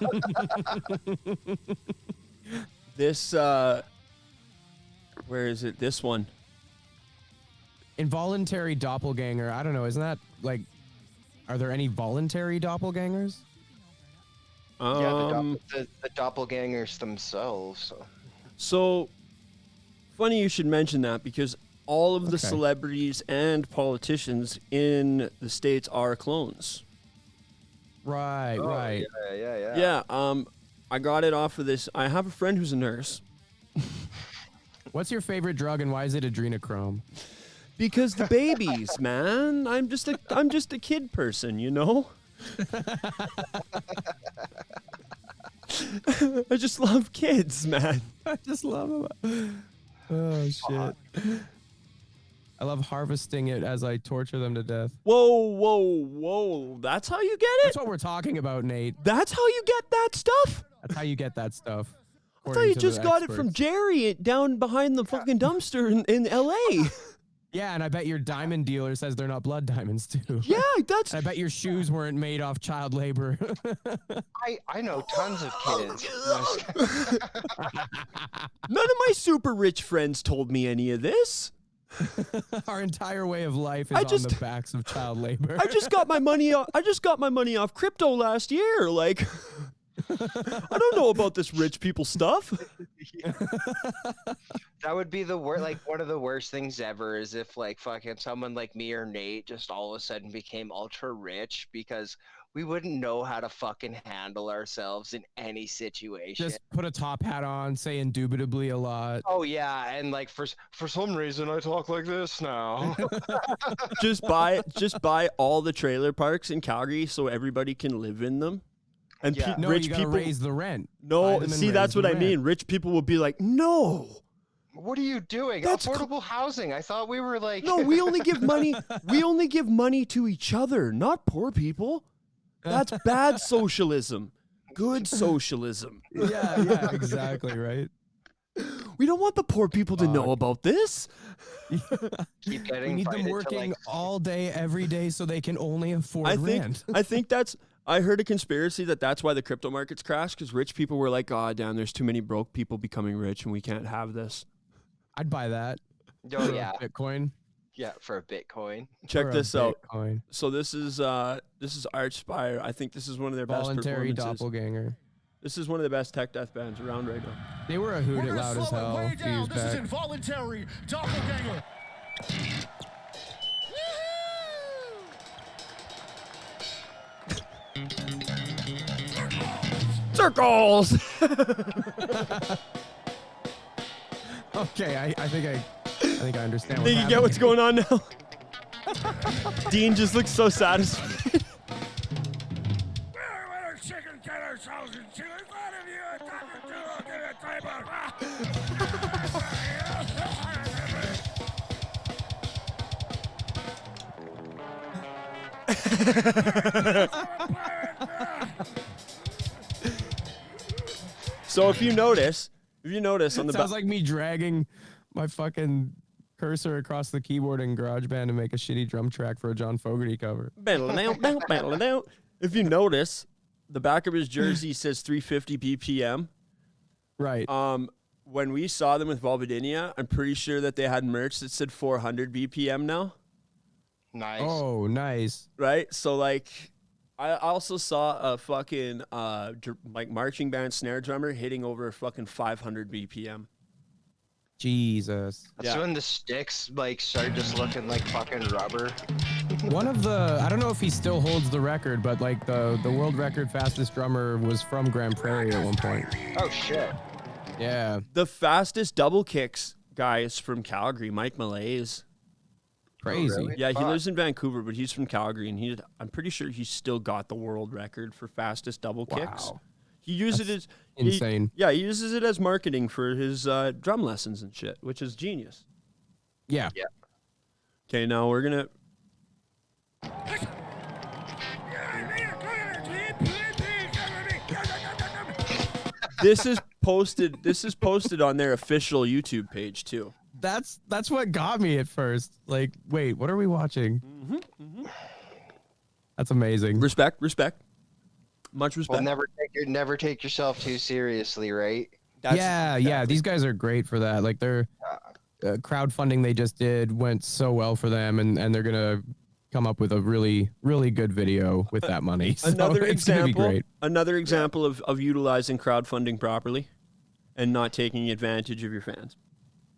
[SPEAKER 4] this where is it? This one.
[SPEAKER 5] Involuntary doppelganger. I don't know. Isn't that like, are there any voluntary doppelgangers?
[SPEAKER 6] Yeah, the doppelgangers themselves.
[SPEAKER 4] So, funny you should mention that because all of the celebrities and politicians in the States are clones.
[SPEAKER 5] Right, right.
[SPEAKER 6] Yeah.
[SPEAKER 4] Yeah, I got it off of this. I have a friend who's a nurse.
[SPEAKER 5] What's your favorite drug and why is it adrenochrome?
[SPEAKER 4] Because the babies, man. I'm just a kid person, you know? I just love kids, man.
[SPEAKER 5] I just love them. Oh, shit. I love harvesting it as I torture them to death.
[SPEAKER 4] Whoa. That's how you get it?
[SPEAKER 5] That's what we're talking about, Nate.
[SPEAKER 4] That's how you get that stuff?
[SPEAKER 5] That's how you get that stuff.
[SPEAKER 4] I thought you just got it from Jerry down behind the fucking dumpster in L.A.
[SPEAKER 5] Yeah, and I bet your diamond dealer says they're not blood diamonds, too.
[SPEAKER 4] Yeah, that's...
[SPEAKER 5] I bet your shoes weren't made off child labor.
[SPEAKER 6] I know tons of kids.
[SPEAKER 4] None of my super rich friends told me any of this.
[SPEAKER 5] Our entire way of life is on the backs of child labor.
[SPEAKER 4] I just got my money off crypto last year. Like, I don't know about this rich people stuff.
[SPEAKER 6] That would be the worst. Like one of the worst things ever is if like fucking someone like me or Nate just all of a sudden became ultra rich because we wouldn't know how to fucking handle ourselves in any situation.
[SPEAKER 5] Just put a top hat on, say indubitably a lot.
[SPEAKER 6] Oh yeah, and like for some reason I talk like this now.
[SPEAKER 4] just buy all the trailer parks in Calgary so everybody can live in them. And rich
[SPEAKER 5] you gotta
[SPEAKER 4] people
[SPEAKER 5] raise the rent.
[SPEAKER 4] No, see, that's what I mean. Rich people will be like, no.
[SPEAKER 6] What are you doing?
[SPEAKER 4] That's
[SPEAKER 6] affordable housing. I thought we were like.
[SPEAKER 4] No, we only give money. We only give money to each other, not poor people. That's bad socialism. Good socialism.
[SPEAKER 5] Yeah, exactly, right?
[SPEAKER 4] We don't want the poor people to know about this.
[SPEAKER 6] Keep getting
[SPEAKER 5] we need them working all day, every day, so they can only afford rent.
[SPEAKER 4] I think I heard a conspiracy that's why the crypto markets crashed, because rich people were like, oh, damn, there's too many broke people becoming rich and we can't have this.
[SPEAKER 5] I'd buy that.
[SPEAKER 6] Oh, yeah.
[SPEAKER 5] Bitcoin.
[SPEAKER 6] Yeah, for a Bitcoin.
[SPEAKER 4] Check this out.
[SPEAKER 5] Bitcoin.
[SPEAKER 4] So this is Archspire. I think this is one of their
[SPEAKER 5] Voluntary
[SPEAKER 4] best performances.
[SPEAKER 5] doppelganger.
[SPEAKER 4] This is one of the best tech death bands around right now.
[SPEAKER 5] They were a hoot at loud as hell.
[SPEAKER 11] This is Involuntary Doppelganger.
[SPEAKER 4] Circles!
[SPEAKER 5] Okay, I think I understand.
[SPEAKER 4] Think you get what's going on now? Dean just looks so satisfied. So if you notice on the
[SPEAKER 5] sounds like me dragging my fucking cursor across the keyboard in GarageBand to make a shitty drum track for a John Fogerty cover.
[SPEAKER 4] If you notice, the back of his jersey says 350 BPM.
[SPEAKER 5] Right.
[SPEAKER 4] When we saw them with Volvadinia, I'm pretty sure that they had merch that said 400 BPM now.
[SPEAKER 6] Nice.
[SPEAKER 5] Oh, nice.
[SPEAKER 4] Right? So, like, I also saw a fucking, like, marching band snare drummer hitting over fucking 500 BPM.
[SPEAKER 5] Jesus.
[SPEAKER 6] That's when the sticks, like, start just looking like fucking rubber.
[SPEAKER 5] One of the, I don't know if he still holds the record, but, like, the world record fastest drummer was from Grand Prairie at one point.
[SPEAKER 6] Oh, shit.
[SPEAKER 5] Yeah.
[SPEAKER 4] The fastest double kicks guy is from Calgary, Mike Malays.
[SPEAKER 5] Crazy.
[SPEAKER 6] Oh, really?
[SPEAKER 4] Yeah, he lives in Vancouver, but he's from Calgary, and I'm pretty sure he's still got the world record for fastest double kicks.
[SPEAKER 5] Wow.
[SPEAKER 4] He uses it as
[SPEAKER 5] insane.
[SPEAKER 4] He uses it as marketing for his drum lessons and shit, which is genius.
[SPEAKER 5] Yeah.
[SPEAKER 6] Yeah.
[SPEAKER 4] Okay, now we're gonna. This is posted. This is posted on their official YouTube page too.
[SPEAKER 5] That's what got me at first. Like, wait, what are we watching? That's amazing.
[SPEAKER 4] Respect. Much respect.
[SPEAKER 6] Well, never take yourself too seriously, right?
[SPEAKER 5] Yeah. These guys are great for that. Like, their crowdfunding they just did went so well for them, and they're gonna come up with a really, really good video with that money. So
[SPEAKER 4] Another
[SPEAKER 5] it's gonna be great.
[SPEAKER 4] Another example of utilizing crowdfunding properly and not taking advantage of your fans.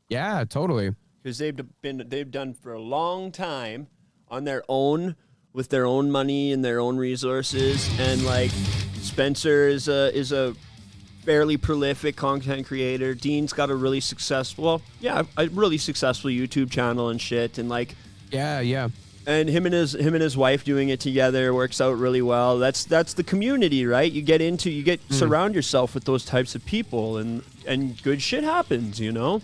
[SPEAKER 5] Yeah, totally.
[SPEAKER 4] Because they've done for a long time on their own, with their own money and their own resources. And like Spencer is a fairly prolific content creator. Dean's got a really successful YouTube channel and shit. And like,
[SPEAKER 5] yeah.
[SPEAKER 4] And him and his wife doing it together works out really well. That's the community, right? You surround yourself with those types of people, and good shit happens, you know?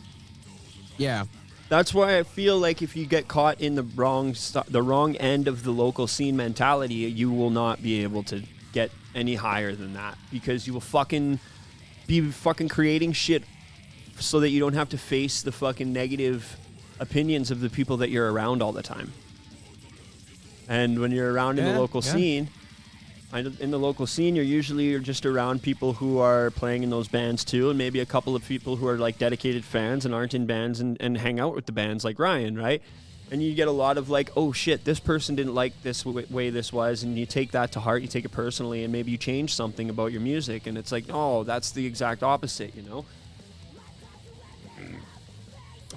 [SPEAKER 5] Yeah.
[SPEAKER 4] That's why I feel like if you get caught in the wrong end of the local scene mentality, you will not be able to get any higher than that, because you will be creating shit so that you don't have to face the fucking negative opinions of the people that you're around all the time. And when you're around in the local scene, you're just around people who are playing in those bands too, and maybe a couple of people who are like dedicated fans and aren't in bands and hang out with the bands like Ryan, right? And you get a lot of like, oh shit, this person didn't like this way this was, and you take that to heart, you take it personally, and maybe you change something about your music, and it's like, oh, that's the exact opposite, you know?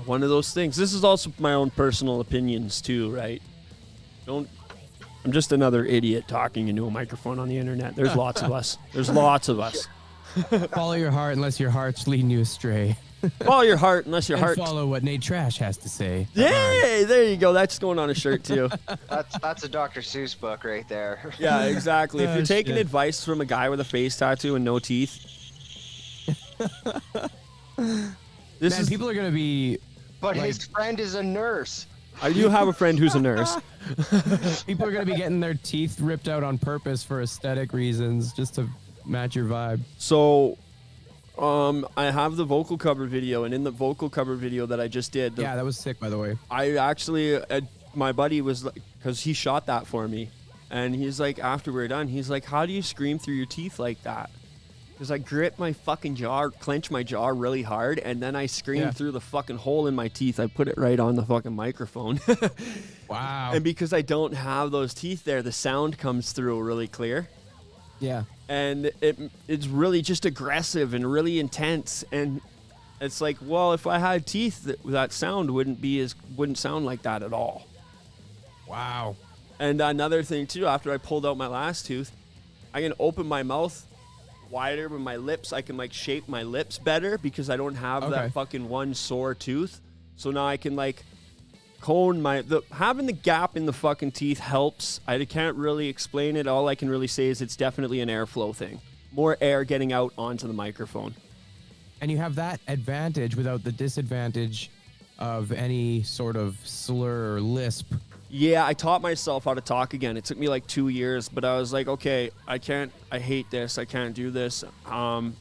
[SPEAKER 4] One of those things. This is also my own personal opinions too, right? I'm just another idiot talking into a microphone on the internet. There's lots of us.
[SPEAKER 5] Follow your heart unless your heart's leading you astray.
[SPEAKER 4] Follow your heart unless your heart.
[SPEAKER 5] Follow what Nate Trash has to say.
[SPEAKER 4] Yay! There you go. That's going on a shirt too.
[SPEAKER 6] That's a Dr. Seuss book right there.
[SPEAKER 4] Yeah, exactly. If you're taking
[SPEAKER 5] shit.
[SPEAKER 4] advice from a guy with a face tattoo and no teeth,
[SPEAKER 5] people are gonna be.
[SPEAKER 6] But his friend is a nurse.
[SPEAKER 4] I do have a friend who's a nurse.
[SPEAKER 5] People are going to be getting their teeth ripped out on purpose for aesthetic reasons, just to match your vibe.
[SPEAKER 4] So, I have the vocal cover video, and in the vocal cover video that I just did...
[SPEAKER 5] Yeah, that was sick, by the way.
[SPEAKER 4] I actually... my buddy was like... Because he shot that for me. And he's like, after we're done, he's like, how do you scream through your teeth like that? Because I grip my fucking jaw, clench my jaw really hard, and then I scream through the fucking hole in my teeth. I put it right on the fucking microphone.
[SPEAKER 5] Wow.
[SPEAKER 4] And because I don't have those teeth there, the sound comes through really clear.
[SPEAKER 5] Yeah.
[SPEAKER 4] And it's really just aggressive and really intense. And it's like, well, if I had teeth, that sound wouldn't sound like that at all.
[SPEAKER 5] Wow.
[SPEAKER 4] And another thing too, after I pulled out my last tooth, I can open my mouth wider with my lips. I can like shape my lips better because I don't have that fucking one sore tooth. So now I can like cone having the gap in the fucking teeth helps. I can't really explain it. All I can really say is it's definitely an airflow thing. More air getting out onto the microphone.
[SPEAKER 5] And you have that advantage without the disadvantage of any sort of slur or lisp
[SPEAKER 4] Yeah, I taught myself how to talk again. It took me like 2 years, but I was like, okay, I hate this. I can't do this. I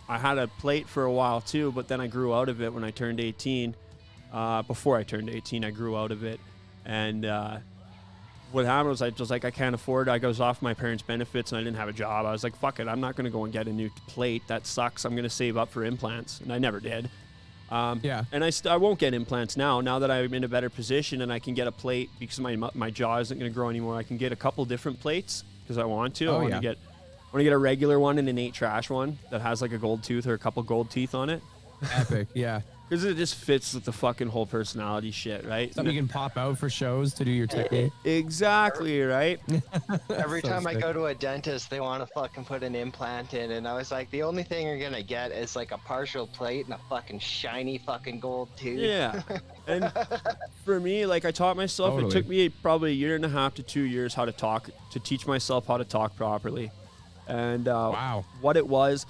[SPEAKER 4] had a plate for a while too, but then I grew out of it when I turned 18. Before I turned 18, I grew out of it. And what happened was I was like, I can't afford it. I was off my parents' benefits and I didn't have a job. I was like, fuck it. I'm not going to go and get a new plate. That sucks. I'm going to save up for implants. And I never did. And I won't get implants now that I'm in a better position and I can get a plate because my jaw isn't going to grow anymore. I can get a couple different plates because I want to. I want to get a regular one and a natetrash one that has like a gold tooth or a couple gold teeth on it.
[SPEAKER 5] Epic, yeah.
[SPEAKER 4] Because it just fits with the fucking whole personality shit, right?
[SPEAKER 5] Something you can pop out for shows to do your technique.
[SPEAKER 4] Exactly, right?
[SPEAKER 6] Every time I go to a dentist, they want to fucking put an implant in, and I was like, the only thing you're gonna get is like a partial plate and a fucking shiny fucking gold tooth.
[SPEAKER 4] Yeah. And for me, like I taught myself, It took me probably a year and a half to 2 years to teach myself how to talk properly. And what it was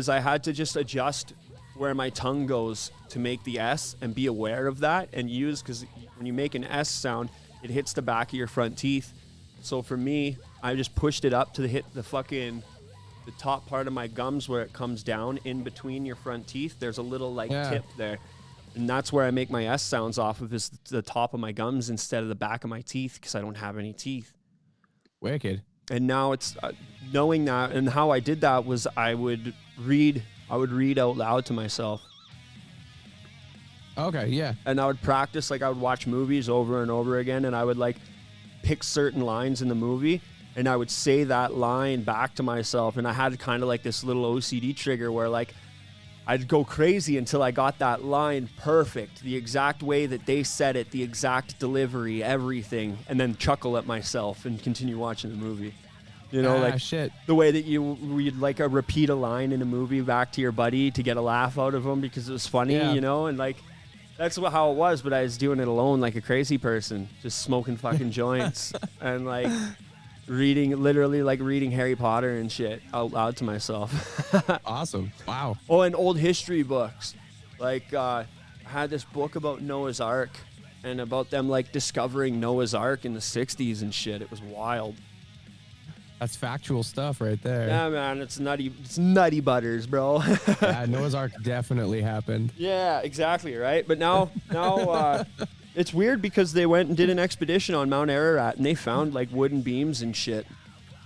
[SPEAKER 4] I had to just adjust where my tongue goes to make the S and be aware of that and use, because when you make an S sound, it hits the back of your front teeth. So for me, I just pushed it up to hit the top part of my gums where it comes down in between your front teeth. There's a little tip there. And that's where I make my S sounds off of, is the top of my gums instead of the back of my teeth, because I don't have any teeth.
[SPEAKER 5] Wicked.
[SPEAKER 4] And now it's knowing that, and how I did that was I would read out loud to myself.
[SPEAKER 5] Okay, yeah.
[SPEAKER 4] And I would practice, I would watch movies over and over again, and I would pick certain lines in the movie, and I would say that line back to myself. And I had kind of this little OCD trigger where I'd go crazy until I got that line perfect, the exact way that they said it, the exact delivery, everything, and then chuckle at myself and continue watching the movie. You know,
[SPEAKER 5] shit.
[SPEAKER 4] The way that you'd repeat a line in a movie back to your buddy to get a laugh out of him because it was funny, you know, and that's how it was. But I was doing it alone like a crazy person, just smoking fucking joints and reading Harry Potter and shit out loud to myself.
[SPEAKER 5] Awesome. Wow.
[SPEAKER 4] Oh, and old history books. I had this book about Noah's Ark and about them discovering Noah's Ark in the 60s and shit. It was wild.
[SPEAKER 5] That's factual stuff right there.
[SPEAKER 4] Yeah, man, it's nutty butters, bro.
[SPEAKER 5] Yeah, Noah's Ark definitely happened.
[SPEAKER 4] Yeah, exactly, right? But now it's weird because they went and did an expedition on Mount Ararat and they found wooden beams and shit.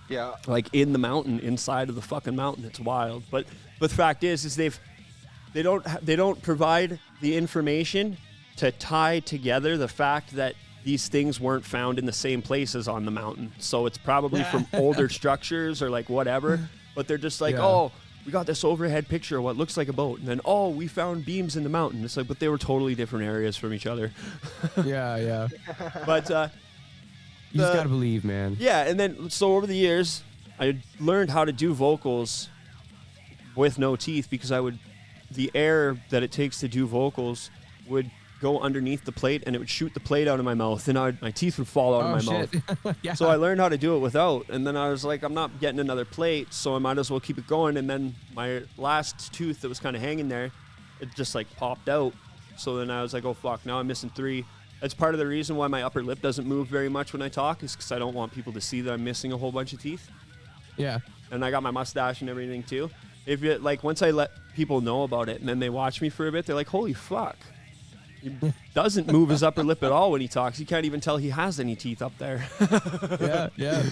[SPEAKER 6] Yeah.
[SPEAKER 4] In the mountain, inside of the fucking mountain. It's wild. But the fact is they don't provide the information to tie together the fact that these things weren't found in the same places on the mountain. So it's probably from older structures or whatever. But they're just oh, we got this overhead picture of what looks like a boat. And then, oh, we found beams in the mountain. It's but they were totally different areas from each other.
[SPEAKER 5] Yeah.
[SPEAKER 4] But
[SPEAKER 5] you just gotta believe, man.
[SPEAKER 4] Yeah, and then, so over the years, I learned how to do vocals with no teeth because the air that it takes to do vocals would go underneath the plate and it would shoot the plate out of my mouth and my teeth would fall out of my mouth.
[SPEAKER 5] Yeah.
[SPEAKER 4] So I learned how to do it without, and then I was I'm not getting another plate, so I might as well keep it going. And then my last tooth that was kind of hanging there, it just popped out. So then I was oh fuck, now I'm missing 3. That's part of the reason why my upper lip doesn't move very much when I talk, is because I don't want people to see that I'm missing a whole bunch of teeth.
[SPEAKER 5] Yeah.
[SPEAKER 4] And I got my mustache and everything too. If you once I let people know about it and then they watch me for a bit, they're holy fuck. He doesn't move his upper lip at all when he talks. You can't even tell he has any teeth up there.
[SPEAKER 5] Yeah.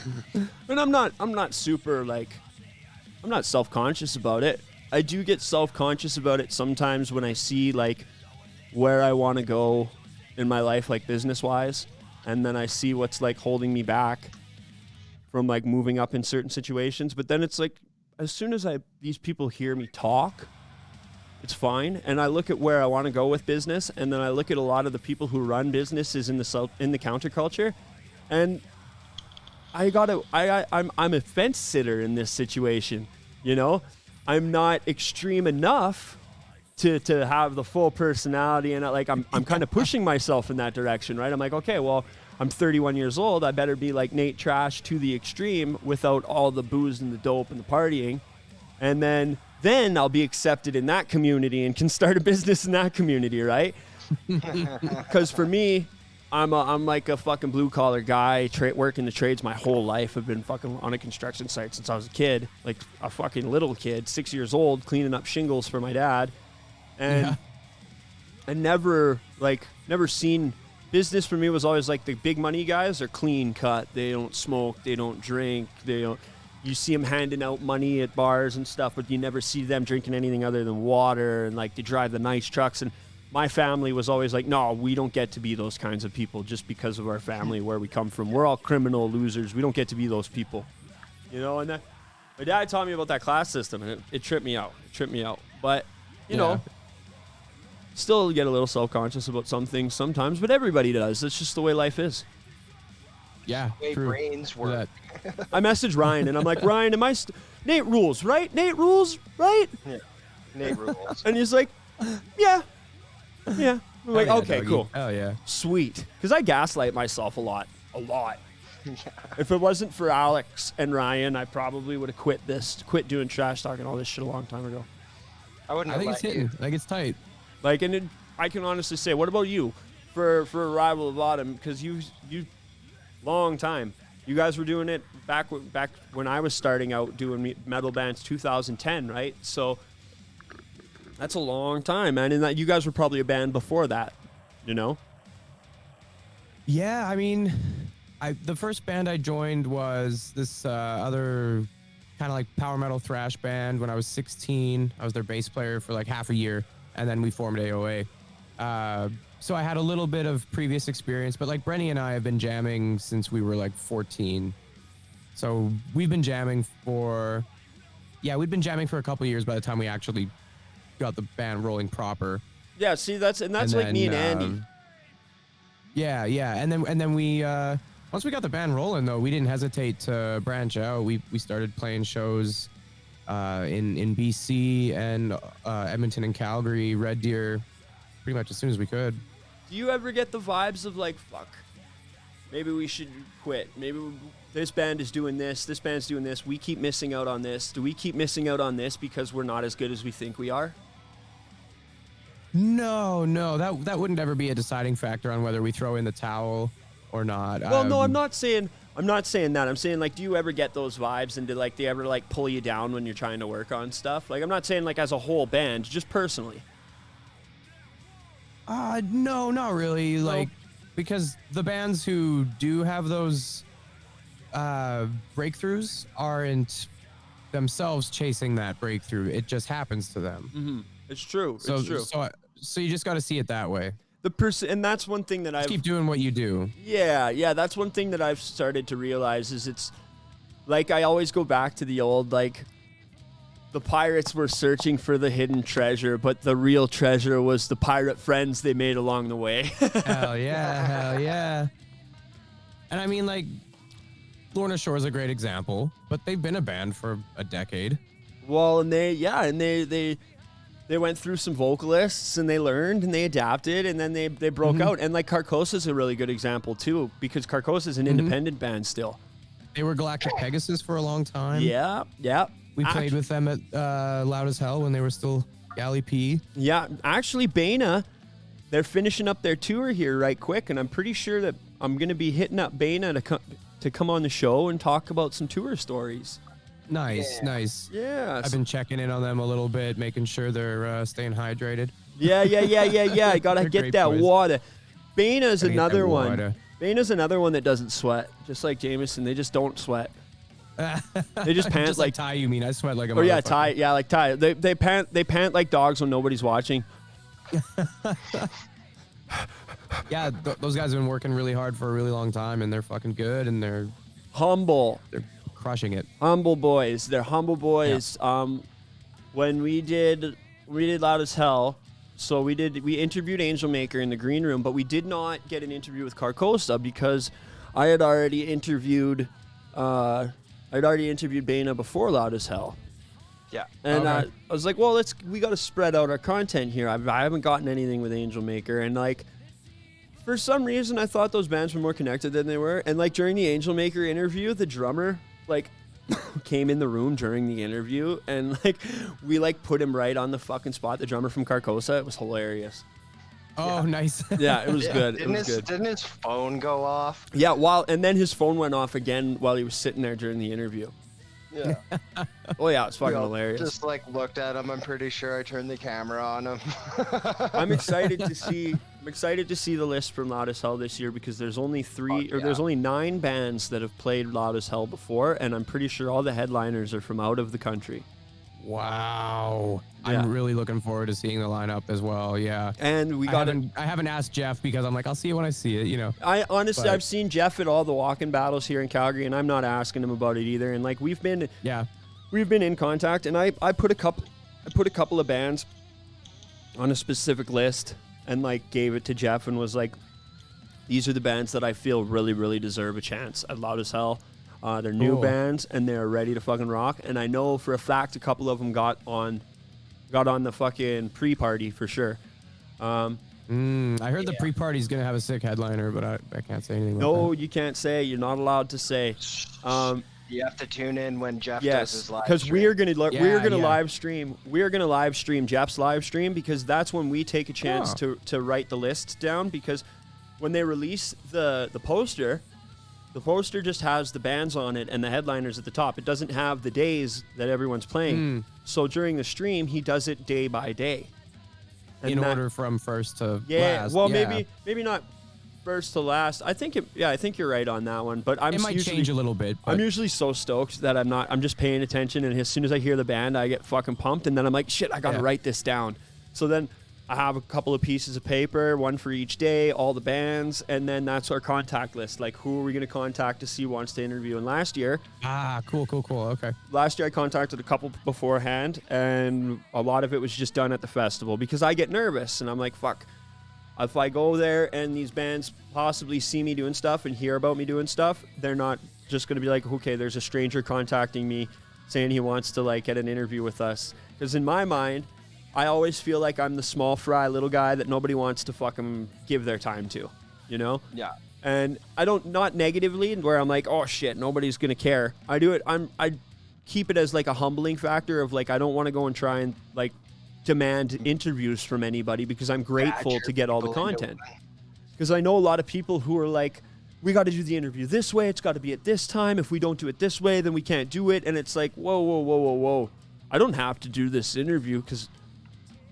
[SPEAKER 4] And I'm not super I'm not self-conscious about it. I do get self-conscious about it sometimes when I see where I want to go in my life, business-wise, and then I see what's holding me back from moving up in certain situations. But then it's as soon as these people hear me talk, it's fine. And I look at where I want to go with business, and then I look at a lot of the people who run businesses in the counterculture, and I'm a fence sitter in this situation. You know, I'm not extreme enough to have the full personality, and I'm kind of pushing myself in that direction, right? I'm okay, well, I'm 31 years old. I better be like Nate Trash to the extreme without all the booze and the dope and the partying, and then I'll be accepted in that community and can start a business in that community, right? Because for me, I'm like a fucking blue collar guy, working the trades my whole life. I've been fucking on a construction site since I was a kid, like a fucking little kid, 6 years old, cleaning up shingles for my dad. And I never seen business for me was always like the big money guys are clean cut. They don't smoke, they don't drink, you see them handing out money at bars and stuff, but you never see them drinking anything other than water, and like they drive the nice trucks. And my family was always like, no, we don't get to be those kinds of people just because of our family, where we come from. We're all criminal losers. We don't get to be those people, you know? And my dad taught me about that class system, and it tripped me out. But, you know, still get a little self-conscious about some things sometimes, but everybody does. It's just the way life is.
[SPEAKER 5] Yeah,
[SPEAKER 6] the way
[SPEAKER 5] true.
[SPEAKER 6] brains work.
[SPEAKER 4] I messaged Ryan, and I'm like, Ryan, Nate rules, right? Nate rules, right?
[SPEAKER 6] Yeah, Nate rules.
[SPEAKER 4] And he's like, yeah. I'm like, okay,
[SPEAKER 5] doggy.
[SPEAKER 4] cool.
[SPEAKER 5] Oh, yeah.
[SPEAKER 4] Sweet. Because I gaslight myself a lot. If it wasn't for Alex and Ryan, I probably would have quit doing trash talk and all this shit a long time ago.
[SPEAKER 6] I
[SPEAKER 5] think it's hitting. I think it's tight.
[SPEAKER 4] Like, and I can honestly say, what about you for Arrival of Autumn? Because you long time. You guys were doing it back when I was starting out doing metal bands, 2010, right? So that's a long time, man. And that you guys were probably a band before that, you know?
[SPEAKER 5] Yeah, I mean, the first band I joined was this other kind of like power metal thrash band when I was 16. I was their bass player for like half a year, and then we formed AOA. So I had a little bit of previous experience, but like Brenny and I have been jamming since we were like 14. So we've been jamming for a couple years by the time we actually got the band rolling proper.
[SPEAKER 4] Yeah, see, that's like me and Andy.
[SPEAKER 5] Yeah, and then we once we got the band rolling though, we didn't hesitate to branch out. We started playing shows in BC and Edmonton and Calgary, Red Deer, pretty much as soon as we could.
[SPEAKER 4] Do you ever get the vibes of like, fuck, maybe we should quit? Maybe this band is doing this band's doing this. We keep missing out on this. Do we keep missing out on this because we're not as good as we think we are?
[SPEAKER 5] No, that wouldn't ever be a deciding factor on whether we throw in the towel or not.
[SPEAKER 4] Well, no, I'm not saying that. I'm saying, like, do you ever get those vibes, and do like they ever like pull you down when you're trying to work on stuff? Like, I'm not saying like as a whole band, just personally.
[SPEAKER 5] No, not really. Like, because the bands who do have those breakthroughs aren't themselves chasing that breakthrough. It just happens to them.
[SPEAKER 4] Mm-hmm. It's true.
[SPEAKER 5] So,
[SPEAKER 4] it's true.
[SPEAKER 5] So you just got to see it that way.
[SPEAKER 4] And that's one thing that I
[SPEAKER 5] keep doing what you do.
[SPEAKER 4] Yeah. That's one thing that I've started to realize is it's like I always go back to the old, like, the pirates were searching for the hidden treasure, but the real treasure was the pirate friends they made along the way.
[SPEAKER 5] Hell yeah. And I mean, like, Lorna Shore is a great example, but they've been a band for a decade.
[SPEAKER 4] Well, and they went through some vocalists, and they learned, and they adapted, and then they broke out. And like Carcosa is a really good example too, because Carcosa is an independent band still.
[SPEAKER 5] They were Galactic Pegasus for a long time.
[SPEAKER 4] Yeah.
[SPEAKER 5] We played with them at Loud as Hell when they were still Galley P.
[SPEAKER 4] Yeah, actually, Bana, they're finishing up their tour here right quick, and I'm pretty sure that I'm going to be hitting up Bana to come on the show and talk about some tour stories.
[SPEAKER 5] Nice.
[SPEAKER 4] Yeah.
[SPEAKER 5] I've been checking in on them a little bit, making sure they're staying hydrated.
[SPEAKER 4] Yeah. I got to get that water. Bana's another one. Bana's another one that doesn't sweat. Just like Jameson, they just don't sweat. They just pant
[SPEAKER 5] just like Ty. You mean I sweat like a
[SPEAKER 4] motherfucker. Yeah, Ty. Yeah, like Ty. They pant like dogs when nobody's watching.
[SPEAKER 5] Yeah, those guys have been working really hard for a really long time, and they're fucking good, and they're
[SPEAKER 4] humble.
[SPEAKER 5] They're crushing it.
[SPEAKER 4] Humble boys. They're humble boys. Yeah. When we did Loud as Hell, so we interviewed Angel Maker in the green room, but we did not get an interview with Carcosa because I had already interviewed Bana before Loud as Hell.
[SPEAKER 6] Yeah.
[SPEAKER 4] And I was like, well, we got to spread out our content here. I haven't gotten anything with Angel Maker, and like, for some reason, I thought those bands were more connected than they were. And like during the Angel Maker interview, the drummer like came in the room during the interview, and like we like put him right on the fucking spot. The drummer from Carcosa. It was hilarious.
[SPEAKER 5] Oh, nice.
[SPEAKER 4] Yeah, it was good. It was good.
[SPEAKER 6] Didn't his phone go off?
[SPEAKER 4] Yeah, and then his phone went off again while he was sitting there during the interview.
[SPEAKER 6] Yeah.
[SPEAKER 4] Oh yeah, it's fucking
[SPEAKER 6] We all
[SPEAKER 4] hilarious.
[SPEAKER 6] Just like looked at him. I'm pretty sure I turned the camera on him.
[SPEAKER 4] I'm excited to see. I'm excited to see the list from Loud as Hell this year because there's only there's only 9 bands that have played Loud as Hell before, and I'm pretty sure all the headliners are from out of the country.
[SPEAKER 5] Wow.
[SPEAKER 4] Yeah.
[SPEAKER 5] I'm really looking forward to seeing the lineup as well. Yeah.
[SPEAKER 4] And we
[SPEAKER 5] I
[SPEAKER 4] got
[SPEAKER 5] haven't asked Jeff because I'm like, I'll see it when I see it, you know.
[SPEAKER 4] I honestly,
[SPEAKER 5] But-
[SPEAKER 4] I've seen Jeff at all the walk-in battles here in Calgary, and I'm not asking him about it either. And like we've been in contact, and I put a couple of bands on a specific list, and like gave it to Jeff, and was like, these are the bands that I feel really, really deserve a chance at Loud as Hell. They're new bands, and they're ready to fucking rock. And I know for a fact a couple of them got on the fucking pre-party for sure.
[SPEAKER 5] I heard the pre-party's gonna have a sick headliner, but I can't say anything.
[SPEAKER 4] No,
[SPEAKER 5] about
[SPEAKER 4] you can't say. You're not allowed to say.
[SPEAKER 6] You have to tune in when Jeff does his live
[SPEAKER 4] because
[SPEAKER 6] stream.
[SPEAKER 4] we're gonna live stream. We're gonna live stream Jeff's live stream because that's when we take a chance to write the list down. Because when they release the poster, the poster just has the bands on it and the headliners at the top. It doesn't have the days that everyone's playing. So during the stream, he does it day by day. And
[SPEAKER 5] in order from first to last.
[SPEAKER 4] Well, maybe not first to last. I think you're right on that one. But
[SPEAKER 5] it might change a little bit.
[SPEAKER 4] I'm usually so stoked that I'm just paying attention, and as soon as I hear the band, I get fucking pumped, and then I'm like, shit, I gotta write this down. So then I have a couple of pieces of paper, one for each day, all the bands, and then that's our contact list. Like, who are we gonna contact to see who wants to interview? And last year,
[SPEAKER 5] cool. Okay.
[SPEAKER 4] Last year I contacted a couple beforehand, and a lot of it was just done at the festival because I get nervous, and I'm like, fuck. If I go there and these bands possibly see me doing stuff and hear about me doing stuff, they're not just going to be like, okay, there's a stranger contacting me saying he wants to like get an interview with us. Because in my mind, I always feel like I'm the small fry little guy that nobody wants to fucking give their time to, you know?
[SPEAKER 6] Yeah.
[SPEAKER 4] And I don't, not negatively, where I'm like, oh shit, nobody's going to care. I do it, I keep it as like a humbling factor of like, I don't want to go and try and like demand interviews from anybody because I'm grateful to get all the content. Because I know a lot of people who are like, we got to do the interview this way. It's got to be at this time. If we don't do it this way, then we can't do it. And it's like, whoa. I don't have to do this interview because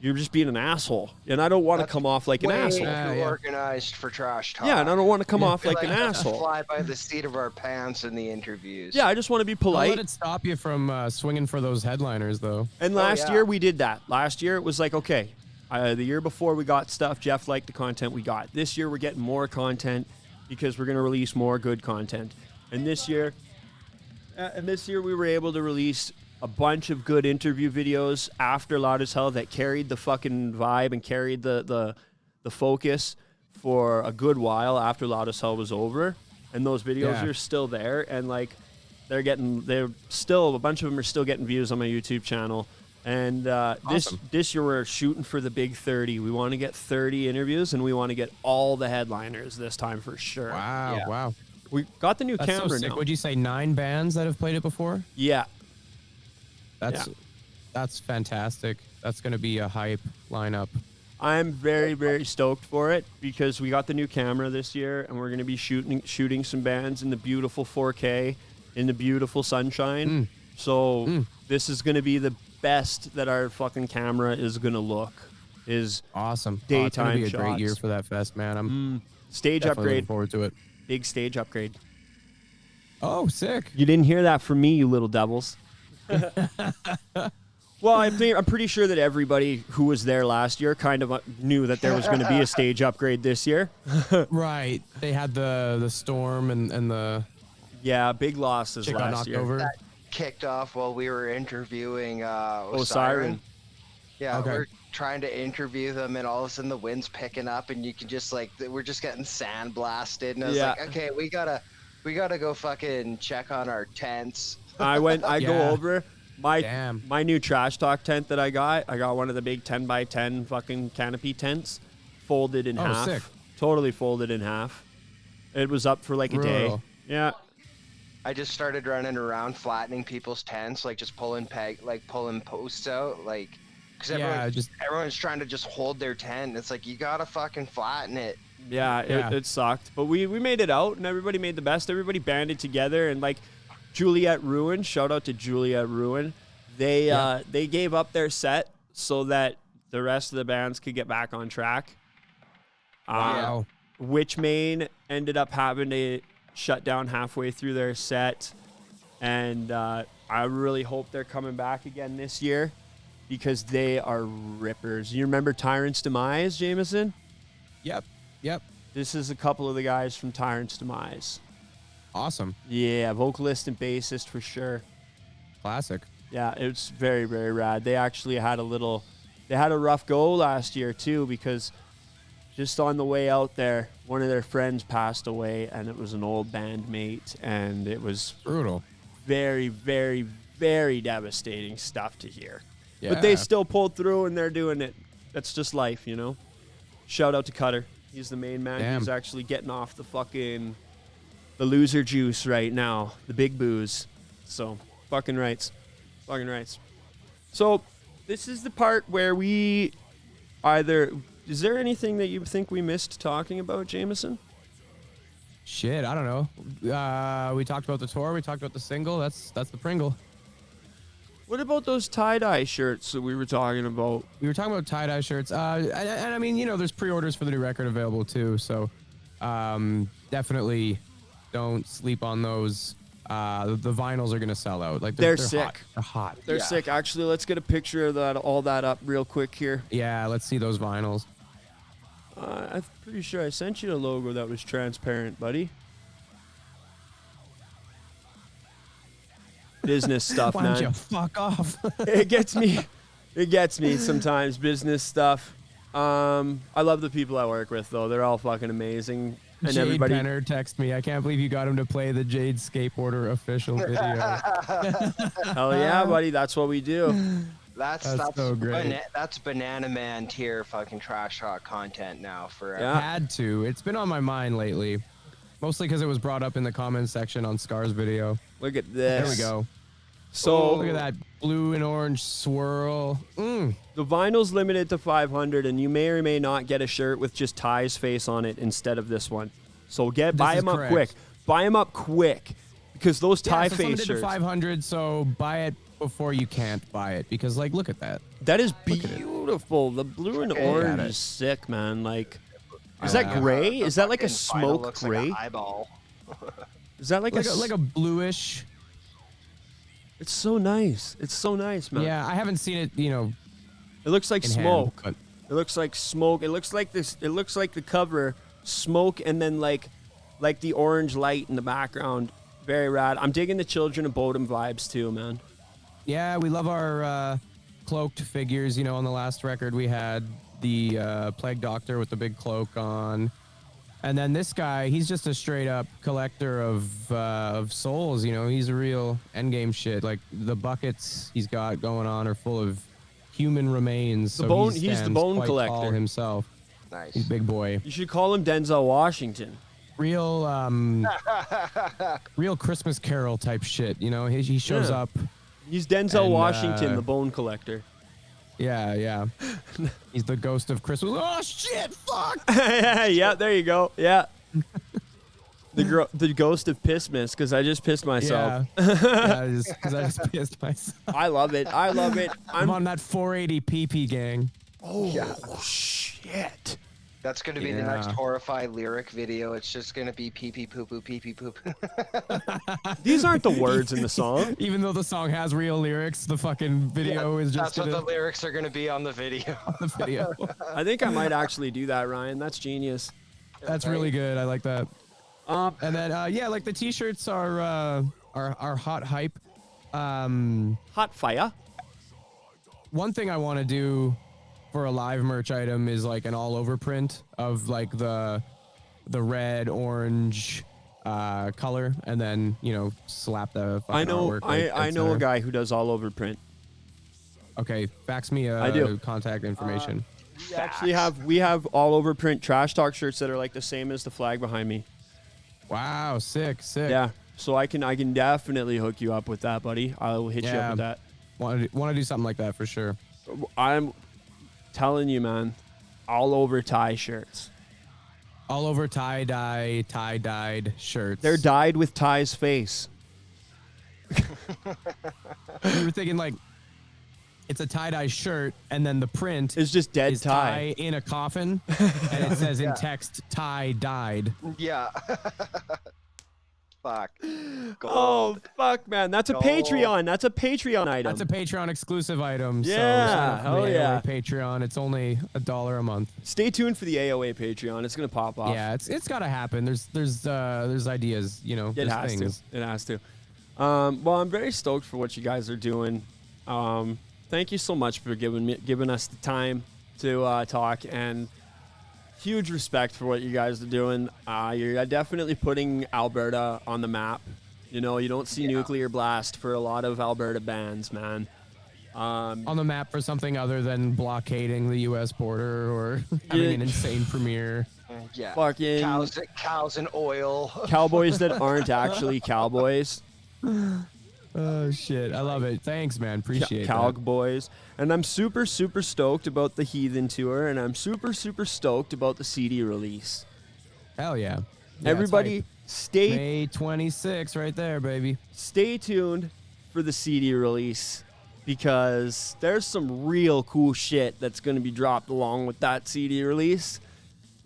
[SPEAKER 4] you're just being an asshole. And I don't want to come off like an asshole.
[SPEAKER 6] Too organized for trash talk.
[SPEAKER 4] Yeah, and I don't want to come off like an asshole.
[SPEAKER 6] Fly by the seat of our pants in the interviews.
[SPEAKER 4] Yeah, I just want to be polite.
[SPEAKER 5] Don't let it stop you from swinging for those headliners, though.
[SPEAKER 4] And last year we did that. Last year it was like, okay, the year before we got stuff. Jeff liked the content we got. This year we're getting more content because we're going to release more good content. And this year we were able to release a bunch of good interview videos after Loud as Hell that carried the fucking vibe and carried the focus for a good while after Loud as Hell was over. And those videos are still there, and like they're still, a bunch of them are still getting views on my YouTube channel. And this year we're shooting for the big 30. We want to get 30 interviews, and we want to get all the headliners this time for sure.
[SPEAKER 5] Wow.
[SPEAKER 4] We got the new
[SPEAKER 5] That's
[SPEAKER 4] camera
[SPEAKER 5] so sick.
[SPEAKER 4] now.
[SPEAKER 5] Would you say 9 bands that have played it before?
[SPEAKER 4] Yeah.
[SPEAKER 5] That's fantastic. That's going to be a hype lineup.
[SPEAKER 4] I'm very, very stoked for it because we got the new camera this year, and we're going to be shooting some bands in the beautiful 4K, in the beautiful sunshine. So this is going to be the best that our fucking camera is going to look. Is
[SPEAKER 5] awesome.
[SPEAKER 4] Daytime
[SPEAKER 5] it's gonna be a
[SPEAKER 4] shots.
[SPEAKER 5] great year for that fest, man. I'm
[SPEAKER 4] stage
[SPEAKER 5] definitely
[SPEAKER 4] upgrade.
[SPEAKER 5] looking forward to it.
[SPEAKER 4] Big stage upgrade.
[SPEAKER 5] Oh, sick.
[SPEAKER 4] You didn't hear that from me, you little devils. Well, I'm pretty sure that everybody who was there last year kind of knew that there was going to be a stage upgrade this year.
[SPEAKER 5] Right. They had the storm and the
[SPEAKER 4] big losses
[SPEAKER 5] chick got
[SPEAKER 4] last
[SPEAKER 5] knocked
[SPEAKER 4] year.
[SPEAKER 5] over.
[SPEAKER 6] That kicked off while we were interviewing
[SPEAKER 4] Osiren.
[SPEAKER 6] Yeah,
[SPEAKER 5] Okay.
[SPEAKER 6] we're trying to interview them, and all of a sudden the wind's picking up, and you can just like we're just getting sandblasted, and I was like, okay, we gotta go fucking check on our tents.
[SPEAKER 4] I go over my
[SPEAKER 5] Damn.
[SPEAKER 4] my new trash talk tent that I got one of the big 10x10 fucking canopy tents, folded in half.
[SPEAKER 5] Sick.
[SPEAKER 4] Totally folded in half. It was up for like a day.
[SPEAKER 5] Brutal.
[SPEAKER 4] Yeah.
[SPEAKER 6] I just started running around flattening people's tents, like just pulling posts out, like Because
[SPEAKER 5] Yeah,
[SPEAKER 6] everyone's trying to just hold their tent. It's like, you gotta fucking flatten it.
[SPEAKER 4] Yeah, it sucked. But we made it out, and everybody made the best. Everybody banded together, and like Juliet Ruin, shout out to Juliet Ruin. They gave up their set so that the rest of the bands could get back on track.
[SPEAKER 5] Wow.
[SPEAKER 4] Witchmane ended up having to shut down halfway through their set, and I really hope they're coming back again this year because they are rippers. You remember Tyrant's Demise, Jameson?
[SPEAKER 5] Yep.
[SPEAKER 4] This is a couple of the guys from Tyrant's Demise.
[SPEAKER 5] Awesome.
[SPEAKER 4] Yeah, vocalist and bassist for sure.
[SPEAKER 5] Classic.
[SPEAKER 4] Yeah, it's very, very rad. They actually had a rough go last year too, because just on the way out there, one of their friends passed away, and it was an old bandmate, and it was
[SPEAKER 5] brutal.
[SPEAKER 4] Very, very, very devastating stuff to hear.
[SPEAKER 5] Yeah.
[SPEAKER 4] But they still pulled through, and they're doing it. That's just life, you know? Shout out to Cutter. He's the main man.
[SPEAKER 5] Damn.
[SPEAKER 4] He's actually getting off the loser juice right now, the big booze. So, fucking rights. Fucking rights. So, this is the part where is there anything that you think we missed talking about, Jameson?
[SPEAKER 5] Shit, I don't know. We talked about the tour. We talked about the single. That's the Pringle.
[SPEAKER 4] What about those tie-dye shirts that we were talking about?
[SPEAKER 5] We were talking about tie-dye shirts. And I mean, you know, there's pre-orders for the new record available too. So definitely don't sleep on those. The vinyls are going to sell out. Like they're
[SPEAKER 4] sick.
[SPEAKER 5] Hot. They're hot.
[SPEAKER 4] They're sick. Actually, let's get a picture of all that up real quick here.
[SPEAKER 5] Yeah, let's see those vinyls.
[SPEAKER 4] I'm pretty sure I sent you a logo that was transparent, buddy. Business stuff,
[SPEAKER 5] Why
[SPEAKER 4] man.
[SPEAKER 5] don't you fuck off?
[SPEAKER 4] It gets me sometimes, business stuff. I love the people I work with, though. They're all fucking amazing. And
[SPEAKER 5] Jade
[SPEAKER 4] everybody.
[SPEAKER 5] Penner text me. I can't believe you got him to play the Jade Skateboarder official video.
[SPEAKER 4] Hell yeah, buddy. That's what we do.
[SPEAKER 6] That's
[SPEAKER 5] so great.
[SPEAKER 6] That's Banana Man tier fucking trash talk content now for
[SPEAKER 4] Yeah.
[SPEAKER 5] Had to. It's been on my mind lately. Mostly because it was brought up in the comments section on Scar's video.
[SPEAKER 4] Look at this.
[SPEAKER 5] There we go.
[SPEAKER 4] So
[SPEAKER 5] look at that blue and orange swirl.
[SPEAKER 4] The vinyl's limited to 500, and you may or may not get a shirt with just Ty's face on it instead of this one. So buy them up quick. Buy them up quick, because those Ty
[SPEAKER 5] so
[SPEAKER 4] face
[SPEAKER 5] limited
[SPEAKER 4] shirts.
[SPEAKER 5] to 500. So buy it before you can't buy it, because like look at that.
[SPEAKER 4] That is beautiful. The blue and orange is sick, man. Like, is that gray? Is that like a smoke gray?
[SPEAKER 6] Like eyeball.
[SPEAKER 4] Is that like
[SPEAKER 5] a bluish?
[SPEAKER 4] It's so nice. It's so nice, man.
[SPEAKER 5] Yeah, I haven't seen it. You know,
[SPEAKER 4] it looks like
[SPEAKER 5] in
[SPEAKER 4] smoke.
[SPEAKER 5] hand,
[SPEAKER 4] It looks like smoke. It looks like this. It looks like the cover smoke, and then like the orange light in the background. Very rad. I'm digging the Children of Bodom vibes too, man.
[SPEAKER 5] Yeah, we love our cloaked figures. You know, on the last record we had the Plague Doctor with the big cloak on. And then this guy, he's just a straight up collector of souls. You know, he's a real endgame shit. Like the buckets he's got going on are full of human remains.
[SPEAKER 4] He's the bone
[SPEAKER 5] quite
[SPEAKER 4] collector
[SPEAKER 5] tall himself.
[SPEAKER 6] Nice.
[SPEAKER 5] He's a big boy.
[SPEAKER 4] You should call him Denzel Washington.
[SPEAKER 5] Real Christmas Carol type shit. You know, he shows up.
[SPEAKER 4] He's Denzel
[SPEAKER 5] and,
[SPEAKER 4] Washington, the bone collector.
[SPEAKER 5] Yeah. He's the ghost of Christmas. Oh shit! Fuck.
[SPEAKER 4] Yeah, there you go. Yeah. The ghost of Pissmas, because I just pissed myself.
[SPEAKER 5] Yeah, because I just pissed myself.
[SPEAKER 4] I love it.
[SPEAKER 5] I'm on that 480 PP gang.
[SPEAKER 4] Oh shit!
[SPEAKER 6] That's going to be the next Horrify lyric video. It's just going to be pee pee poo poo pee pee poop.
[SPEAKER 4] These aren't the words in the song.
[SPEAKER 5] Even though the song has real lyrics, the fucking video is just.
[SPEAKER 6] That's what the lyrics are going to be on the video.
[SPEAKER 4] I think I might actually do that, Ryan. That's genius.
[SPEAKER 5] That's really good. I like that. And then like the t-shirts are hot hype.
[SPEAKER 4] Hot fire.
[SPEAKER 5] One thing I want to do for a live merch item is like an all over print of like the red, orange color, and then slap the fucking artwork.
[SPEAKER 4] I know a guy who does all over print.
[SPEAKER 5] Okay, fax me contact information.
[SPEAKER 4] We have all over print trash talk shirts that are like the same as the flag behind me.
[SPEAKER 5] Wow, sick.
[SPEAKER 4] Yeah, so I can definitely hook you up with that, buddy. I'll hit you up with that.
[SPEAKER 5] Want to do something like that for sure.
[SPEAKER 4] I'm telling you, man, all over tie shirts.
[SPEAKER 5] All over tie-dyed shirts.
[SPEAKER 4] They're dyed with Ty's face.
[SPEAKER 5] We were thinking like it's a tie-dye shirt, and then the print
[SPEAKER 4] is just dead
[SPEAKER 5] is
[SPEAKER 4] tie
[SPEAKER 5] in a coffin, and it says in text "tie dyed."
[SPEAKER 6] Yeah. Fuck.
[SPEAKER 4] Oh fuck, man! That's a Patreon. That's a Patreon item.
[SPEAKER 5] That's a Patreon exclusive item.
[SPEAKER 4] Yeah,
[SPEAKER 5] so
[SPEAKER 4] hell yeah.
[SPEAKER 5] Patreon. It's only $1 a month.
[SPEAKER 4] Stay tuned for the AOA Patreon. It's gonna pop off.
[SPEAKER 5] Yeah, it's gotta happen. There's ideas. You know,
[SPEAKER 4] It has
[SPEAKER 5] things.
[SPEAKER 4] to. It has to. Well, I'm very stoked for what you guys are doing. Thank you so much for giving us the time to talk, and huge respect for what you guys are doing. You're definitely putting Alberta on the map. You know, you don't see Nuclear Blast for a lot of Alberta bands, man.
[SPEAKER 5] On the map for something other than blockading the U.S. border or having an insane premiere.
[SPEAKER 6] Yeah.
[SPEAKER 4] Fucking
[SPEAKER 6] cows and oil.
[SPEAKER 4] Cowboys that aren't actually cowboys.
[SPEAKER 5] Oh shit, I love it. Thanks, man. Appreciate it.
[SPEAKER 4] Cowboys. And I'm super, super stoked about the Heathen tour, and I'm super, super stoked about the CD release.
[SPEAKER 5] Hell yeah.
[SPEAKER 4] Everybody stay
[SPEAKER 5] May 26 right there, baby.
[SPEAKER 4] Stay tuned for the CD release, because there's some real cool shit that's going to be dropped along with that CD release.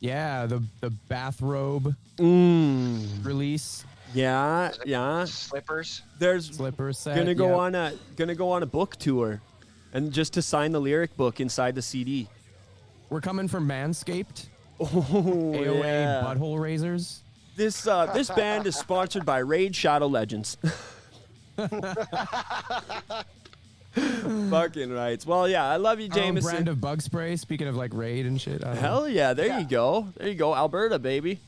[SPEAKER 5] Yeah, the bathrobe release.
[SPEAKER 4] Yeah.
[SPEAKER 6] Slippers.
[SPEAKER 4] There's
[SPEAKER 5] slipper set.
[SPEAKER 4] gonna go on a book tour, and just to sign the lyric book inside the CD.
[SPEAKER 5] We're coming from Manscaped.
[SPEAKER 4] Oh,
[SPEAKER 5] AOA
[SPEAKER 4] yeah.
[SPEAKER 5] butthole razors.
[SPEAKER 4] This band is sponsored by Raid Shadow Legends. Fucking rights. Well, yeah, I love you,
[SPEAKER 5] Our own
[SPEAKER 4] Jameson.
[SPEAKER 5] brand of bug spray. Speaking of like Raid and shit. I don't know.
[SPEAKER 4] Hell yeah, there you go. There you go, Alberta, baby.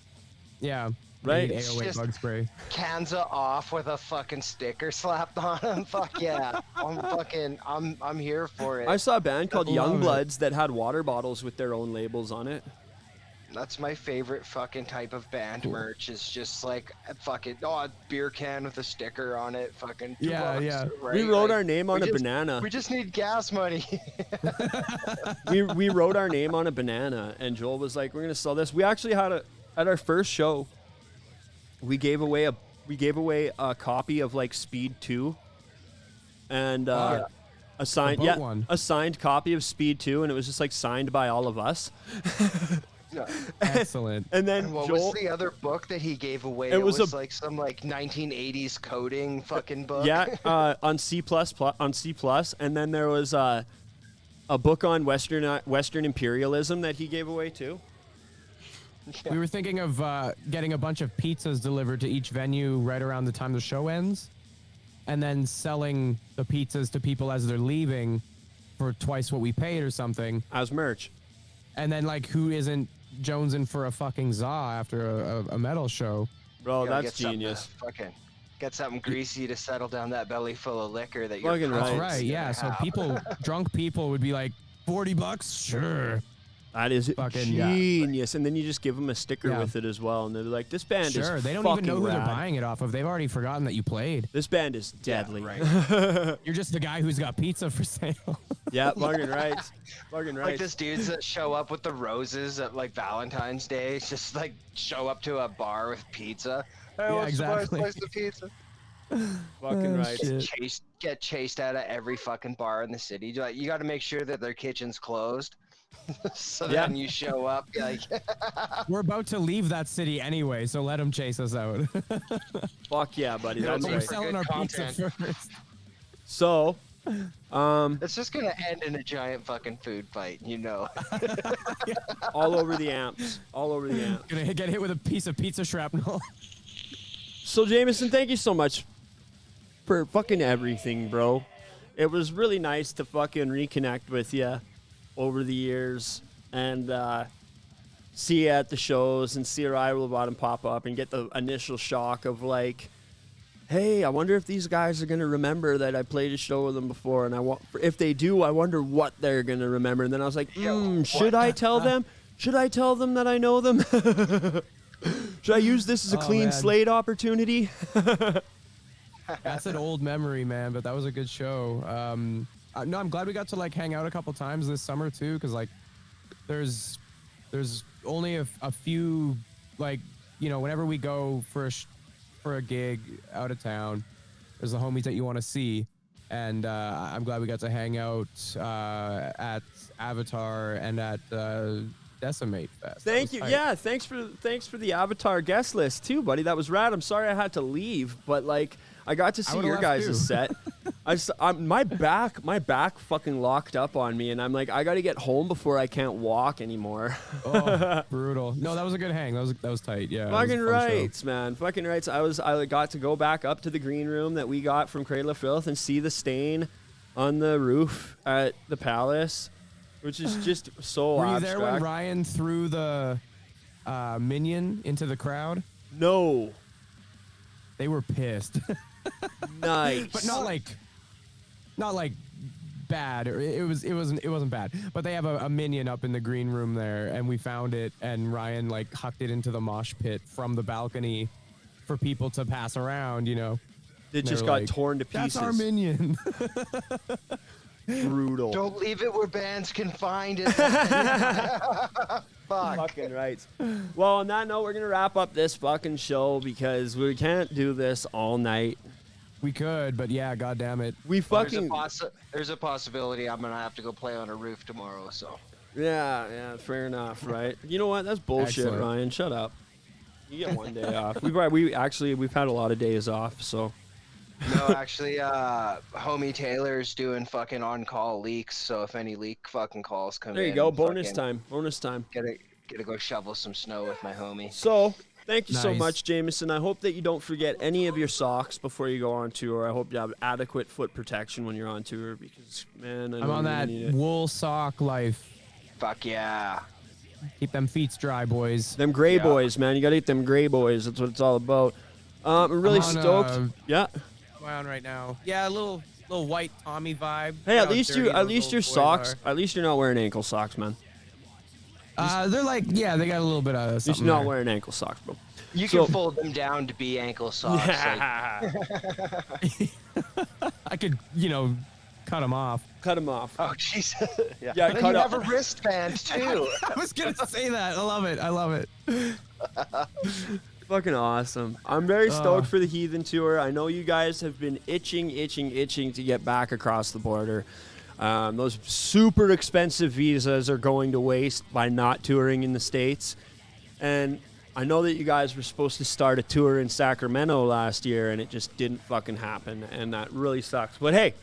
[SPEAKER 5] Yeah.
[SPEAKER 4] Right?
[SPEAKER 5] Raid AOA bug spray.
[SPEAKER 6] Kanza off with a fucking sticker slapped on him. Fuck yeah. I'm here for it.
[SPEAKER 4] I saw a band called
[SPEAKER 5] Love
[SPEAKER 4] Youngbloods that had water bottles with their own labels on it.
[SPEAKER 6] That's my favorite fucking type of band merch. Is just like fucking a beer can with a sticker on it. Fucking
[SPEAKER 5] Yeah.
[SPEAKER 6] right?
[SPEAKER 4] We wrote
[SPEAKER 6] Like,
[SPEAKER 4] our name on a banana.
[SPEAKER 6] We just need gas money.
[SPEAKER 4] we wrote our name on a banana, and Joel was like, "We're gonna sell this." We actually had at our first show. We gave away a copy of like Speed 2, and a signed
[SPEAKER 5] one.
[SPEAKER 4] a signed copy of Speed 2, and it was just like signed by all of us.
[SPEAKER 5] Excellent.
[SPEAKER 4] And then
[SPEAKER 6] what
[SPEAKER 4] Joel,
[SPEAKER 6] was the other book that he gave away?
[SPEAKER 4] It was
[SPEAKER 6] like some like 1980s coding fucking book.
[SPEAKER 4] yeah, on C++, and then there was a book on Western imperialism that he gave away too.
[SPEAKER 5] We were thinking of getting a bunch of pizzas delivered to each venue right around the time the show ends, and then selling the pizzas to people as they're leaving for twice what we paid or something.
[SPEAKER 4] As merch.
[SPEAKER 5] And then, like, who isn't jonesing for a fucking za after a metal show?
[SPEAKER 4] Bro,
[SPEAKER 6] Gotta
[SPEAKER 4] that's
[SPEAKER 6] get something
[SPEAKER 4] genius.
[SPEAKER 6] to fucking get something greasy to settle down that belly full of liquor that you're
[SPEAKER 4] Fucking
[SPEAKER 5] That's
[SPEAKER 4] right.
[SPEAKER 5] right, yeah. So drunk people would be like, $40? Sure.
[SPEAKER 4] That is
[SPEAKER 5] Fucking
[SPEAKER 4] genius. And then you just give them a sticker
[SPEAKER 5] Yeah.
[SPEAKER 4] with it as well, and they're like, "This band is
[SPEAKER 5] Sure, they don't
[SPEAKER 4] fucking
[SPEAKER 5] even know who they're
[SPEAKER 4] rad.
[SPEAKER 5] buying it off of. They've already forgotten that you played.
[SPEAKER 4] This band is deadly."
[SPEAKER 5] You're just the guy who's got pizza for sale.
[SPEAKER 4] Yeah, fucking right. Fucking right.
[SPEAKER 6] Like this dudes that show up with the roses at like Valentine's Day, just like show up to a bar with pizza. Hey,
[SPEAKER 5] Yeah,
[SPEAKER 6] what's
[SPEAKER 5] exactly.
[SPEAKER 6] the slice of pizza?
[SPEAKER 4] Fucking right.
[SPEAKER 5] Shit.
[SPEAKER 6] Get chased out of every fucking bar in the city. Like, you got to make sure that their kitchen's closed. So
[SPEAKER 4] Yeah.
[SPEAKER 6] then you show up, you're like,
[SPEAKER 5] We're about to leave that city anyway, so let them chase us out.
[SPEAKER 4] Fuck yeah, buddy. That's
[SPEAKER 5] We're
[SPEAKER 4] right.
[SPEAKER 5] selling our pizza
[SPEAKER 6] content.
[SPEAKER 5] first.
[SPEAKER 4] So,
[SPEAKER 6] it's just gonna end in a giant fucking food fight, you know.
[SPEAKER 4] all over the amps. All over the amps.
[SPEAKER 5] Gonna get hit with a piece of pizza shrapnel.
[SPEAKER 4] So, Jameson, thank you so much for fucking everything, bro. It was really nice to fucking reconnect with you over the years and see you at the shows and see Arrival Bottom pop up and get the initial shock of like, hey, I wonder if these guys are going to remember that I played a show with them before, and if they do, I wonder what they're going to remember. And then I was like, should I tell them? Should I tell them that I know them? Should I use this as a clean
[SPEAKER 5] man.
[SPEAKER 4] slate opportunity?
[SPEAKER 5] That's an old memory, man, but that was a good show. no, I'm glad we got to like hang out a couple times this summer too, because like there's only a few, like, you know, whenever we go for a gig out of town, there's the homies that you want to see, and I'm glad we got to hang out at Avatar and at Decimate Fest.
[SPEAKER 4] Thank you. Yeah, thanks for the Avatar guest list too, buddy. That was rad. I'm sorry I had to leave, but like I got to see your guys' set. My back fucking locked up on me, and I'm like, I got to get home before I can't walk anymore.
[SPEAKER 5] Oh, brutal. No, that was a good hang. That was tight. Yeah.
[SPEAKER 4] Fucking rights, man. Fucking rights. I got to go back up to the green room that we got from Cradle of Filth and see the stain on the roof at the Palace, which is just so
[SPEAKER 5] Were
[SPEAKER 4] abstract.
[SPEAKER 5] you there when Ryan threw the minion into the crowd?
[SPEAKER 4] No.
[SPEAKER 5] They were pissed.
[SPEAKER 4] Nice.
[SPEAKER 5] But not like bad. It wasn't bad. But they have a minion up in the green room there, and we found it, and Ryan like hucked it into the mosh pit from the balcony for people to pass around, you know.
[SPEAKER 4] It just got torn to pieces.
[SPEAKER 5] That's our minion.
[SPEAKER 4] Brutal.
[SPEAKER 6] Don't leave it where bands can find it. Fuck.
[SPEAKER 4] Fucking right. Well, on that note, we're going to wrap up this fucking show because we can't do this all night.
[SPEAKER 5] We could, but yeah, goddamn it.
[SPEAKER 4] We fucking...
[SPEAKER 6] There's a possibility I'm going to have to go play on a roof tomorrow, so...
[SPEAKER 4] Yeah, fair enough, right? You know what? That's bullshit,
[SPEAKER 5] Excellent.
[SPEAKER 4] Ryan. Shut up. You get one day off. We've had a lot of days off, so...
[SPEAKER 6] No, actually, homie Taylor's doing fucking on-call leaks, so if any leak fucking calls come in...
[SPEAKER 4] There you go. Bonus time.
[SPEAKER 6] Gotta go shovel some snow with my homie.
[SPEAKER 4] So, thank you so
[SPEAKER 5] Nice.
[SPEAKER 4] much, Jameson. I hope that you don't forget any of your socks before you go on tour. I hope you have adequate foot protection when you're on tour because, man,
[SPEAKER 5] I'm on that wool sock life.
[SPEAKER 6] Fuck yeah.
[SPEAKER 5] Keep them feet dry, boys.
[SPEAKER 4] Them gray boys, man. You gotta eat them gray boys. That's what it's all about. I'm really
[SPEAKER 5] I'm on,
[SPEAKER 4] stoked. Yeah.
[SPEAKER 12] On right now. Yeah, a little white Tommy vibe.
[SPEAKER 4] Hey,
[SPEAKER 12] How
[SPEAKER 4] at least
[SPEAKER 12] dirty those
[SPEAKER 4] your
[SPEAKER 12] little
[SPEAKER 4] socks.
[SPEAKER 12] boys
[SPEAKER 4] At least you're not wearing ankle socks, man.
[SPEAKER 5] They're like, yeah, they got a little bit of
[SPEAKER 4] At
[SPEAKER 5] something
[SPEAKER 4] least you're not
[SPEAKER 5] there.
[SPEAKER 4] wearing ankle socks, bro.
[SPEAKER 6] You can fold them down to be ankle socks.
[SPEAKER 4] Yeah.
[SPEAKER 5] I could, you know, cut them off.
[SPEAKER 4] Cut them off.
[SPEAKER 6] Oh, Jesus. Yeah,
[SPEAKER 4] Yeah,
[SPEAKER 6] and
[SPEAKER 4] cut
[SPEAKER 6] you
[SPEAKER 4] off.
[SPEAKER 6] have a wristband, too.
[SPEAKER 5] I was going to say that. I love it.
[SPEAKER 4] Fucking awesome. I'm very stoked for the Heathen Tour. I know you guys have been itching to get back across the border. Those super expensive visas are going to waste by not touring in the States. And I know that you guys were supposed to start a tour in Sacramento last year, and it just didn't fucking happen. And that really sucks. But hey,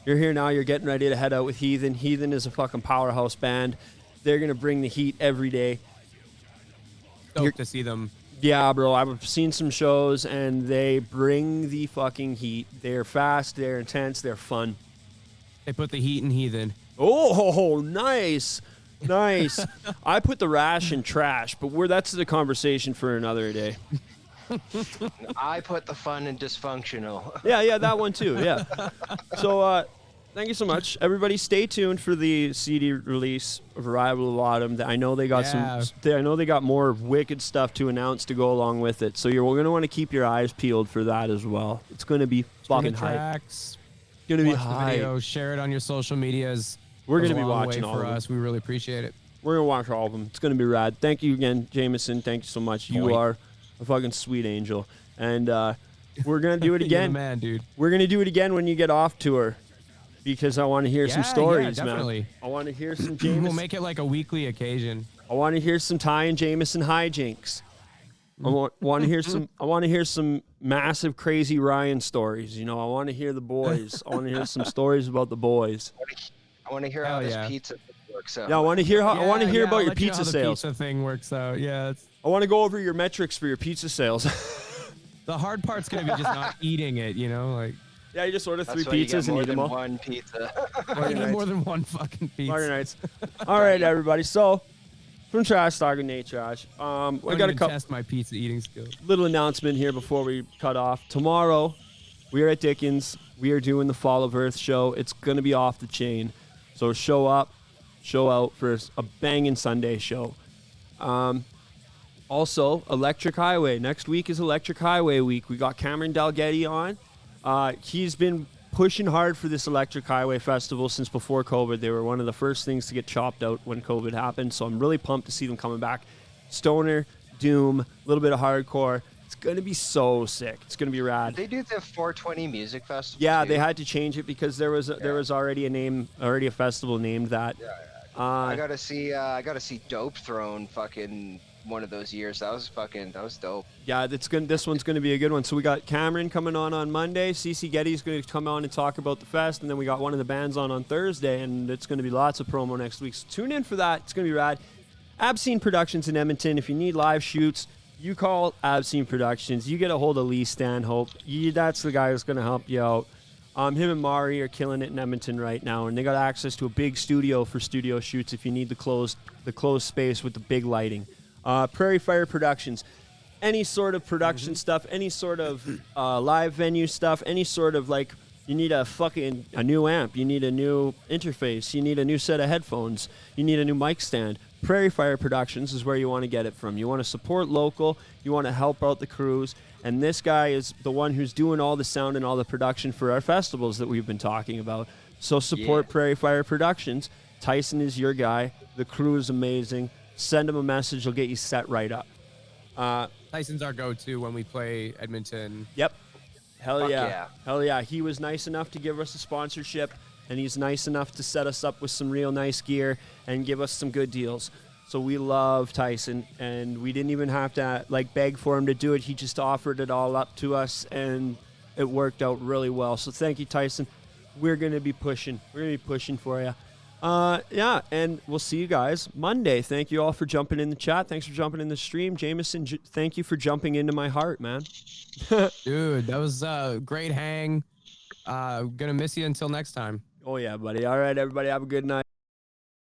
[SPEAKER 4] you're here now. You're getting ready to head out with Heathen. Heathen is a fucking powerhouse band. They're going to bring the heat every day.
[SPEAKER 5] Stoked to see them.
[SPEAKER 4] Yeah, bro, I've seen some shows, and they bring the fucking heat. They're fast, they're intense, they're fun.
[SPEAKER 5] They put the heat in Heathen.
[SPEAKER 4] Oh, nice. Nice. I put the rash in trash, but that's the conversation for another day.
[SPEAKER 6] I put the fun in dysfunctional.
[SPEAKER 4] Yeah, that one too, yeah. So, thank you so much. Everybody stay tuned for the CD release of Arrival of Autumn. I know they got I know they got more wicked stuff to announce to go along with it. So you're going to want to keep your eyes peeled for that as well. It's going to be fucking hype.
[SPEAKER 5] Tracks,
[SPEAKER 4] Going to be
[SPEAKER 5] watch the
[SPEAKER 4] hype.
[SPEAKER 5] video, share it on your social medias.
[SPEAKER 4] We're
[SPEAKER 5] Goes
[SPEAKER 4] going to
[SPEAKER 5] a
[SPEAKER 4] be
[SPEAKER 5] long
[SPEAKER 4] watching
[SPEAKER 5] way
[SPEAKER 4] all
[SPEAKER 5] for
[SPEAKER 4] of them.
[SPEAKER 5] us. We really appreciate it.
[SPEAKER 4] We're going to watch all of them. It's going to be rad. Thank you again, Jameson. Thank you so much. You
[SPEAKER 5] Boy.
[SPEAKER 4] are a fucking sweet angel. And we're going to do it
[SPEAKER 5] You're the
[SPEAKER 4] again.
[SPEAKER 5] man, dude.
[SPEAKER 4] We're going to do it again when you get off tour because I want to hear some stories,
[SPEAKER 5] definitely.
[SPEAKER 4] man. I want to hear some Jameson.
[SPEAKER 5] We'll make it like a weekly occasion.
[SPEAKER 4] I want to hear some Ty and Jameson hijinks. I want to hear some. I want to hear some massive, crazy Ryan stories. You know, I want to hear the boys. I want to hear some stories about the boys.
[SPEAKER 6] I want to hear how
[SPEAKER 5] Hell
[SPEAKER 6] this
[SPEAKER 5] yeah.
[SPEAKER 6] pizza works out.
[SPEAKER 4] Yeah, I want to hear how. I want to hear
[SPEAKER 5] Yeah,
[SPEAKER 4] about
[SPEAKER 5] I'll
[SPEAKER 4] your
[SPEAKER 5] let you know
[SPEAKER 4] pizza
[SPEAKER 5] how
[SPEAKER 4] sales.
[SPEAKER 5] The pizza thing works out. Yeah, it's,
[SPEAKER 4] I want to go over your metrics for your pizza sales.
[SPEAKER 5] the hard part's gonna be just not eating it. You know, like
[SPEAKER 4] Yeah, you just order
[SPEAKER 6] That's
[SPEAKER 4] 3
[SPEAKER 6] why you get
[SPEAKER 4] pizzas and
[SPEAKER 6] more
[SPEAKER 4] eat them
[SPEAKER 6] than
[SPEAKER 4] all.
[SPEAKER 6] one pizza.
[SPEAKER 5] I eat more than one fucking pizza.
[SPEAKER 4] Friday nights. All right, everybody. So, from Trash Talk and Nate Trash, I
[SPEAKER 5] Don't
[SPEAKER 4] got a
[SPEAKER 5] even
[SPEAKER 4] couple
[SPEAKER 5] test my pizza eating skills.
[SPEAKER 4] little announcement here before we cut off. Tomorrow, we are at Dickens. We are doing the Fall of Earth show. It's going to be off the chain. So show up, show out for a banging Sunday show. Also, Electric Highway. Next week is Electric Highway week. We got Cameron Dalgetty on. He's been pushing hard for this Electric Highway Festival since before COVID. They were one of the first things to get chopped out when COVID happened, so I'm really pumped to see them coming back. Stoner, doom, a little bit of hardcore. It's going to be so sick. It's going to be rad.
[SPEAKER 6] They do the 420 Music Festival.
[SPEAKER 4] Yeah,
[SPEAKER 6] too?
[SPEAKER 4] they had to change it because there was already a festival named that.
[SPEAKER 6] Yeah, I gotta see Dope Throne fucking one of those years. That was dope.
[SPEAKER 4] Yeah, this one's gonna be a good one. So we got Cameron coming on Monday. CC Getty's gonna come on and talk about the fest, and then we got one of the bands on Thursday, and it's gonna be lots of promo next week. So tune in for that. It's gonna be rad. Abscene Productions in Edmonton. If you need live shoots, you call Abscene Productions. You get a hold of Lee Stanhope. That's the guy who's gonna help you out. Him and Mari are killing it in Edmonton right now, and they got access to a big studio for studio shoots if you need the closed space with the big lighting. Prairie Fire Productions, any sort of production stuff, any sort of live venue stuff, any sort of like you need a new amp, you need a new interface, you need a new set of headphones, you need a new mic stand. Prairie Fire Productions is where you want to get it from. You want to support local, you want to help out the crews, and this guy is the one who's doing all the sound and all the production for our festivals that we've been talking about. So support Prairie Fire Productions. Tyson is your guy. The crew is amazing. Send him a message. He'll get you set right up.
[SPEAKER 5] Tyson's our go-to when we play Edmonton.
[SPEAKER 4] Yep. Hell yeah.
[SPEAKER 6] yeah.
[SPEAKER 4] Hell yeah. He was nice enough to give us a sponsorship, and he's nice enough to set us up with some real nice gear and give us some good deals. So we love Tyson, and we didn't even have to beg for him to do it. He just offered it all up to us, and it worked out really well. So thank you, Tyson. We're going to be pushing. We're going to be pushing for you. Yeah, and we'll see you guys Monday. Thank you all for jumping in the chat. Thanks for jumping in the stream. Jameson, thank you for jumping into my heart, man.
[SPEAKER 5] Dude, that was a great hang. Gonna miss you until next time.
[SPEAKER 4] Oh, yeah, buddy. All right, everybody. Have a good night.